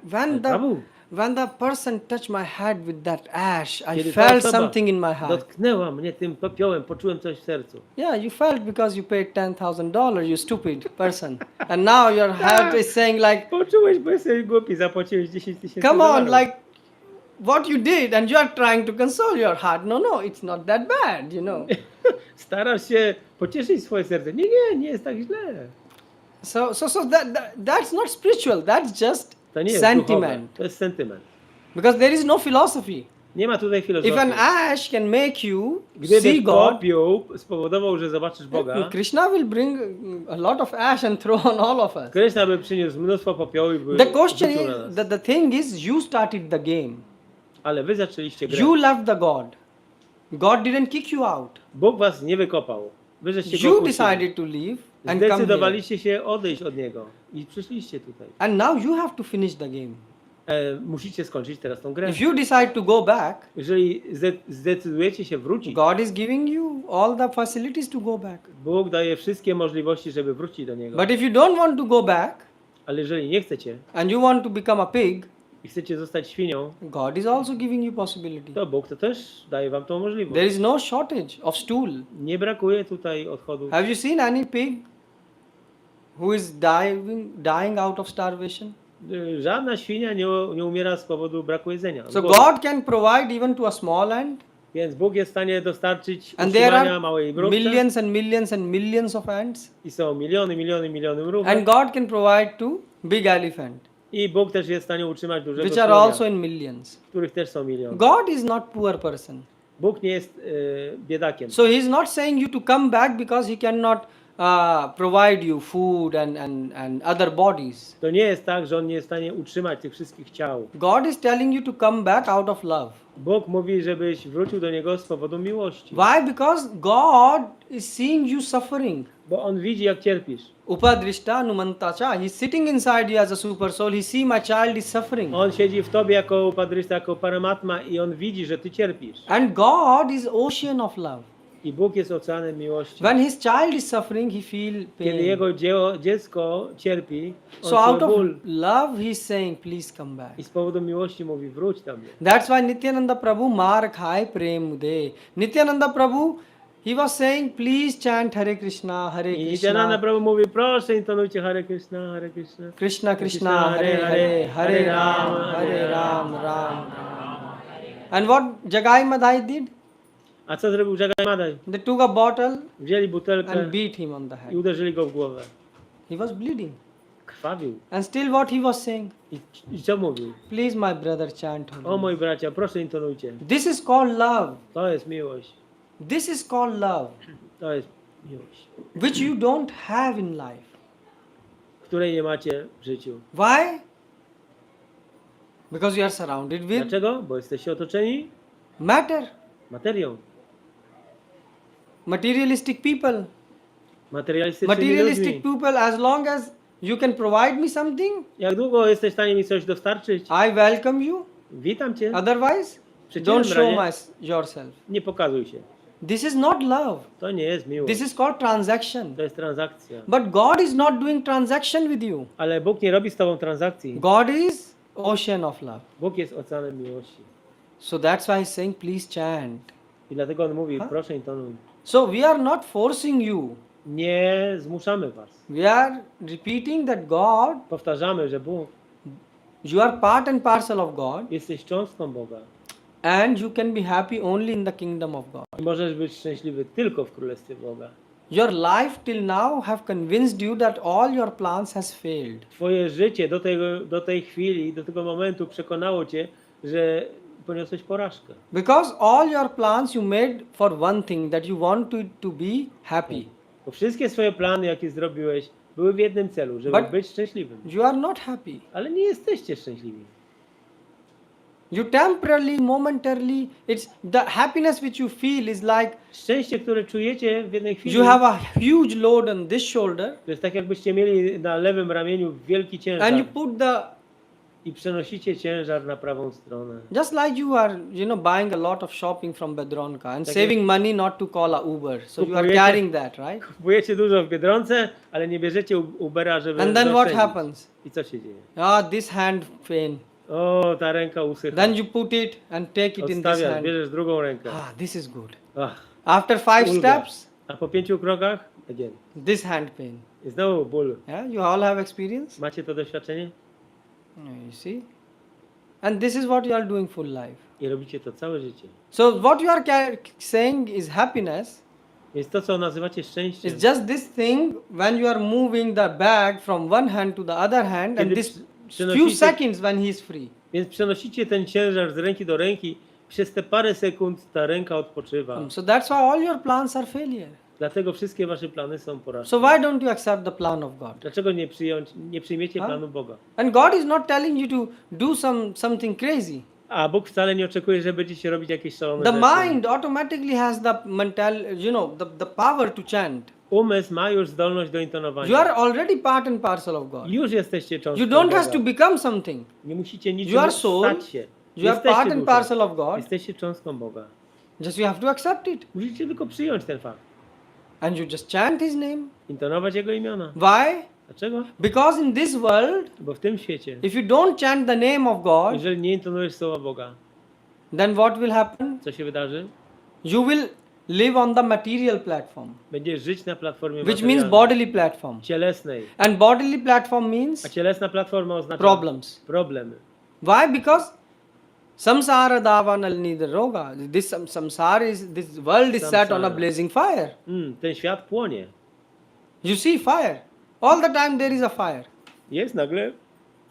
Prabhu, when the person touched my head with that ash, I kiedy ta felt osoba something in my heart. dotknęła mnie tym popiołem, poczułem coś w sercu. Yeah, you felt because you paid $10,000, you stupid person. And now your heart is saying like, Poczułeś, bo jesteś głupi, zapłaciłeś 10 tysięcy come on, dolarów. like what you did, and you are trying to console your heart. No, it's not that bad, you know. Starasz się pocieszyć swoje serce. Nie jest tak źle. So that's not spiritual. That's just To nie jest sentiment. duchowe. To jest sentyment. Because there is no philosophy. Nie ma tutaj filozofii. If an ash can make you Gdyby see God, popiół spowodował, że zobaczysz Boga, Krishna will bring a lot of ash and throw on all of us. Krishna by przyniósł mnóstwo popiołu i by The question rzucił na is, nas. the thing is, you started the game. Ale wy zaczęliście grę. You left the God. God didn't kick you out. Bóg was nie wykopał. Wy żeście go You puścili. decided to leave and come here. Zdecydowaliście się odejść od Niego i przyszliście tutaj. And now you have to finish the game. Musicie skończyć teraz tą grę. If you decide to go back, Jeżeli zdecydujecie się wrócić, God is giving you all the facilities to go back. Bóg daje wszystkie możliwości, żeby wrócić do Niego. But if you don't want to go back Ale jeżeli nie chcecie and you want to become a pig, i chcecie zostać świnią, God is also giving you possibility. to Bóg to też daje wam tą możliwość. There is no shortage of stool. Nie brakuje tutaj odchodów. Have you seen any pig who is dying out of starvation? Żadna świnia nie umiera z powodu braku jedzenia. So Głodu. God can provide even to a small ant, Więc Bóg jest w stanie dostarczyć and there utrzymania are małej mrówce millions and millions and millions of ants, i są miliony mrówek. and God can provide to big elephant, I Bóg też jest w stanie utrzymać dużego which are słonia, also in millions. których też są miliony. God is not poor person. Bóg nie jest biedakiem. So He is not saying you to come back because He cannot provide you food and other bodies. To nie jest tak, że On nie jest w stanie utrzymać tych wszystkich ciał. God is telling you to come back out of love. Bóg mówi, żebyś wrócił do Niego z powodu miłości. Why? Because God is seeing you suffering. Bo On widzi, jak cierpisz. Upadrishta numantacha. He's sitting inside you as a super soul. He see my child is suffering. On siedzi w tobie jako upadrysta, jako paramatma i On widzi, że ty cierpisz. And God is ocean of love. I Bóg jest oceanem miłości. When His child is suffering, He feel Kiedy pain. Jego dziecko cierpi, On So out czuje of ból. love, He's saying, please come back. I z powodu miłości mówi, wróć do mnie. That's why Nityananda Prabhu mar khai prem mude. Nityananda Prabhu, he was saying, please chant Hare Krishna, Hare I Nityananda Krishna, Prabhu mówi, proszę intonujcie Hare Krishna, Hare Krishna. Krishna Krishna, Hare Hare, Hare Ram, Ram Ram. And what Jagai Madhai did? A co zrobił Jagai Madhai? They took a bottle Wzięli butelkę and beat him on the i head. uderzyli go w głowę. He was bleeding. Krwawił. And still what he was saying? I co mówił? Please my brother chant Hare. O moi bracia, proszę intonujcie. This is called love. To jest miłość. This is called love, To jest miłość, which you don't have in life. której nie macie w życiu. Why? Because you are surrounded with Dlaczego? Bo jesteście otoczeni matter, materią, materialistic people. materialistycznymi Materialistic ludźmi. people, as long as you can provide me something, Jak długo jesteś w stanie mi coś dostarczyć? I welcome you. Witam cię. Otherwise, W przeciwnym don't show razie yourself. nie pokazuj się. This is not love. To nie jest miłość. This is called transaction. To jest transakcja. But God is not doing transaction with you. Ale Bóg nie robi z tobą transakcji. God is ocean of love. Bóg jest oceanem miłości. So that's why he's saying, please chant. I dlatego on mówi, Ha? proszę intonuj. So we are not forcing you. Nie zmuszamy was. We are repeating that God, Powtarzamy, że Bóg, you are part and parcel of God, jesteś cząstką Boga. and you can be happy only in the kingdom of God. I możesz być szczęśliwy tylko w Królestwie Boga. Your life till now have convinced you that all your plans has failed. Twoje życie do tej chwili, do tego momentu przekonało cię, że poniosłeś porażkę. Because all your plans you made for one thing, that you want to be happy. Bo wszystkie swoje plany, jakie zrobiłeś, były w jednym celu, żeby But- być szczęśliwym. You are not happy. Ale nie jesteście szczęśliwi. You temporarily, momentarily, it's the happiness which you feel is like Szczęście, które czujecie w jednej chwili, you have a huge load on this shoulder to jest tak, jakbyście mieli na lewym ramieniu wielki ciężar and you put the i przenosicie ciężar na prawą stronę. just like you are, buying a lot of shopping from Bedronka and Tak saving money not to call a Uber. So you are Kupujecie- carrying that, right? Kupujecie dużo w Biedronce, ale nie bierzecie Ubera, żeby And then what zaoszczędzić. happens? I co się dzieje? This hand pain. O, ta ręka usycha. Then you put it and take it in this Odstawiasz, hand. bierzesz drugą rękę. This is good. Ach, After 5 ulga. steps, A po 5 krokach, again. this hand pain. I znowu ból. Yeah, you all have experience. Macie to doświadczenie? You see, and this is what you are doing full life. I robicie to całe życie. So what you are saying is happiness. Więc to, co nazywacie szczęściem, It's just this thing when you are moving the bag from one hand to the other hand, and Kiedy this few przenosicie- seconds when he is free. więc przenosicie ten ciężar z ręki do ręki, przez te parę sekund ta ręka odpoczywa. So that's why all your plans are failure. Dlatego wszystkie wasze plany są porażką. So why don't you accept the plan of God? Dlaczego nie przyjmiecie Huh? planu Boga? And God is not telling you to do something crazy. A Bóg wcale nie oczekuje, że będziecie robić jakieś szalone The rzeczy. mind automatically has the the power to chant. Umysł ma już zdolność do intonowania. You are already part and parcel of God. Już jesteście cząstką You don't Boga. have to become something. Nie musicie You niczym are soul. stać się. You are Jesteście part and duszą. parcel of God. Jesteście cząstką Boga. Just you have to accept it. Musicie tylko przyjąć ten fakt. And you just chant His name. Intonować Jego imiona. Why? Dlaczego? Because in this world, Bo w tym świecie, if you don't chant the name of God, jeżeli nie intonujesz słowa Boga, then what will happen? co się wydarzy? You will live on the material platform, Będziesz żyć na platformie which means materialnej, bodily platform. cielesnej. And bodily platform A means cielesna platforma oznacza problems. problemy. Why? Because samsara davanal nidar roga. This this world is set on a Samsara. blazing fire. Ten świat płonie. You see fire. All the time there is a fire. Jest nagle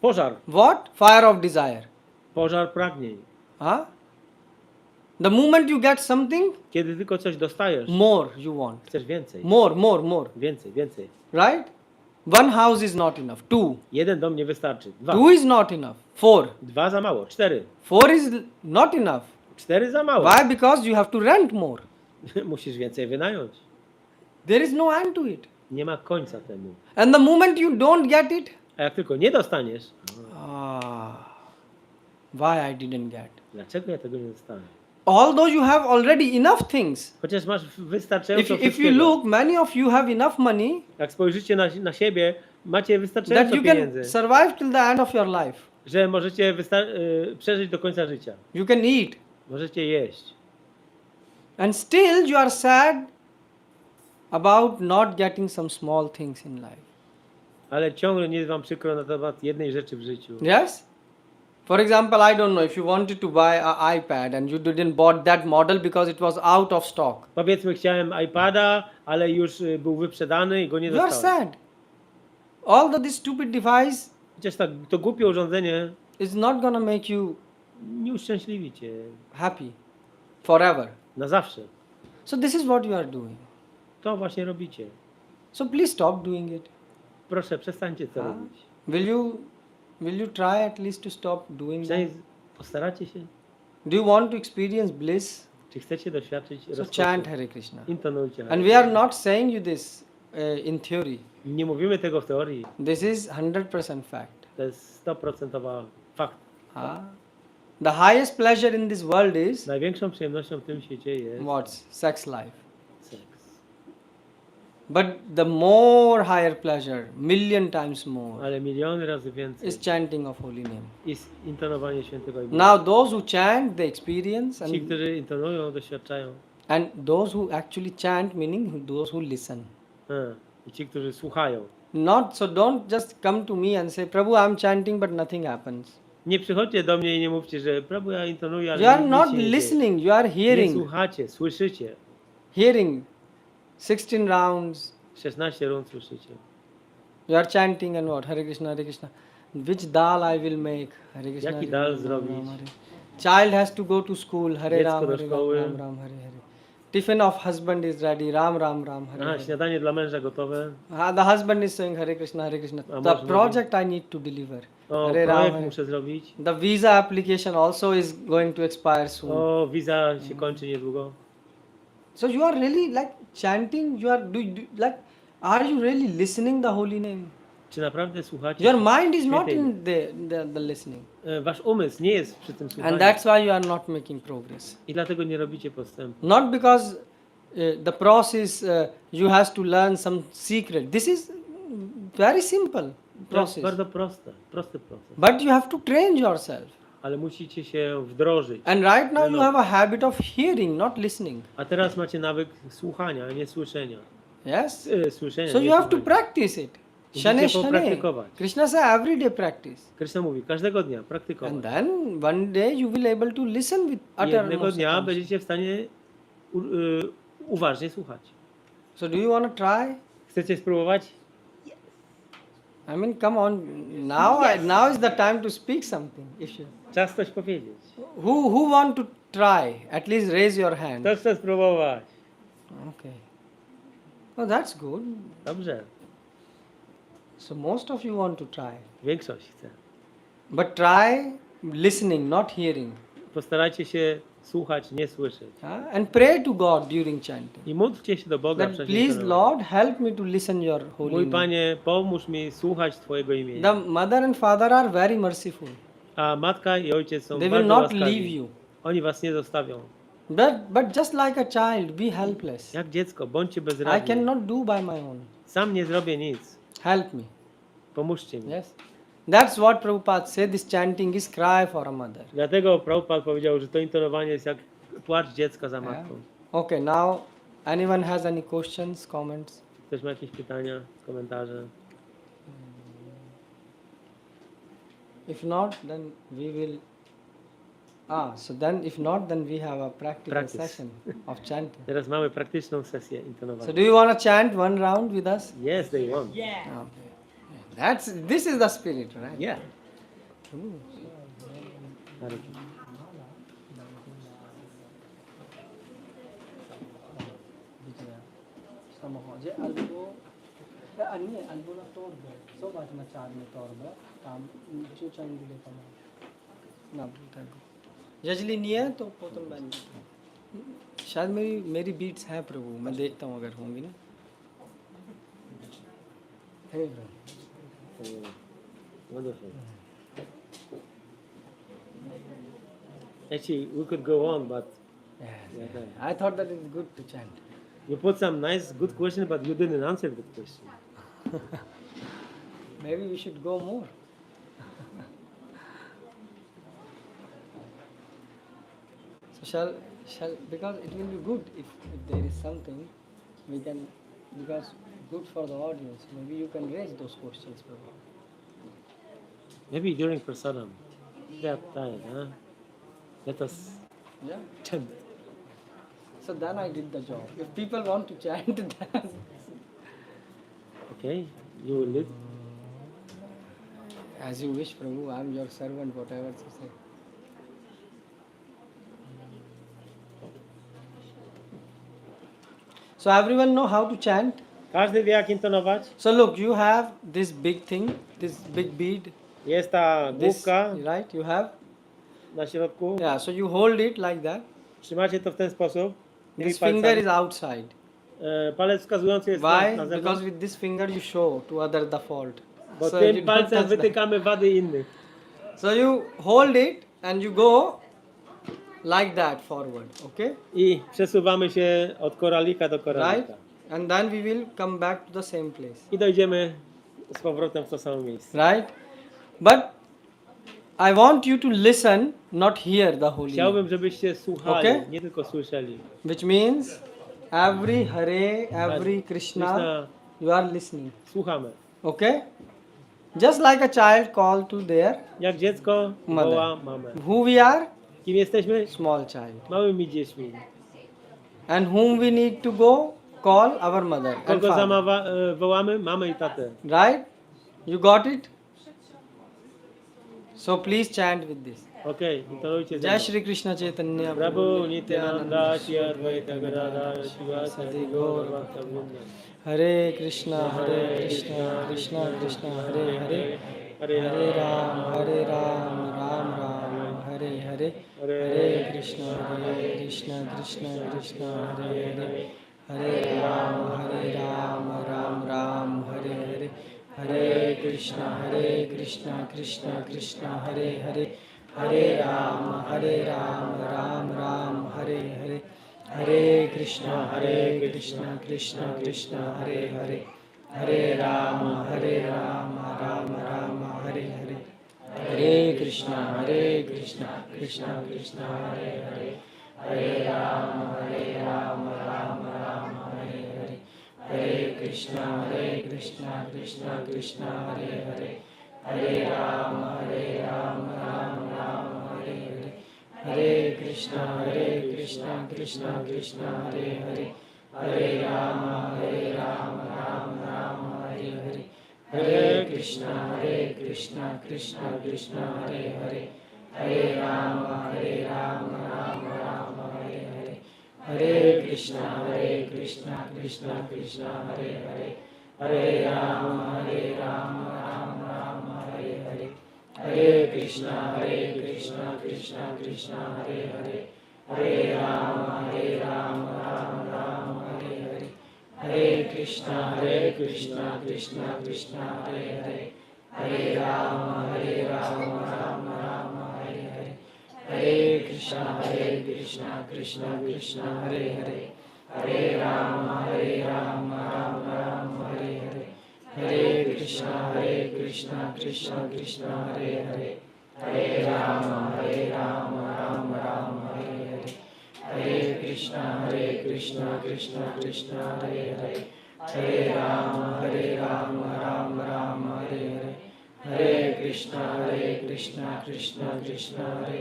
pożar. What? Fire of desire. Pożar pragnień. Huh? The moment you get something, Kiedy tylko coś dostajesz, more you want. chcesz więcej. More, more, more. Więcej, więcej. Right? One house is not enough. Two. Jeden dom nie wystarczy. Dwa. Two is not enough. Four. Dwa za mało. 4. Four is not enough. 4 za mało. Why? Because you have to rent more. Musisz więcej wynająć. There is no end to it. Nie ma końca temu. And the moment you don't get it, A jak tylko nie dostaniesz, why I didn't get? dlaczego ja tego nie dostanę? Although you have already enough things. Chociaż masz wystarczająco If you wszystkiego. look, many of you have enough money Jak spojrzycie na siebie, macie that wystarczająco you can pieniędzy, survive till the end of your life. że możecie przeżyć do końca życia. You can eat. Możecie jeść. And still you are sad about not getting some small things in life. Ale ciągle nie jest wam przykro na temat jednej rzeczy w życiu. Yes? For example, I don't know, if you wanted to buy an iPad and you didn't bought that model because it was out of stock. Powiedzmy, chciałem iPada, ale już był wyprzedany i go nie You are dostałem. sad. Although this stupid device Chociaż to głupie urządzenie is not gonna make you nie uszczęśliwi cię happy forever. na zawsze. So this is what you are doing. To właśnie robicie. So please stop doing it. Proszę, przestańcie to robić. Will you try at least to stop doing that? Przynajmniej postaracie się. Do you want to experience bliss? Czy chcecie doświadczyć So rozkoszy? chant Hare Krishna. Intonujcie. Hare And we are Krishna. not saying you this in theory. Nie mówimy tego w teorii. This is 100% fact. To jest 100% fakt. The highest pleasure in this world is Największą przyjemnością w tym świecie jest what? Sex life. seks. But the more higher pleasure, million times more, Ale miliony razy więcej is chanting of holy name. jest intonowanie świętego imienia. Now those who chant, they experience, Ci, and którzy doświadczają. those who actually chant, meaning those who listen. I ci, którzy słuchają. Not so. Don't just come to me and say, Prabhu, I'm chanting, but nothing happens. Nie przychodźcie do mnie i nie mówcie, że Prabhu, ja intonuję, ale You are nic not się nie dzieje. listening. You are Nie hearing. słuchacie, słyszycie. Hearing. 16 rounds. 16 rund słyszycie. You are chanting and what? Hare Krishna, Hare Krishna. Which dal I will make? Hare Krishna. Jaki Hare dal Krishna, zrobić? Ram, Hare. Child has to go to school. Hare Dziecko Ram, do Hare szkoły. Ram, Ram, Ram, Hare Hare. Tiffin of husband is ready. Ram, Ram, Ram, Hare Hare. Śniadanie dla męża gotowe. The husband is saying Hare Krishna, Hare Krishna. A The mąż project I need to deliver. O, Hare Ram, projekt Hare. muszę zrobić. The visa application also is going to expire soon. O, wiza się kończy niedługo. So you are really like chanting. You are like. Are you really listening the holy name? Czy naprawdę słuchacie? Your mind is not świętej? in the listening, Wasz umysł nie jest przy tym and słuchaniu. that's why you are not making progress. I dlatego nie robicie postępu. Not because the process you have to learn some secret. This is very simple To jest process, bardzo prosty proces. but you have to train yourself. Ale musicie się wdrożyć. And right now you No. have a habit of hearing, not listening. A teraz macie nawyk słuchania, a nie słyszenia. Yes. Słyszenia, So nie you have to słuchania. practice it. Musicie Shane shane. popraktykować. Krishna says every day practice, Krishna mówi, każdego dnia and praktykować. then one day you will able to listen with I jednego uttermost dnia attention. będziecie w stanie uważnie słuchać. So do you want to try? Chcecie spróbować? I mean, come on. Now is the time to speak something. If you, Czas coś powiedzieć. who want to try? At least raise your hand. Kto chce spróbować? Okay. Oh, that's good. Dobrze. So most of you want to try, Większość chce. but try listening, not hearing. Postarajcie się słuchać, nie słyszeć. And pray to God during chanting. I módlcie się do Boga That przed please, intonowaniem. Lord, help me to listen your holy Mój name. Panie, pomóż mi słuchać Twojego imienia. The mother and father are very merciful. A matka i ojciec są They will bardzo not leave łaskawi. you. Oni was nie zostawią. But just like a child, be helpless. Jak dziecko, bądźcie I bezradni. cannot do by my own. Sam nie zrobię nic. Help me. Pomóżcie mi. Yes. That's what Prabhupada said. This chanting is cry for a mother. Dlatego Prabhupada powiedział, że to intonowanie jest jak płacz dziecka za matką. Okay, now anyone has any questions, comments? Ktoś ma jakieś pytania, komentarze? If not, then we will. So then if not, then we have a practical Practice. session of chanting. Teraz mamy praktyczną sesję So intonowania. do you want to chant one round with us? Yes, they want. Yeah. Okay. This is the spirit, right? Yeah. Ooh. Hare. W samochodzie albo na torbę. Zobacz na czarnej torbę. Tam ciągle tam. Na tego. Jeżeli nie, तो potom będzie. शायद मेरी बीट्स हैं प्रभु मैं देखता हूँ अगर होंगी ना Hey, प्रभु. Wonderful. Actually, we could go on, but Yes. I thought that it's good to chant. you put some nice, good question, but you didn't answer the question. Maybe we should go more. So shall because it will be good if there is something we can, because good for the audience. Maybe you can raise those questions, Prabhu. Maybe during prasadam. That time, huh? Let us Yeah. chant. So then I did the job. If people want to chant, then Okay? You will lead. as you wish, Prabhu. I am your servant. Whatever you say. So everyone know how to chant. Każdy wie, jak intonować. So look, you have this big thing, this big bead. Jest ta This, główka right? You have. na środku. Yeah. So you hold it like that. Trzymacie to w ten sposób. Tymi This finger is palcami. outside. Palec wskazujący jest Why? na Because zewnątrz. with this finger you show to other the fault. Bo So you tym don't palcem touch that. wytykamy wady innych. So you hold it and you go like that forward. Okay? I przesuwamy się od koralika do koralika. Right? and then we will come back to the same place. I dojdziemy z powrotem w to samo miejsce. Right? But I want you to listen, not hear the holy Chciałbym, name. żebyście słuchali, Okay? nie tylko słyszeli. Which means every Hare, every Tak, Krishna, you are listening. słuchamy. Okay? Just like a child call to their Jak dziecko Mother. woła mamę. who we are? Kim jesteśmy? Small child. Małymi dziećmi. And whom we need to go? Call our mother and Kogo father. wołamy? Mamę i tatę. Right? You got it? So please chant with this. Okej, intonujcie ze Jai mną. Shri Krishna Chaitanya Prabhu Nityananda Shri Advaita Gadadhara Shiva Sadi Gaur Bhakta-vrinda. Hare Krishna Krishna Krishna Hare Hare Hare Ram Ram Ram Hare Hare Hare Krishna Krishna Krishna Hare Hare Hare Ram Ram Hare Hare Hare Krishna Krishna Hare Hare Hare Ram Ram Hare Hare Hare Krishna Krishna Hare Hare Hare Ram Ram Hare Hare Hare Krishna Krishna Hare Hare Hare Ram Ram Hare Hare Hare Krishna Krishna Hare Hare Hare Ram Ram Hare Hare Hare Krishna Krishna Hare Hare Hare Ram Ram Hare Hare Hare Krishna Krishna Hare Hare Hare Ram Ram Hare Hare Hare Krishna Krishna Hare Hare Hare Ram Ram Hare Hare Hare Krishna Krishna Hare Hare Hare Ram Ram Hare Hare Hare Krishna Krishna Hare Hare Hare Ram Ram Hare Hare Hare Krishna Krishna Hare Hare Hare Ram Ram Hare Hare Hare Krishna Krishna Hare Hare Hare Ram Ram Hare Hare Hare Krishna Krishna Hare Hare Hare Ram Ram Hare Hare Hare Krishna Krishna Hare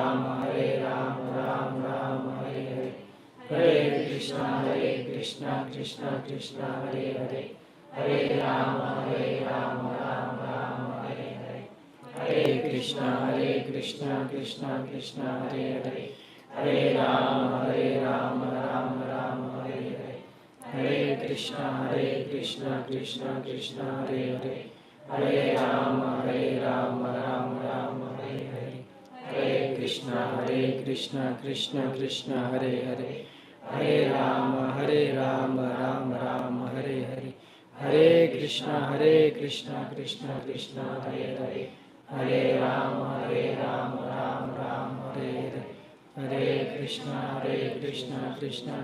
Hare Hare Ram Ram Hare Hare Hare Krishna Krishna Hare Hare Hare Ram Ram Hare Hare Hare Krishna Krishna Hare Hare Hare Ram Ram Hare Hare Hare Krishna Krishna Hare Hare Hare Ram Ram Hare Hare Hare Krishna Krishna Hare Hare Hare Ram Ram Hare Hare Hare Krishna Krishna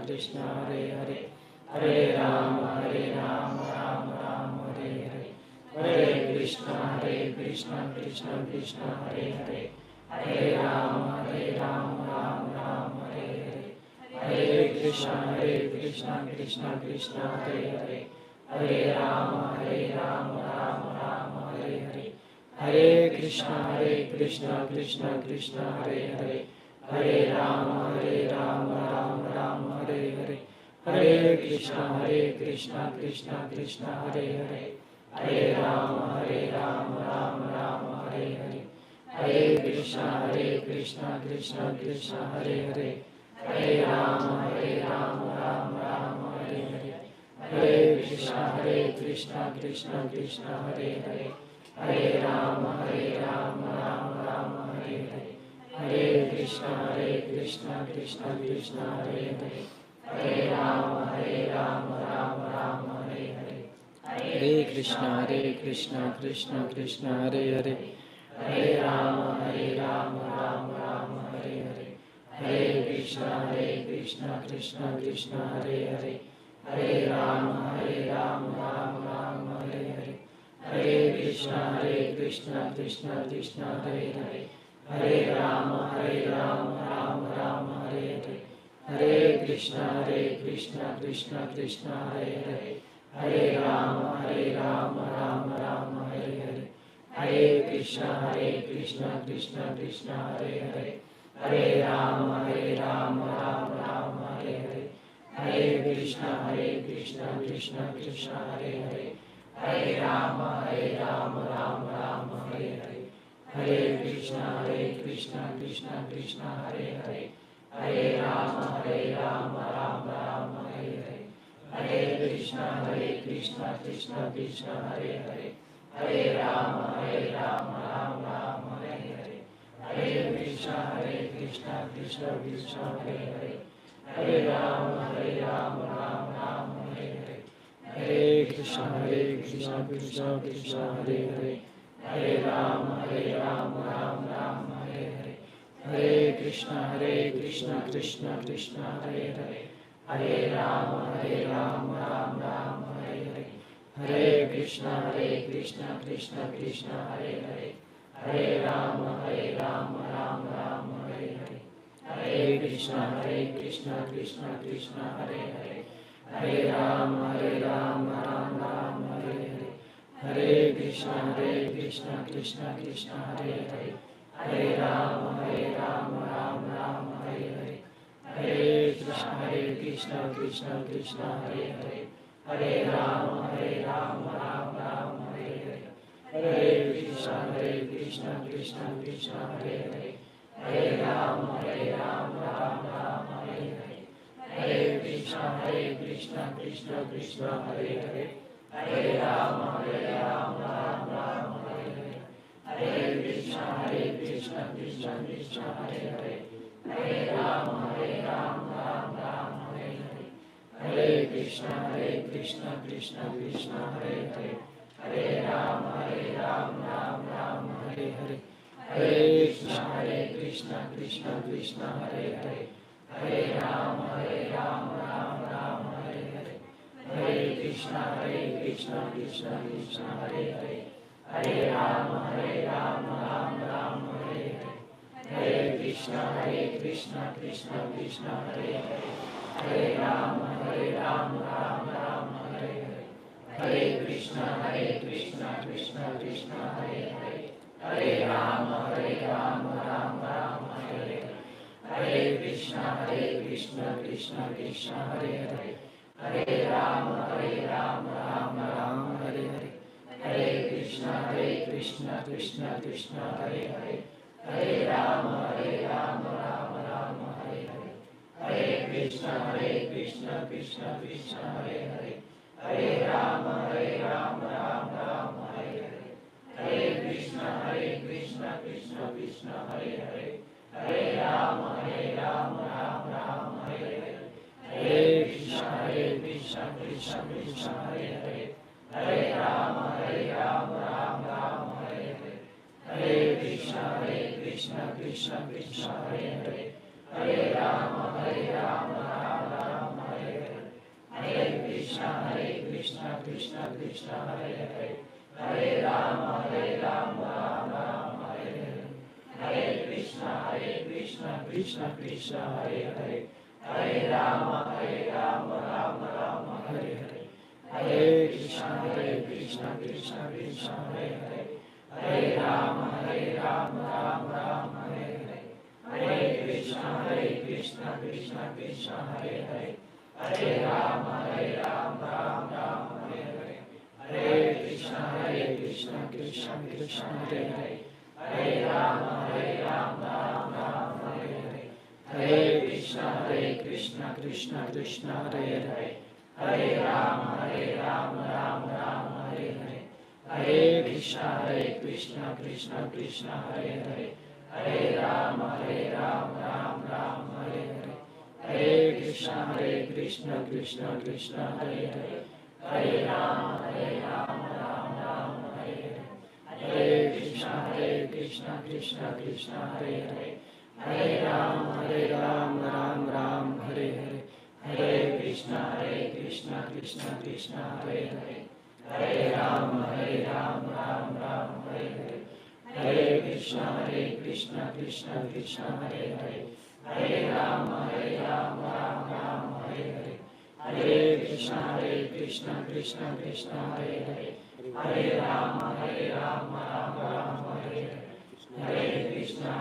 Hare Hare Hare Ram Ram Hare Hare Hare Krishna Krishna Hare Hare Hare Ram Ram Hare Hare Hare Krishna Krishna Hare Hare Hare Ram Ram Hare Hare Hare Krishna Krishna Hare Hare Hare Ram Ram Hare Hare Hare Krishna Krishna Hare Hare Hare Ram Ram Hare Hare Hare Krishna Krishna Hare Hare Hare Ram Ram Hare Hare Hare Krishna Krishna Hare Hare Hare Ram Ram Hare Hare Hare Krishna Krishna Hare Hare Hare Ram Ram Hare Hare Hare Krishna Krishna Hare Hare Hare Ram Ram Hare Hare Hare Krishna Krishna Hare Hare Hare Ram Ram Hare Hare Hare Krishna Krishna Krishna Krishna Hare Hare Hare Rama Rama Rama Hare Hare Hare Krishna Krishna Krishna Hare Hare Hare Rama Rama Rama Hare Hare Hare Krishna Krishna Krishna Hare Hare Hare Rama Rama Rama Hare Hare Hare Krishna Krishna Krishna Hare Hare Hare Rama Rama Rama Hare Hare Hare Krishna Krishna Krishna Hare Hare Hare Rama Rama Rama Hare Hare Hare Krishna Krishna Krishna Hare Hare Hare Rama Rama Rama Hare Hare Hare Krishna Krishna Krishna Hare Hare Hare Rama Rama Rama Hare Hare Hare Krishna Krishna Krishna Hare Hare Hare Rama Rama Rama Hare Hare Hare Krishna Krishna Krishna Hare Hare Hare Rama Rama Rama Hare Hare Hare Krishna Krishna Krishna Hare Hare Hare Rama Rama Rama Hare Hare Hare Krishna Krishna Krishna Hare Hare Hare Rama Rama Rama Hare Hare Hare Krishna Krishna Krishna Hare Hare Hare Rama Rama Rama Hare Hare Hare Krishna Krishna Krishna Hare Hare Hare Rama Rama Rama Hare Hare Hare Krishna Krishna Krishna Hare Hare Hare Rama Rama Rama Hare Hare Hare Krishna Krishna Krishna Hare Hare Hare Rama Rama Rama Hare Hare Hare Krishna Krishna Krishna Hare Hare Hare Rama Rama Rama Hare Hare Hare Krishna Krishna Krishna Hare Hare Hare Rama Rama Rama Hare Hare Hare Krishna Krishna Krishna Hare Hare Hare Rama Rama Hare Hare Hare Krishna Krishna Krishna Hare Hare Hare Rama Rama Hare Hare Hare Krishna Krishna Krishna Hare Hare Hare Rama Rama Hare Hare Hare Krishna Krishna Krishna Hare Hare Hare Rama Rama Hare Hare Hare Krishna Krishna Krishna Hare Hare Hare Rama Rama Hare Hare Hare Krishna Krishna Krishna Hare Hare Hare Rama Rama Hare Hare Hare Krishna Krishna Krishna Hare Hare Hare Rama Rama Hare Hare Hare Krishna Krishna Krishna Hare Hare Hare Rama Rama Hare Hare Hare Krishna Krishna Krishna Hare Hare Hare Rama Rama Hare Hare Hare Krishna Krishna Krishna Hare Hare Hare Rama Rama Hare Hare Hare Krishna Krishna Krishna Hare Hare Hare Rama Rama Hare Hare Hare Krishna Krishna Krishna Hare Hare Hare Rama Rama Hare Hare Hare Krishna Krishna Krishna Hare Hare Hare Rama Rama Hare Hare Hare Krishna Krishna Krishna Hare Hare Hare Rama Rama Hare Hare Hare Krishna Krishna Krishna Hare Hare Hare Rama Rama Hare Hare Hare Krishna Krishna Krishna Hare Hare Hare Rama Rama Hare Hare Hare Krishna Krishna Krishna Hare Hare Hare Rama Rama Hare Hare Hare Krishna Krishna Krishna Hare Hare Hare Rama Rama Hare Hare Hare Krishna Krishna Krishna Hare Hare Hare Rama Rama Hare Hare Hare Krishna Krishna Krishna Hare Hare Hare Rama, Ram Ram, Hare Hare, Hare Krishna, Krishna Krishna, Hare Hare, Hare Rama, Ram Ram, Hare Hare, Hare Krishna, Krishna Krishna, Hare Hare, Hare Rama, Ram Ram, Hare Hare, Hare Krishna, Krishna Krishna, Hare Hare, Hare Rama, Ram Ram, Hare Hare, Hare Krishna,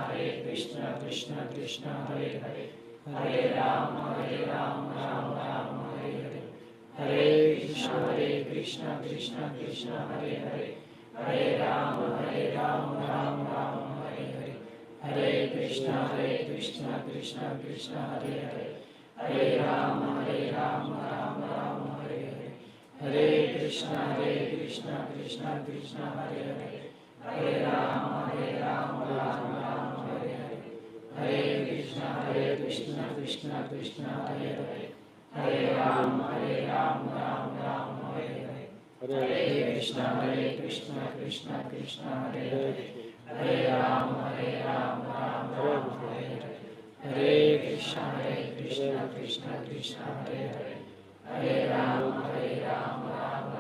Krishna Krishna, Hare Hare, Hare Rama, Ram Ram, Hare Hare, Hare Krishna, Krishna Krishna, Hare Hare, Hare Rama, Ram Ram, Hare Hare, Hare Krishna, Krishna Krishna, Hare Hare, Hare Rama, Ram Ram, Hare Hare, Hare Krishna, Krishna Krishna, Hare Hare, Hare Rama, Ram Ram, Hare Hare, Hare Krishna, Krishna Krishna, Hare Hare, Hare Rama, Ram Ram, Hare Hare, Hare Krishna, Krishna Krishna, Hare Hare, Hare Rama, Ram Ram, Hare Hare, Hare Krishna, Krishna Krishna, Hare Hare, Hare Rama, Ram Ram, Hare Hare, Hare Krishna, Krishna Krishna, Hare Hare, Hare Rama, Ram Ram, Hare Hare, Hare Krishna, Krishna Krishna, Hare Hare, Hare Rama, Ram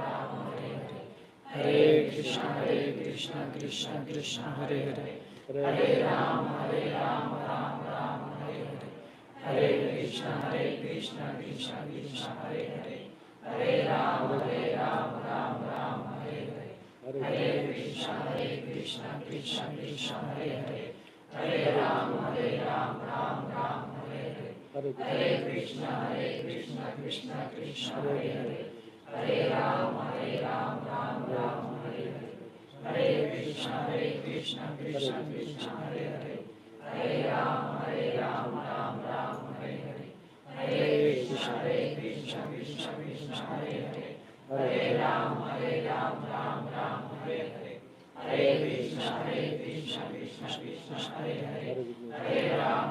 Ram, Hare Hare, Hare Krishna, Krishna Krishna, Hare Hare, Hare Rama, Ram Ram, Hare Hare, Hare Krishna, Krishna Krishna, Hare Hare, Hare Rama, Ram Ram, Hare Hare, Hare Krishna, Krishna Krishna, Hare Hare, Hare Rama, Ram Ram, Hare Hare, Hare Krishna, Krishna Krishna, Hare Hare, Hare Rama, Ram Ram, Hare Hare, Hare Krishna, Krishna Krishna, Hare Hare, Hare Rama, Ram Ram, Hare Hare, Hare Krishna, Krishna Krishna, Hare Hare, Hare Rama, Ram Ram, Hare Hare, Hare Krishna, Krishna Krishna, Hare Hare, Hare Rama,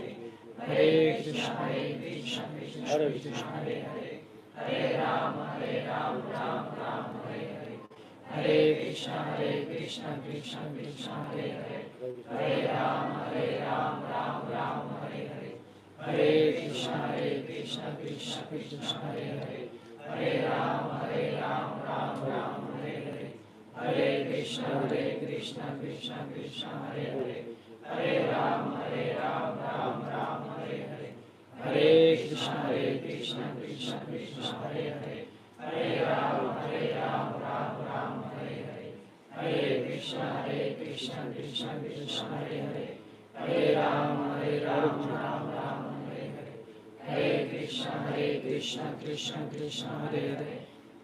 Ram Ram, Hare Hare, Hare Krishna, Krishna Krishna, Hare Hare, Hare Rama, Ram Ram, Hare Hare, Hare Krishna, Krishna Krishna, Hare Hare, Hare Rama, Ram Ram, Hare Hare, Hare Krishna, Krishna Krishna, Hare Hare, Hare Rama, Ram Ram, Hare Hare, Hare Krishna, Krishna Krishna, Hare Hare, Hare Rama, Ram Ram, Hare Hare, Hare Krishna, Krishna Krishna, Hare Hare,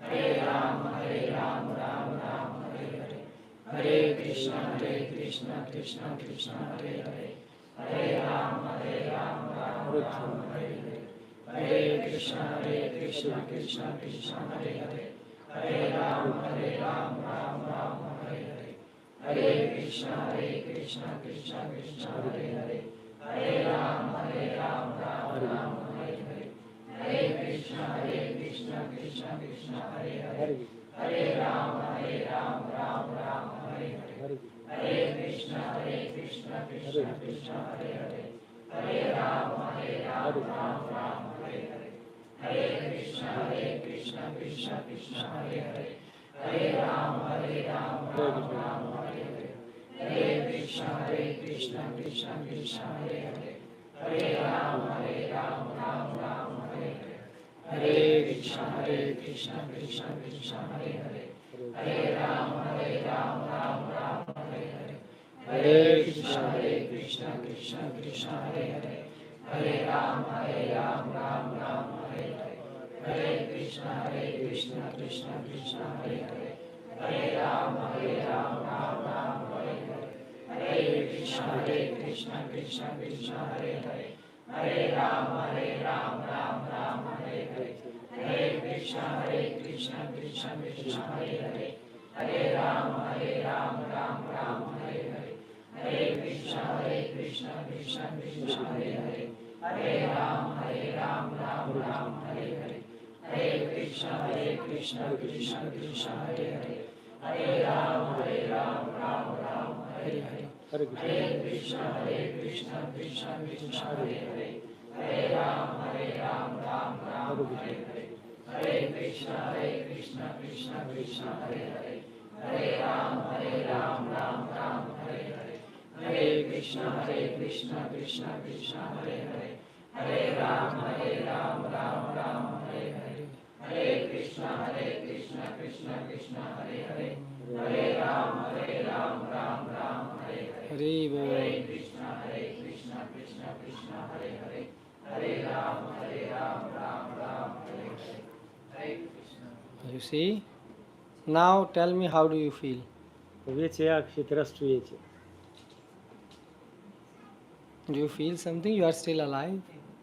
Hare Rama, Ram Ram, Hare Hare, Hare Krishna, Krishna Krishna, Hare Hare, Hare Rama, Ram Ram, Hare Hare, Hare Krishna, Krishna Krishna, Hare Hare, Hare Rama, Ram Ram, Hare Hare, Hare Krishna, Krishna Krishna, Hare Hare, Hare Rama, Ram Ram, Hare Hare, Hare Krishna, Krishna Krishna, Hare Hare, Hare Rama, Ram Ram, Hare Hare, Hare Krishna, Krishna Krishna, Hare Hare, Hare Rama, Ram Ram, Hare Hare, Hare Krishna, Krishna Krishna, Hare Hare, Hare Rama, Ram Ram, Hare Hare, Hare Krishna, Krishna Krishna, Hare Hare, Hare Rama, Ram Ram, Hare Hare, Hare Krishna, Krishna Krishna, Hare Hare, Hare Rama, Ram Ram, Hare Hare, Hare Krishna, Krishna Krishna, Hare Hare, Hare Rama, Ram Ram, Hare Hare, Hare Krishna, Krishna Krishna, Hare Hare, Hare Rama, Ram Ram, Hare Hare, Hare Krishna, Krishna Krishna, Hare Hare, Hare Rama, Ram Ram, Hare Hare, Hare Krishna, Krishna Krishna, Hare Hare, Hare Rama, Ram Ram, Hare Hare, Hare Krishna, Krishna Krishna, Hare Hare, Hare Rama, Ram Ram, Hare Hare, Hare Krishna, Krishna Krishna, Hare Hare, Hare Rama, Ram Ram, Hare Hare. Hare Krishna. Hare Krishna, Krishna Krishna, Hare Hare. Hare Ram, Ram, Ram, Hare Hare Krishna, Krishna Krishna, Hare Hare. Hare Ram, Ram, Ram, Hare Hare. Hare Krishna, Krishna Krishna, Hare Hare. Hare Ram, Ram, Ram, Hare Hare. Hare Krishna, Krishna Krishna, Hare Hare. Hare Ram, Ram, Hare Hare. Hare Bol. You see? Now tell me, how do you feel? Powiecie, jak się teraz czujecie? Do you feel something? You are still alive?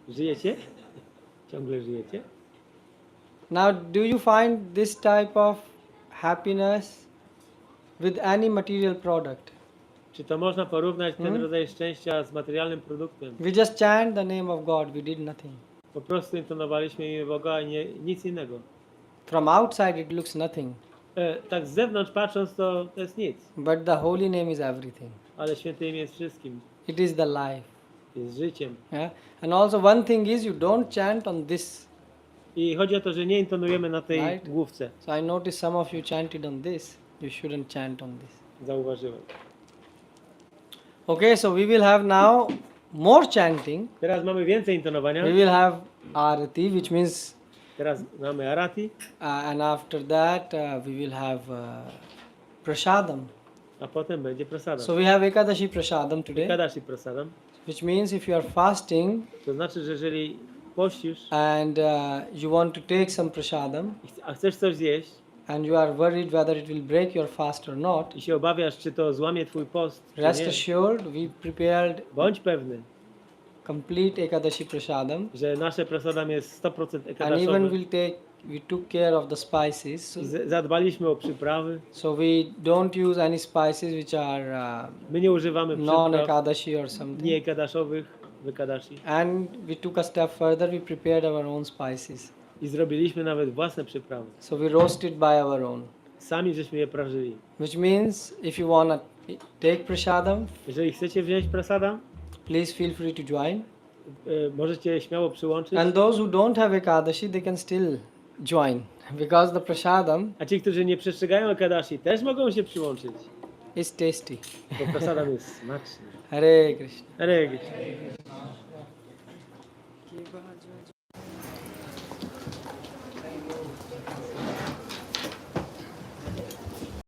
Żyjecie? Ciągle żyjecie? Now, do you find this type of happiness with any material product? Czy to można porównać ten rodzaj szczęścia z materialnym produktem? We just chant the name of God, we did nothing. Po prostu intonowaliśmy imię Boga i nic innego. From outside it looks nothing, Tak z zewnątrz patrząc to jest nic, but the holy name is everything. ale święte imię jest wszystkim, It is the life. jest życiem. Yeah? And also one thing is, you don't chant on this. I chodzi o to, że nie intonujemy na tej Right. główce. So I noticed some of you chanted on this. You shouldn't chant on this. Zauważyłem. Okay, so we will have now more chanting. Teraz mamy więcej intonowania. We will have arati, which means, Teraz mamy arati, and after that we will have prasadam. a potem będzie prasadam. So we have Ekadashi prasadam today, Kadashi prasadam. which means if you are fasting To znaczy, że jeżeli pościsz and you want to take some prasadam a chcesz coś zjeść and you are worried whether it will break your fast or not, i się obawiasz, czy to złamie twój post, czy rest nie, assured we prepared bądź pewny, complete Ekadashi prasadam, że nasze prasadam jest 100% and even ekadaszowe. we took care of the spices, so, I zadbaliśmy o przyprawy. so we don't use any spices which are My nie używamy przypraw non-Ekadashi or something. nie ekadaszowych w Ekadashi. And we took a step further, we prepared our own spices. I zrobiliśmy nawet własne przyprawy. So we roasted by our own. Sami żeśmy je prażyli. Which means if you want to take prasadam, Jeżeli chcecie wziąć prasadam, please feel free to join. możecie śmiało przyłączyć. And those who don't have Ekadashi, they can still join. Because the prasadam A ci, którzy nie przestrzegają Ekadashi, też mogą się przyłączyć. is tasty. Bo prasadam jest smaczny. Hare Krishna. Hare Krishna.